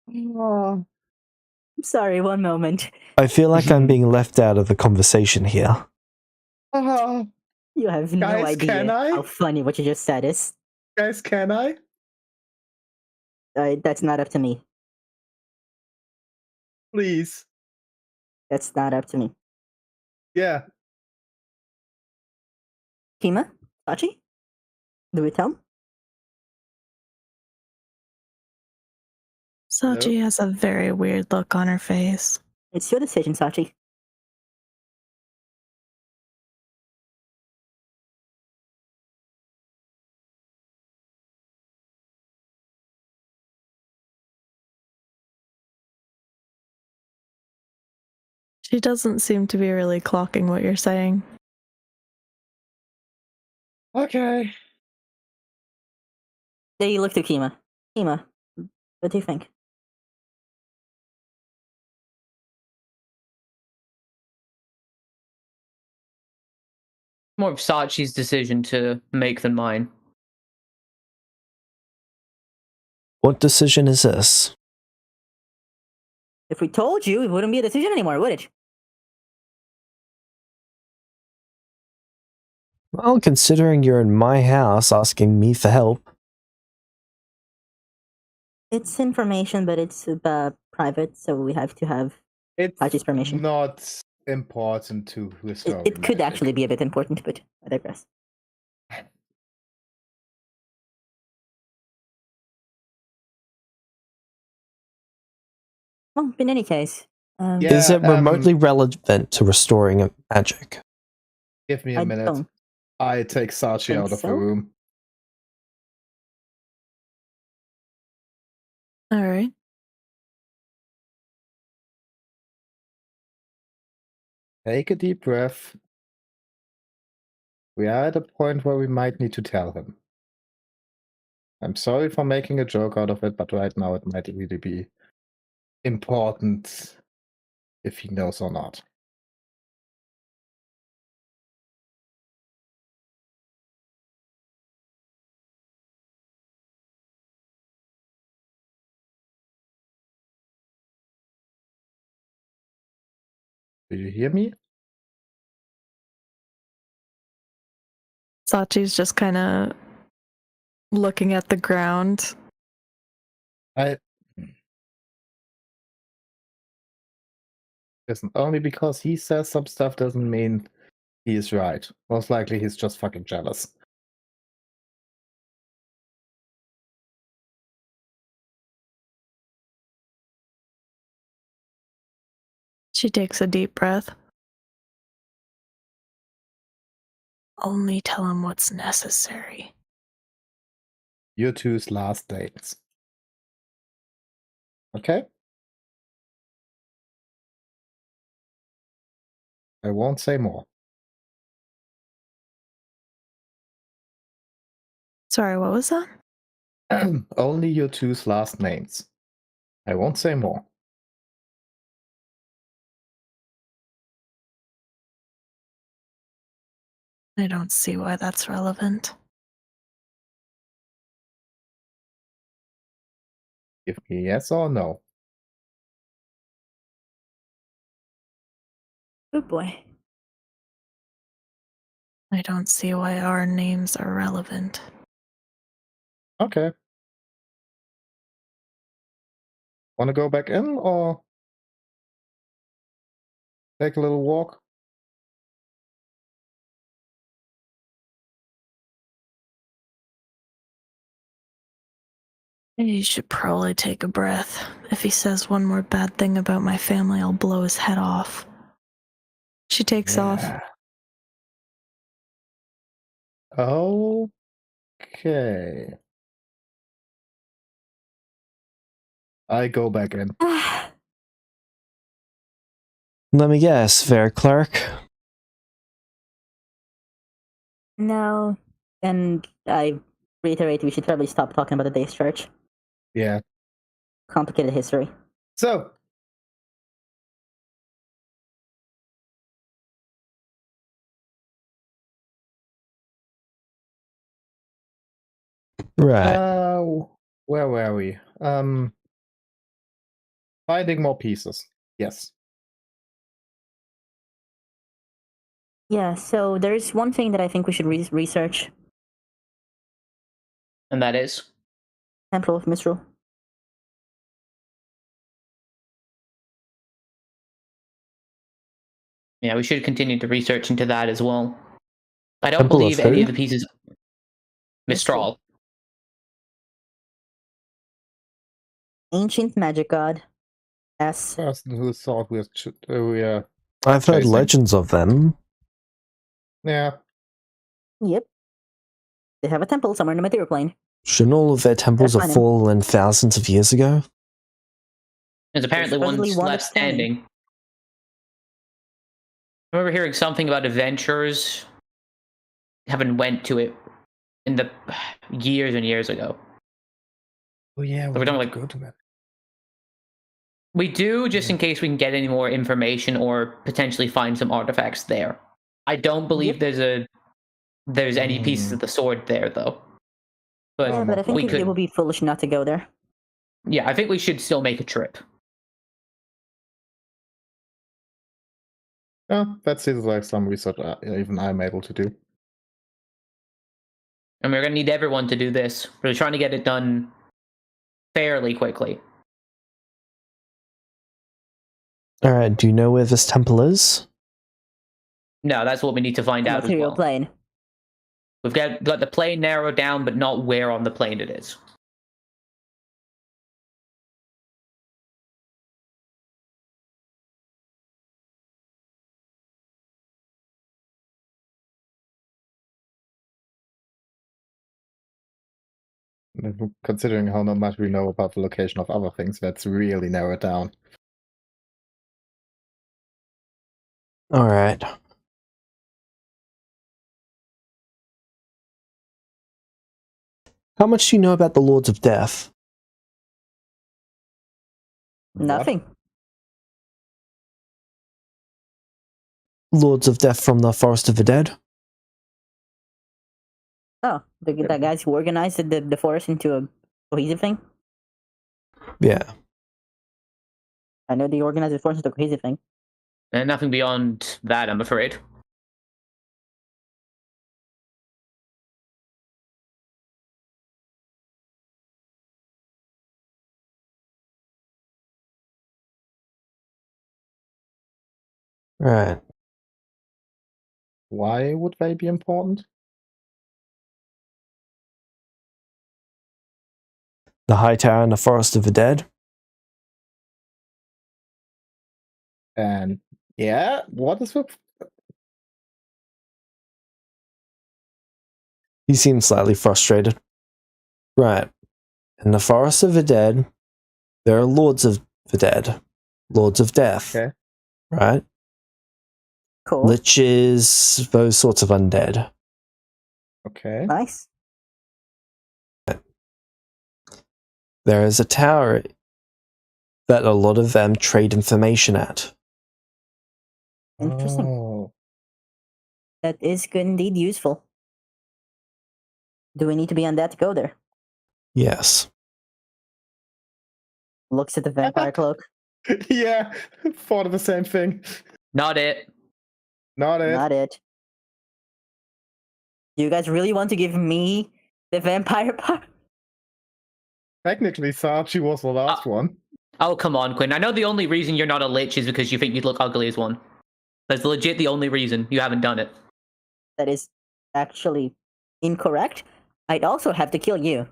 Oh. I'm sorry, one moment. I feel like I'm being left out of the conversation here. Ah, You have no Guys, idea can I? how funny what you just said is. guys, can I? That's not up to me. Please. That's not up to me. Yeah. Kima? Sachi? Do we tell? Sachi has a very weird look on her face. It's your decision, Sachi. She doesn't seem to be really clocking what you're saying. Okay. Then you look to Kima. Kima, what do you think? More of Sachi's decision to make than mine. What decision is this? If we told you, it wouldn't be a decision anymore, would it? Well, considering you're in my house asking me for help, It's information, but it's private, so we have to have. It's Sachi's permission. not important to restore. It could actually be a bit important, but I digress. Well, in any case, Yeah. is it remotely relevant to restoring magic? Give me a I minute. don't I take Sachi think out of so. the room. All right. Take a deep breath. We are at a point where we might need to tell him. I'm sorry for making a joke out of it, but right now it might really be important if he knows or not. Do you hear me? Sachi's just kind of looking at the ground. I Listen, only because he says some stuff doesn't mean he is right. Most likely he's just fucking jealous. She takes a deep breath. Only tell him what's necessary. You two's last dates. Okay? I won't say more. Sorry, what was that? Only your two's last names. I won't say more. I don't see why that's relevant. Give me yes or no. Good boy. I don't see why our names are relevant. Okay. Want to go back in or take a little walk? You should probably take a breath. If he says one more bad thing about my family, I'll blow his head off. She takes off. Yeah. Okay. I go back in. Let me guess, fair cleric. No. And I reiterate, we should probably stop talking about the day's church. Yeah. Complicated history. So, Right. where were we? Finding more pieces. Yes. Yeah, so there's one thing that I think we should research. And that is? Temple of Misrule. Yeah, we should continue to research into that as well. I don't Temple believe of any who? of the pieces. Mistral. Ancient magic god. S. Person who thought we are. I've heard Chasing. legends of them. Yeah. Yep. They have a temple somewhere in the material plane. Shouldn't all of their temples have That's fine. fallen thousands of years ago? There's apparently supposedly one one left that's standing. standing. I remember hearing something about adventurers having went to it in the years and years ago. Oh yeah, we don't go to that. We do, just in case we can get any more information or potentially find some artifacts there. I don't believe there's any pieces of the sword there, though. But Yeah, but I think we it would be foolish not to go there. Yeah, I think we should still make a trip. Oh, that seems like some research even I'm able to do. And we're going to need everyone to do this. We're trying to get it done fairly quickly. Alright, do you know where this temple is? No, that's what we need to find out as Material well. plane. We've got the plane narrowed down, but not where on the plane it is. Considering how not much we know about the location of other things, that's really narrowed down. Alright. How much do you know about the Lords of Death? Nothing. Lords of Death from the Forest of the Dead? Oh, the guys who organized the forest into a cohesive thing? Yeah. I know they organized the forest into a cohesive thing. And nothing beyond that, I'm afraid. Right. Why would they be important? The High Tower and the Forest of the Dead. And yeah, what is with He seems slightly frustrated. Right. In the Forest of the Dead, there are Lords of the Dead. Lords of Death. Okay. Right? Cool. Liches, those sorts of undead. Okay. Nice. There is a tower that a lot of them trade information at. Interesting. Oh. That is good indeed useful. Do we need to be on that to go there? Yes. Looks at the vampire cloak. Yeah, thought of the same thing. Not it. Not it. Not it. You guys really want to give me the vampire part? Technically, Sachi was the last one. Oh, come on, Quinn. I know the only reason you're not a lich is because you think you'd look ugly as one. That's legit the only reason you haven't done it. That is actually incorrect. I'd also have to kill you.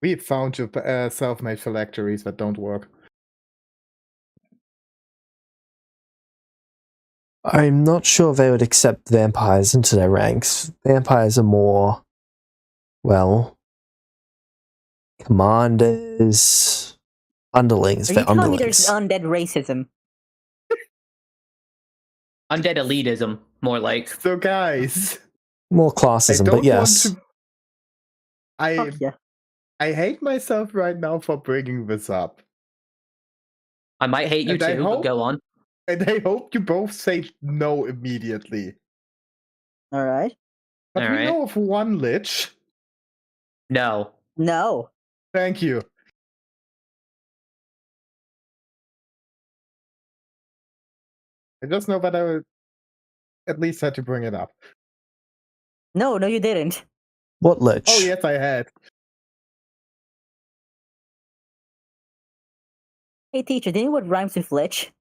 We found your self-made phylacteries that don't work. I'm not sure they would accept vampires into their ranks. Vampires are more, well, commanders, underlings. Are They're you telling me there's underlings. undead racism? Undead elitism, more like. So, guys, More I classism, don't but yes. want to. Fuck yeah. I hate myself right now for bringing this up, I might hate you And I too, but hope- go on. and I hope you both say no immediately. All right. But we Alright. know of one lich. No. No. Thank you. I just know that I would at least had to bring it up. No, you didn't. What lich? Oh yes, I had. Hey, teacher, do you know what rhymes with lich?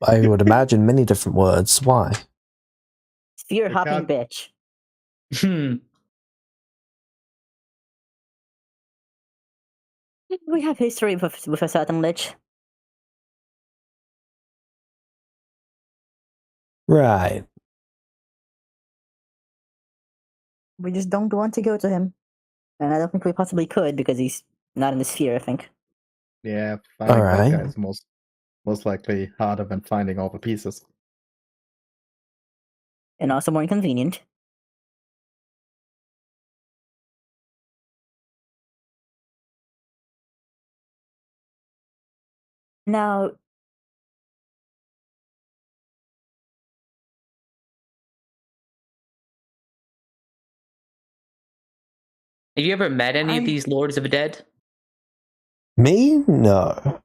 I would imagine many different words. Why? Sphere I hopping can't- bitch. Hmm. We have history with a certain lich. Right. We just don't want to go to him. And I don't think we possibly could because he's not in the sphere, I think. Yeah, finding that Alright. guy is most likely harder than finding all the pieces. And also more inconvenient. Now, Have you ever met any of I- these Lords of the Dead? Me? No.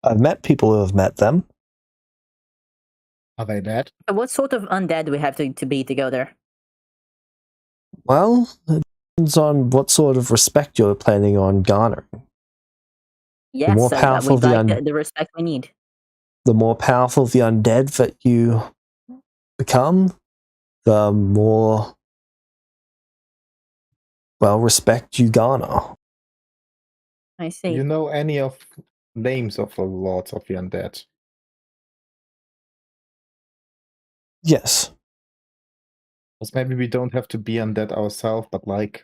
I've met people who have met them. Are they dead? what sort of undead do we have to be to go there? Well, it depends on what sort of respect you're planning on garnering. Yes, more so powerful we'd the like the respect we need. The more powerful the undead that you become, the more, well, respect you garner. I see. You know any of names of the lords of the undead? Yes. Because maybe we don't have to be undead ourselves, but like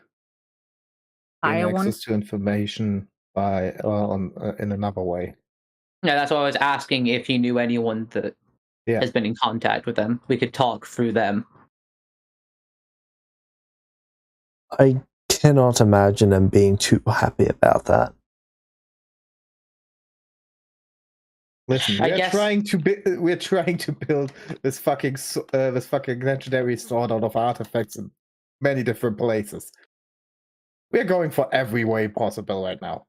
gain Hire one? access to information by in another way. Yeah, that's why I was asking if you knew anyone that Yeah. has been in contact with them. We could talk through them. I cannot imagine them being too happy about that. Listen, I we're guess- trying to build this fucking legendary sword out of artifacts in many different places. We're going for every way possible right now.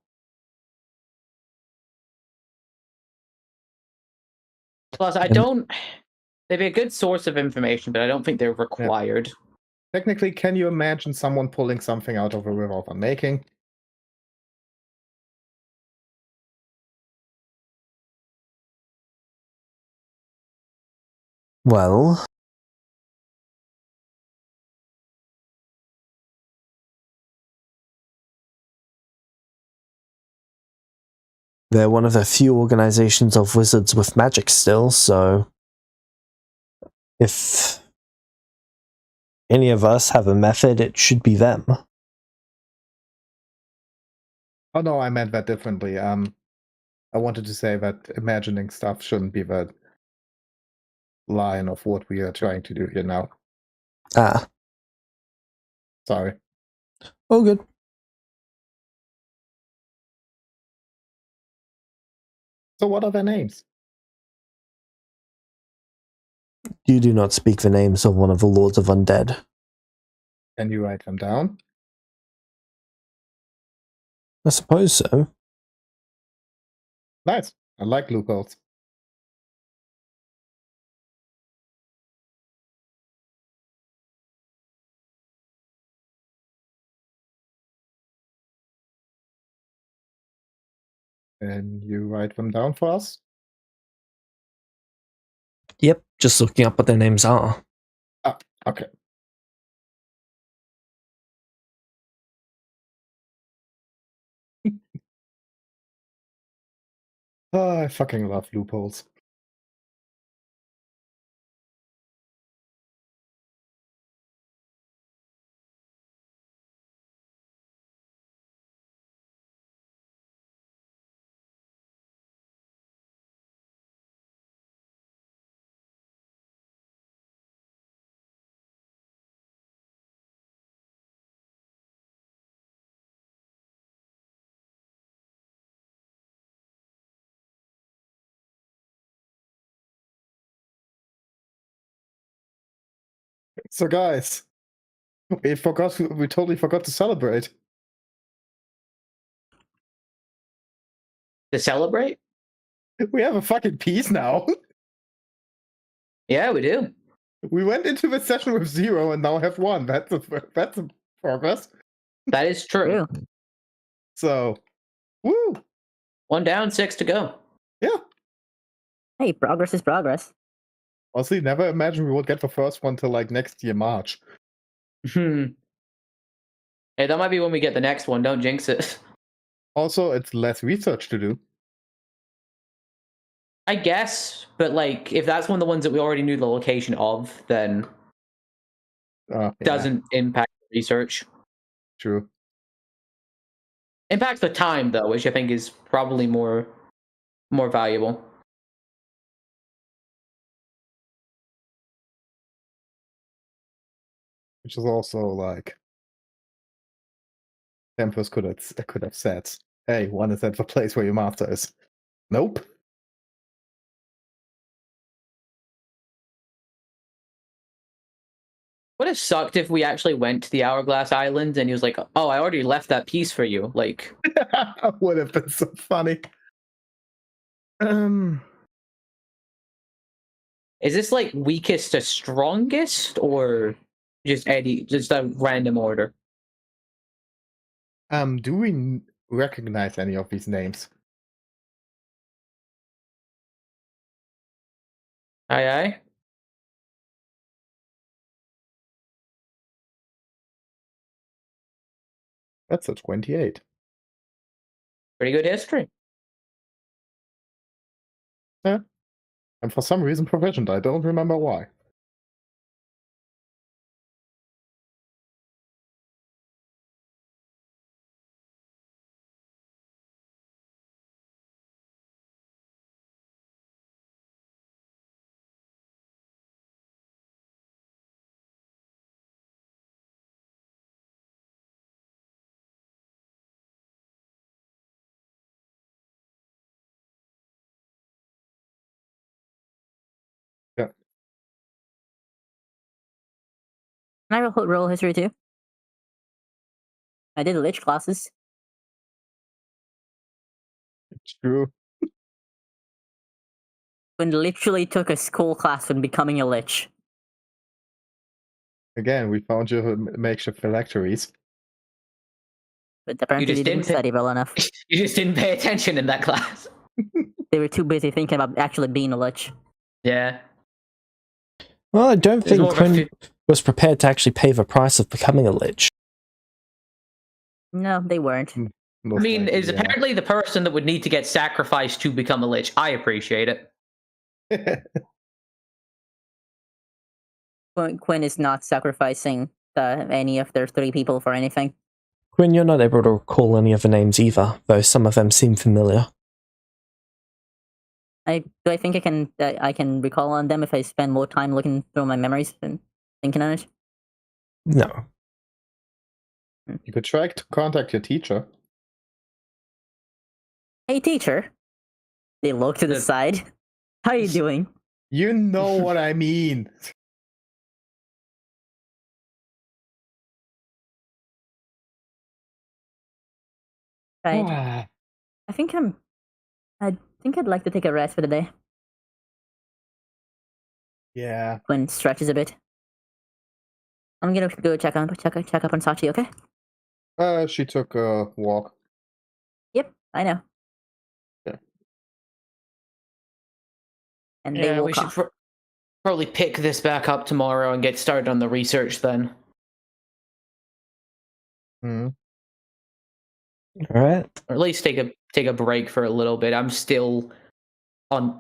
Plus, I And- don't. They'd be a good source of information, but I don't think they're required. Technically, can you imagine someone pulling something out of a river of unmaking? Well, they're one of the few organizations of wizards with magic still, so if any of us have a method, it should be them. Oh no, I meant that differently. I wanted to say that imagining stuff shouldn't be the line of what we are trying to do here now. Ah, Sorry. all good. So what are their names? You do not speak the names of one of the Lords of Undead. Can you write them down? I suppose so. Nice. I like loopholes. Can you write them down for us? Yep, just looking up what their names are. Ah, okay. Oh, I fucking love loopholes. So guys, we totally forgot to celebrate. To celebrate? We have a fucking piece now. Yeah, we do. We went into the session with 0 and now have 1. That's a progress. That is true. True. So, woo! 1 down, 6 to go. Yeah. Hey, progress is progress. Honestly, never imagined we would get the first one till like next year, March. Hey, that might be when we get the next one. Don't jinx it. Also, it's less research to do. I guess, but like, if that's one of the ones that we already knew the location of, then Yeah, doesn't impact research. true. Impacts the time though, which I think is probably more valuable. Which is also like Tempest could have said, "Hey, one is at the place where your master is." Nope. Would have sucked if we actually went to the Hourglass Island and he was like, "Oh, I already left that piece for you." Like, Would have been so funny. is this like weakest to strongest, or just a random order? Do we recognize any of these names? Aye, aye. That's a 28. Pretty good history. Yeah. And for some reason proficient. I don't remember why. Yeah. Can I roll history too? I did lich classes. It's true. When literally took a school class when becoming a lich. Again, we found your makeshift phylacteries. But apparently just they didn't didn't study well enough. You just didn't pay attention in that class. They were too busy thinking about actually being a lich. Yeah. Well, I don't It's think more of a Quinn was prepared to actually pay the price of becoming a lich. No, they weren't. I Most mean, likely, is apparently the person that would need to get sacrificed to become a lich. I appreciate it. Quinn is not sacrificing any of their 3 people for anything. Quinn, you're not able to recall any of the names either, though some of them seem familiar. I think I can recall on them if I spend more time looking through my memories and thinking on it. No. You could try to contact your teacher. Hey, teacher. They look to the side. How are you doing? You know what I mean. Right. I think I'd like to take a rest for the day. Yeah. Quinn stretches a bit. I'm gonna go check up on Sachi, okay? She took a walk. Yep, I know. Yeah. And they Yeah, we walk should off. probably pick this back up tomorrow and get started on the research then. Hmm. All right. Or at least take a break for a little bit. I'm still on.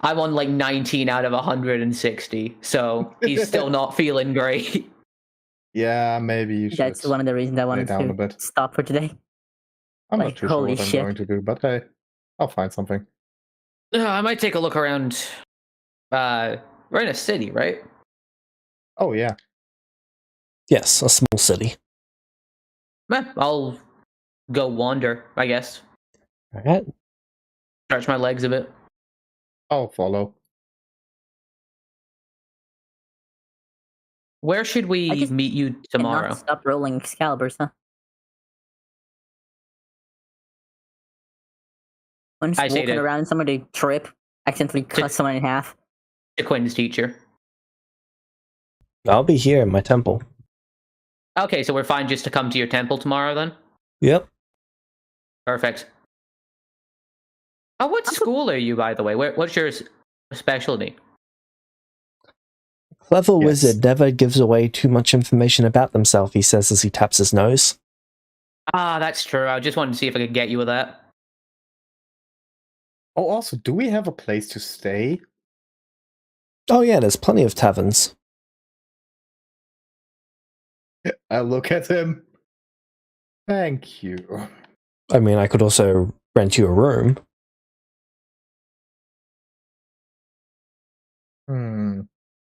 I'm on like 19 out of 160, so he's still not feeling great. Yeah, maybe you should. That's one of the reasons I wanted down a to bit. stop for today. I'm like, not too sure holy what I'm shit. going to do, but hey, I'll find something. I might take a look around. We're in a city, right? Oh yeah. Yes, a small city. I'll go wander, I guess. All right. Stretch my legs a bit. I'll follow. Where should we just meet you tomorrow? Cannot stop rolling Excaliburs, huh? When I say walking to- around and somebody trip, accidentally cut someone in half. To Quinn's teacher. I'll be here in my temple. Okay, so we're fine just to come to your temple tomorrow then? Yep. Perfect. Oh, what school are you, by the way? What's your specialty? Clever Yes. wizard never gives away too much information about themselves, he says as he taps his nose. Ah, that's true. I just wanted to see if I could get you with that. Oh, also, do we have a place to stay? Oh yeah, there's plenty of taverns. I look at him. Thank you. I mean, I could also rent you a room.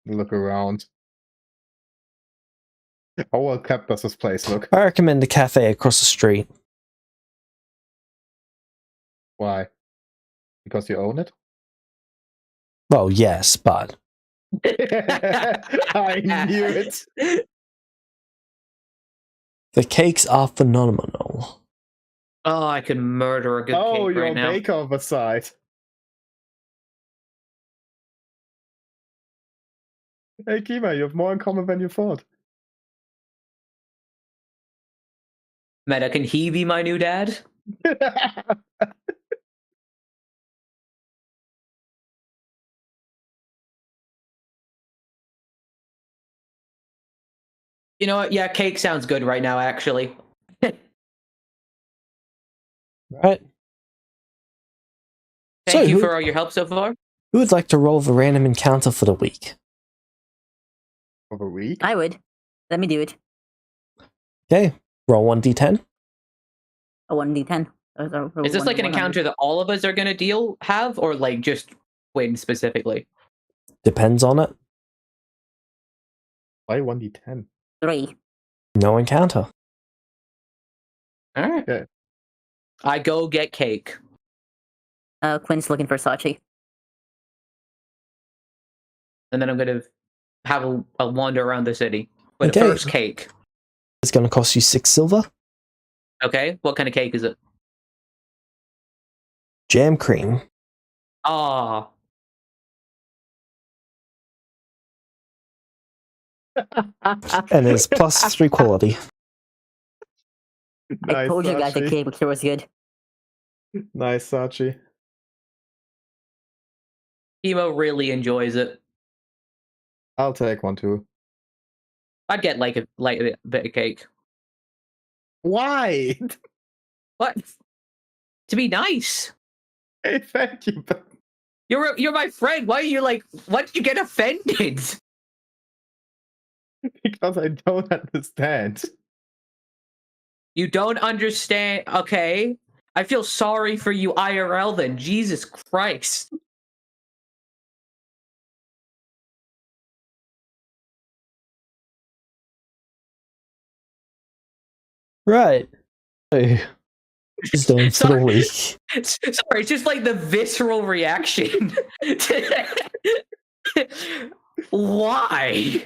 Look around. How well kept does this place look? I recommend a cafe across the street. Why? Because you own it? Well, yes, but I knew it. the cakes are phenomenal. Oh, I could murder a good Oh, cake you're right a now. baker of a side. Hey, Kima, you have more in common than you thought. Meta, can he be my new dad? You know what? Yeah, cake sounds good right now, actually. Right? Thank you who, for all your help so far. who would like to roll the random encounter for the week? Of a week? I would. Let me do it. Okay, roll 1d10. A 1d10. Is this like an encounter that all of us are going to have, or like just Quinn specifically? Depends on it. Why 1d10? 3. No encounter. All right. Okay. I go get cake. Quinn's looking for Sachi. And then I'm going to have a wander around the city. But Okay. first, cake. It's going to cost you 6 silver. Okay, what kind of cake is it? Jam cream. Ah, And it's plus 3 quality. I told you guys the Sachi. cake mixture was good. Nice, Sachi. Emo really enjoys it. I'll take one too. I'd get like a bit of cake. Why? What? To be nice. Hey, thank you. But You're my friend. Why are you like? Why did you get offended? because I don't understand. You don't understand. Okay. I feel sorry for you IRL then. Jesus Christ. Right. So, he's doing for the Sorry. week. Sorry, it's just like the visceral reaction. Why?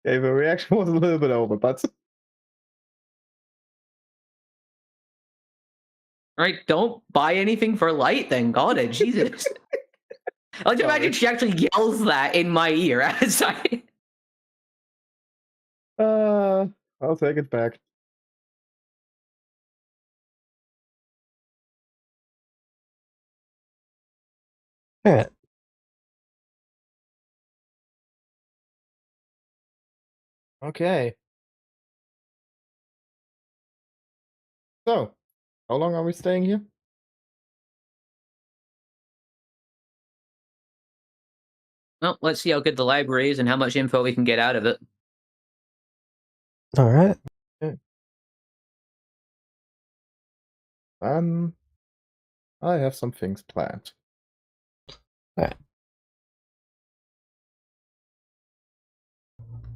Okay, the reaction was a little bit over, but Right, don't buy anything for light then. God, Jesus. I like to imagine she actually yells that in my ear as I... I'll take it back. Alright. Okay. So, how long are we staying here? Well, let's see how good the library is and how much info we can get out of it. Alright. I have some things planned. Alright.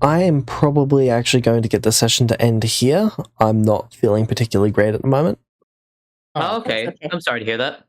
I am probably actually going to get the session to end here. I'm not feeling particularly great at the moment. Oh, okay. okay. I'm sorry to hear that.